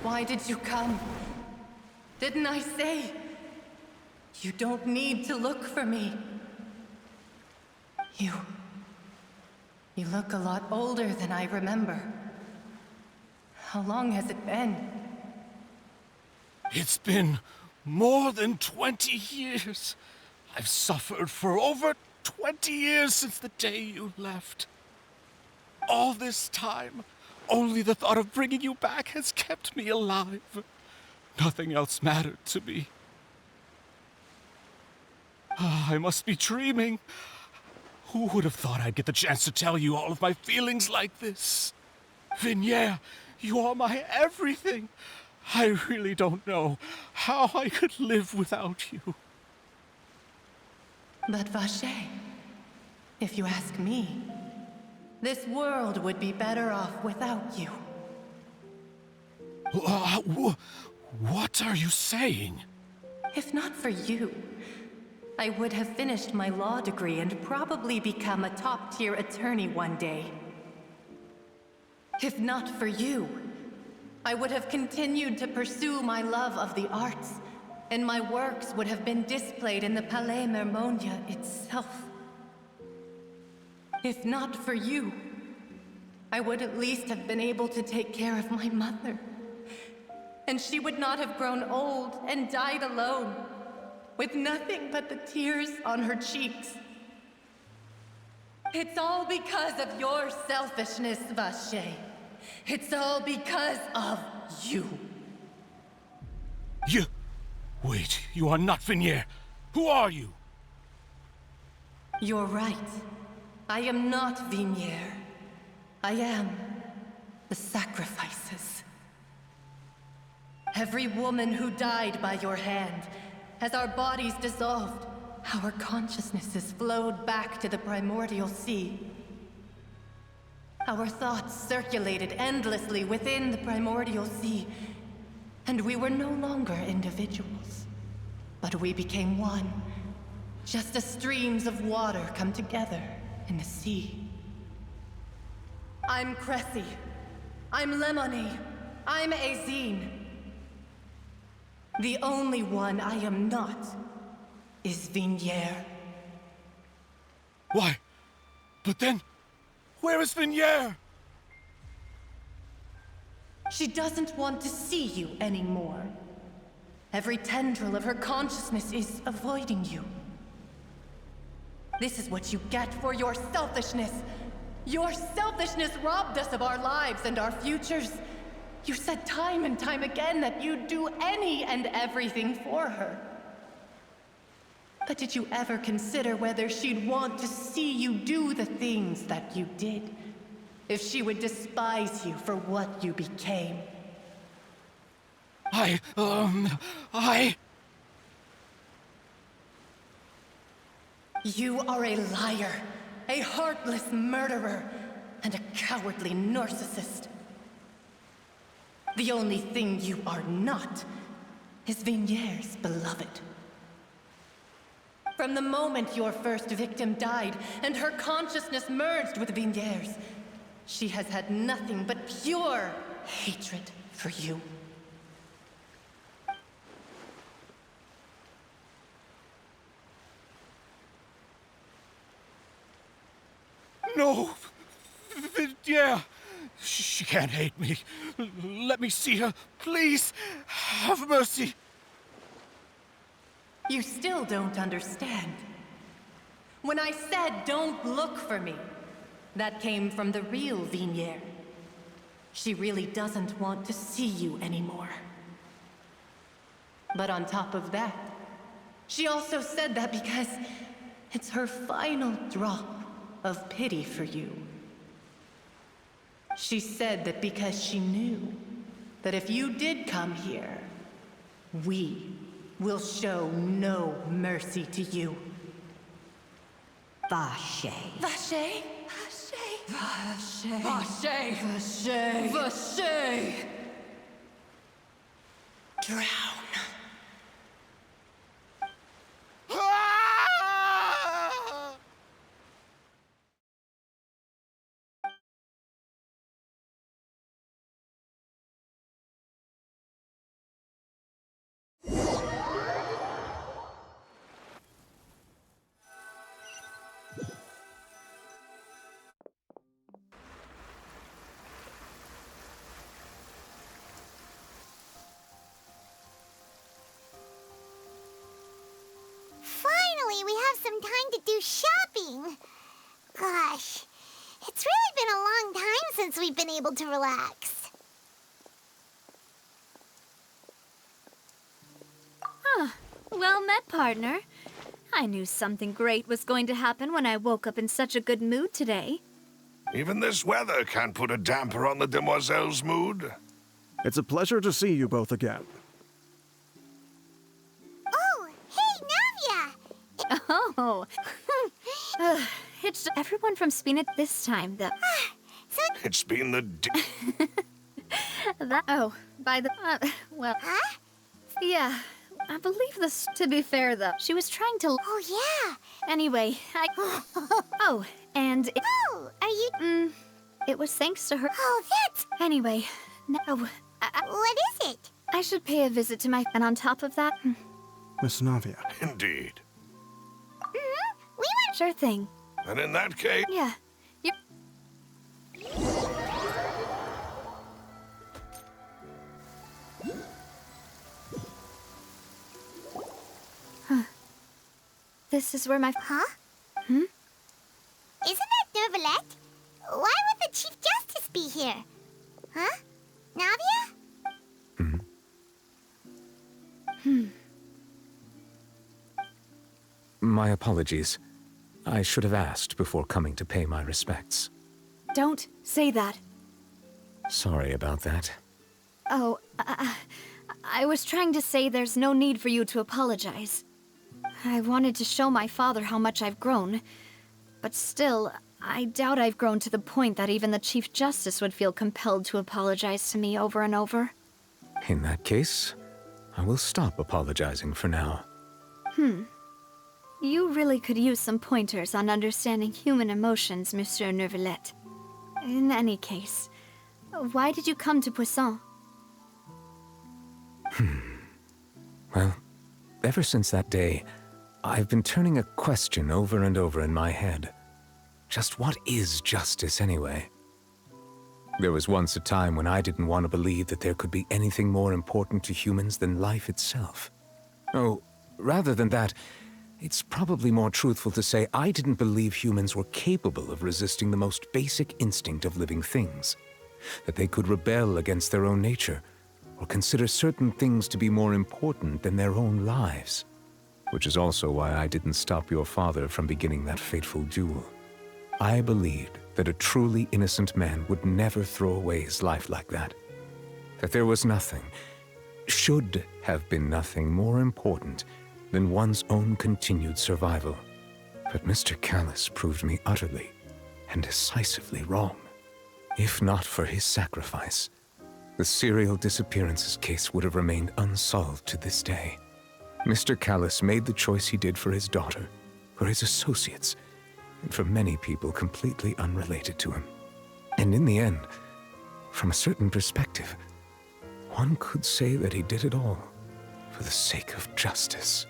S3: why did you come? Didn't I say? You don't need to look for me. You look a lot older than I remember. How long has it been?
S13: It's been more than 20 years. I've suffered for over 20 years since the day you left. All this time, only the thought of bringing you back has kept me alive. Nothing else mattered to me. I must be dreaming. Who would have thought I'd get the chance to tell you all of my feelings like this? Vinier, you are my everything. I really don't know how I could live without you.
S3: But Vache, if you ask me, this world would be better off without you.
S13: What are you saying?
S3: If not for you, I would have finished my law degree and probably become a top-tier attorney one day. If not for you, I would have continued to pursue my love of the arts, and my works would have been displayed in the Palais Mermonia itself. If not for you, I would at least have been able to take care of my mother. And she would not have grown old and died alone, with nothing but the tears on her cheeks. It's all because of your selfishness, Vache. It's all because of you.
S13: You... Wait, you are not Vignier. Who are you?
S3: You're right. I am not Vignier. I am the sacrifices. Every woman who died by your hand, as our bodies dissolved, our consciousnesses flowed back to the primordial sea. Our thoughts circulated endlessly within the primordial sea, and we were no longer individuals, but we became one, just as streams of water come together in the sea. I'm Cressy. I'm Lemony. I'm Azine. The only one I am not is Vignier.
S13: Why? But then, where is Vignier?
S3: She doesn't want to see you anymore. Every tendril of her consciousness is avoiding you. This is what you get for your selfishness. Your selfishness robbed us of our lives and our futures. You said time and time again that you'd do any and everything for her. But did you ever consider whether she'd want to see you do the things that you did? If she would despise you for what you became? You are a liar, a heartless murderer, and a cowardly narcissist. The only thing you are not is Vignier's beloved. From the moment your first victim died and her consciousness merged with Vignier's, she has had nothing but pure hatred for you.
S13: No! Vignier! She can't hate me. Let me see her, please. Have mercy.
S3: You still don't understand. When I said don't look for me, that came from the real Vignier. She really doesn't want to see you anymore. But on top of that, she also said that because it's her final drop of pity for you. She said that because she knew that if you did come here, we will show no mercy to you.
S19: Vache.
S3: Vache?
S19: Vache.
S3: Vache!
S19: Vache.
S3: Vache! Drown.
S2: Finally, we have some time to do shopping. Gosh, it's really been a long time since we've been able to relax.
S1: Ah, well met, partner. I knew something great was going to happen when I woke up in such a good mood today.
S6: Even this weather can't put a damper on the demoiselle's mood.
S5: It's a pleasure to see you both again.
S2: Oh, hey, Navia!
S1: Oh. It's everyone from Spina this time, though.
S6: It's been the
S1: Oh, by the... well...
S2: Huh?
S1: Yeah, I believe this... To be fair, though, she was trying to...
S2: Oh, yeah.
S1: Anyway, oh, and...
S2: Oh, are you...
S1: It was thanks to her...
S2: Oh, that's...
S1: Anyway, no...
S2: What is it?
S1: I should pay a visit to my... And on top of that...
S5: Miss Navia.
S6: Indeed.
S2: We went...
S1: Sure thing.
S6: And in that case...
S1: Yeah. You... Huh. This is where my...
S2: Huh?
S1: Hmm?
S2: Isn't that Nervalette? Why would the Chief Justice be here? Huh? Navia?
S7: My apologies. I should have asked before coming to pay my respects.
S12: Don't say that.
S7: Sorry about that.
S12: Oh, I was trying to say there's no need for you to apologize. I wanted to show my father how much I've grown, but still, I doubt I've grown to the point that even the Chief Justice would feel compelled to apologize to me over and over.
S7: In that case, I will stop apologizing for now.
S12: You really could use some pointers on understanding human emotions, Monsieur Neuvillette. In any case, why did you come to Poisson?
S7: Well, ever since that day, I've been turning a question over and over in my head. Just what is justice anyway? There was once a time when I didn't want to believe that there could be anything more important to humans than life itself. Oh, rather than that, it's probably more truthful to say I didn't believe humans were capable of resisting the most basic instinct of living things. That they could rebel against their own nature, or consider certain things to be more important than their own lives. Which is also why I didn't stop your father from beginning that fateful duel. I believed that a truly innocent man would never throw away his life like that. That there was nothing, should have been nothing more important than one's own continued survival. But Mr. Callis proved me utterly and decisively wrong. If not for his sacrifice, the serial disappearances case would have remained unsolved to this day. Mr. Callis made the choice he did for his daughter, for his associates, and for many people completely unrelated to him. And in the end, from a certain perspective, one could say that he did it all for the sake of justice.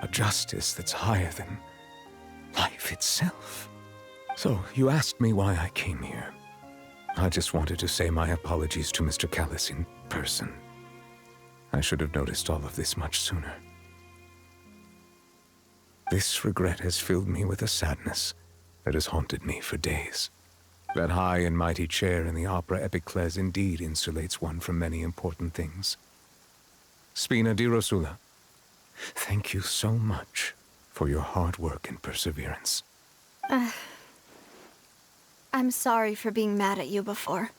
S7: A justice that's higher than life itself. So, you asked me why I came here. I just wanted to say my apologies to Mr. Callis in person. I should have noticed all of this much sooner. This regret has filled me with a sadness that has haunted me for days. That high and mighty chair in the Opera Epiclese indeed insulates one from many important things. Spina di Rosula, thank you so much for your hard work and perseverance.
S12: I'm sorry for being mad at you before.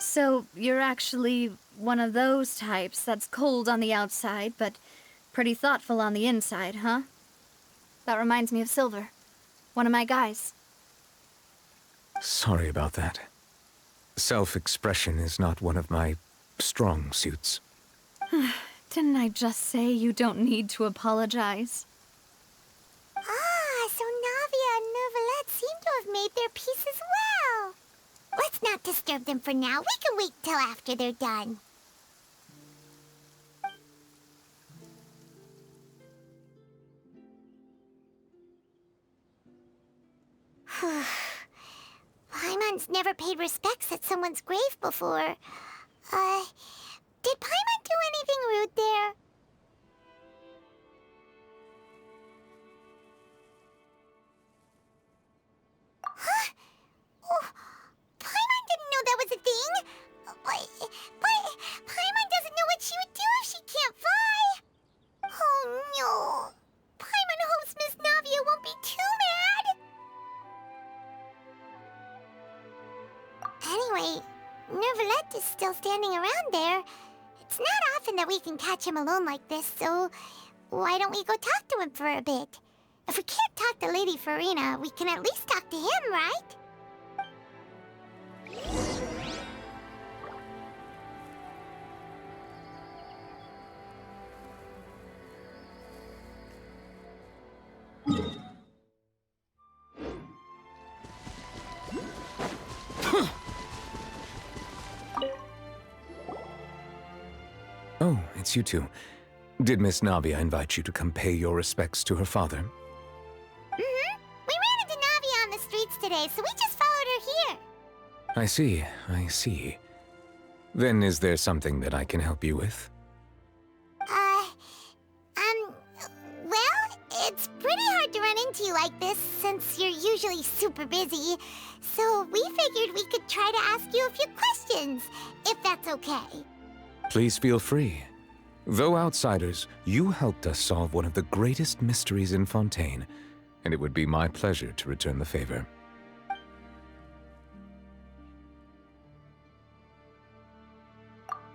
S12: So, you're actually one of those types that's cold on the outside, but pretty thoughtful on the inside, huh? That reminds me of Silver, one of my guys.
S7: Sorry about that. Self-expression is not one of my strong suits.
S12: Didn't I just say you don't need to apologize?
S2: Ah, so Navia and Neuvillette seem to have made their peace as well. Let's not disturb them for now. We can wait till after they're done. Paimon's never paid respects at someone's grave before. Did Paimon do anything rude there? Huh? Oh, Paimon didn't know that was a thing. But Paimon doesn't know what she would do if she can't fly. Oh no. Paimon hopes Miss Navia won't be too mad. Anyway, Neuvillette is still standing around there. It's not often that we can catch him alone like this, so why don't we go talk to him for a bit? If we can't talk to Lady Farina, we can at least talk to him, right?
S7: Oh, it's you two. Did Miss Navia invite you to come pay your respects to her father?
S2: Mm-hmm. We ran into Navia on the streets today, so we just followed her here.
S7: I see. Then is there something that I can help you with?
S2: Well, it's pretty hard to run into you like this since you're usually super busy. So we figured we could try to ask you a few questions, if that's okay.
S7: Please feel free. Though outsiders, you helped us solve one of the greatest mysteries in Fontaine, and it would be my pleasure to return the favor.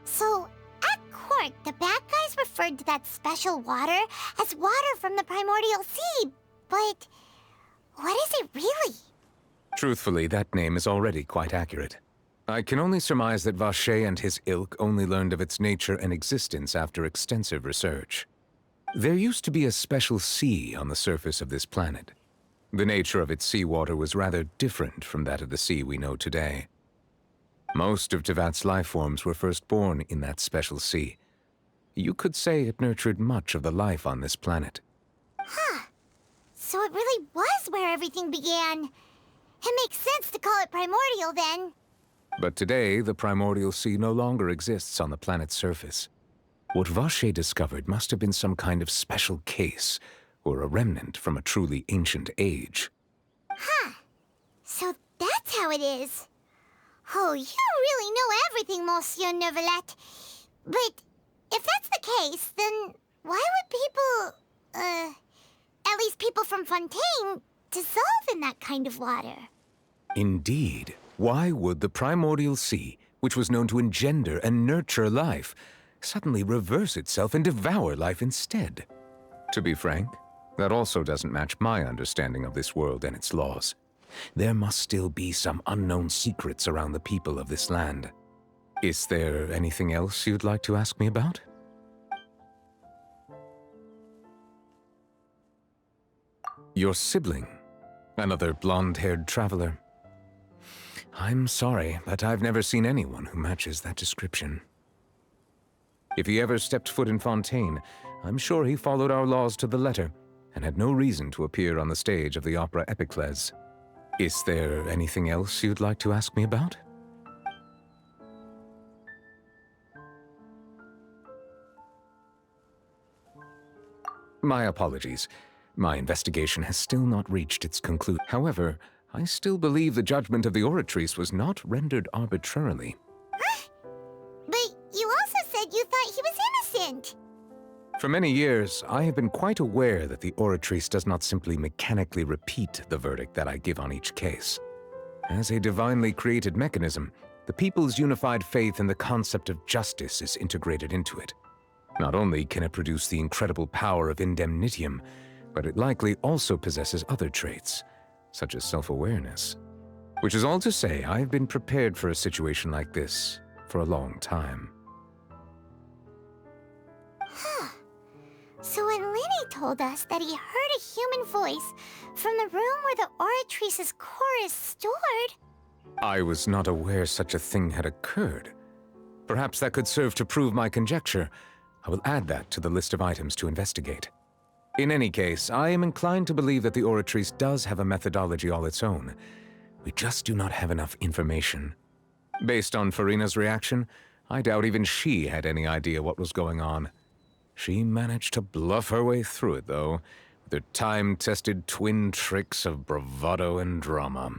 S2: So, at court, the bad guys referred to that special water as water from the primordial sea, but what is it really?
S7: Truthfully, that name is already quite accurate. I can only surmise that Vacher and his ilk only learned of its nature and existence after extensive research. There used to be a special sea on the surface of this planet. The nature of its seawater was rather different from that of the sea we know today. Most of Tevat's life forms were first born in that special sea. You could say it nurtured much of the life on this planet.
S2: Huh. So it really was where everything began. It makes sense to call it primordial then.
S7: But today, the primordial sea no longer exists on the planet's surface. What Vacher discovered must have been some kind of special case, or a remnant from a truly ancient age.
S2: Huh. So that's how it is. Oh, you really know everything, Monsieur Neuvillette. But if that's the case, then why would people, at least people from Fontaine, dissolve in that kind of water?
S7: Indeed. Why would the primordial sea, which was known to engender and nurture life, suddenly reverse itself and devour life instead? To be frank, that also doesn't match my understanding of this world and its laws. There must still be some unknown secrets around the people of this land. Is there anything else you'd like to ask me about? Your sibling, another blonde-haired traveler. I'm sorry, but I've never seen anyone who matches that description. If he ever stepped foot in Fontaine, I'm sure he followed our laws to the letter and had no reason to appear on the stage of the opera Epiclese. Is there anything else you'd like to ask me about? My apologies. My investigation has still not reached its conclusion. However, I still believe the judgment of the Oratrice was not rendered arbitrarily.
S2: But you also said you thought he was innocent.
S7: For many years, I have been quite aware that the Oratrice does not simply mechanically repeat the verdict that I give on each case. As a divinely created mechanism, the people's unified faith in the concept of justice is integrated into it. Not only can it produce the incredible power of indemnitium, but it likely also possesses other traits, such as self-awareness. Which is all to say, I've been prepared for a situation like this for a long time.
S2: Huh. So when Lenny told us that he heard a human voice from the room where the Oratrice's core is stored...
S7: I was not aware such a thing had occurred. Perhaps that could serve to prove my conjecture. I will add that to the list of items to investigate. In any case, I am inclined to believe that the Oratrice does have a methodology all its own. We just do not have enough information. Based on Farina's reaction, I doubt even she had any idea what was going on. She managed to bluff her way through it, though, with her time-tested twin tricks of bravado and drama.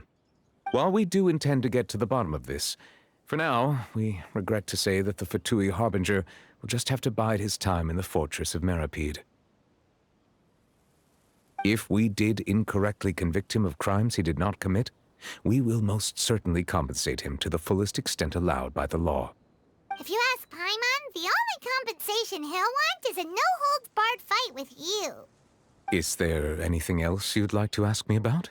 S7: While we do intend to get to the bottom of this, for now, we regret to say that the Fatui Harbinger will just have to bide his time in the fortress of Meripede. If we did incorrectly convict him of crimes he did not commit, we will most certainly compensate him to the fullest extent allowed by the law.
S2: If you ask Paimon, the only compensation he'll want is a no-holds-barred fight with you.
S7: Is there anything else you'd like to ask me about?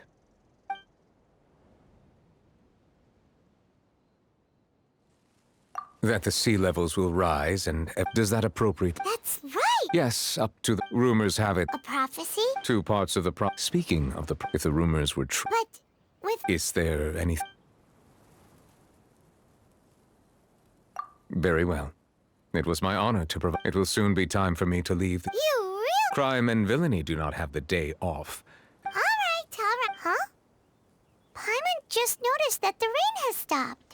S7: That the sea levels will rise, and does that appropriate?
S2: That's right!
S7: Yes, up to the rumors have it.
S2: A prophecy?
S7: 2 parts of the Speaking of the if the rumors were true.
S2: But with...
S7: Is there any... Very well. It was my honor to provide... It will soon be time for me to leave.
S2: You really...
S7: Crime and villainy do not have the day off.
S2: All right. Huh? Paimon just noticed that the rain has stopped.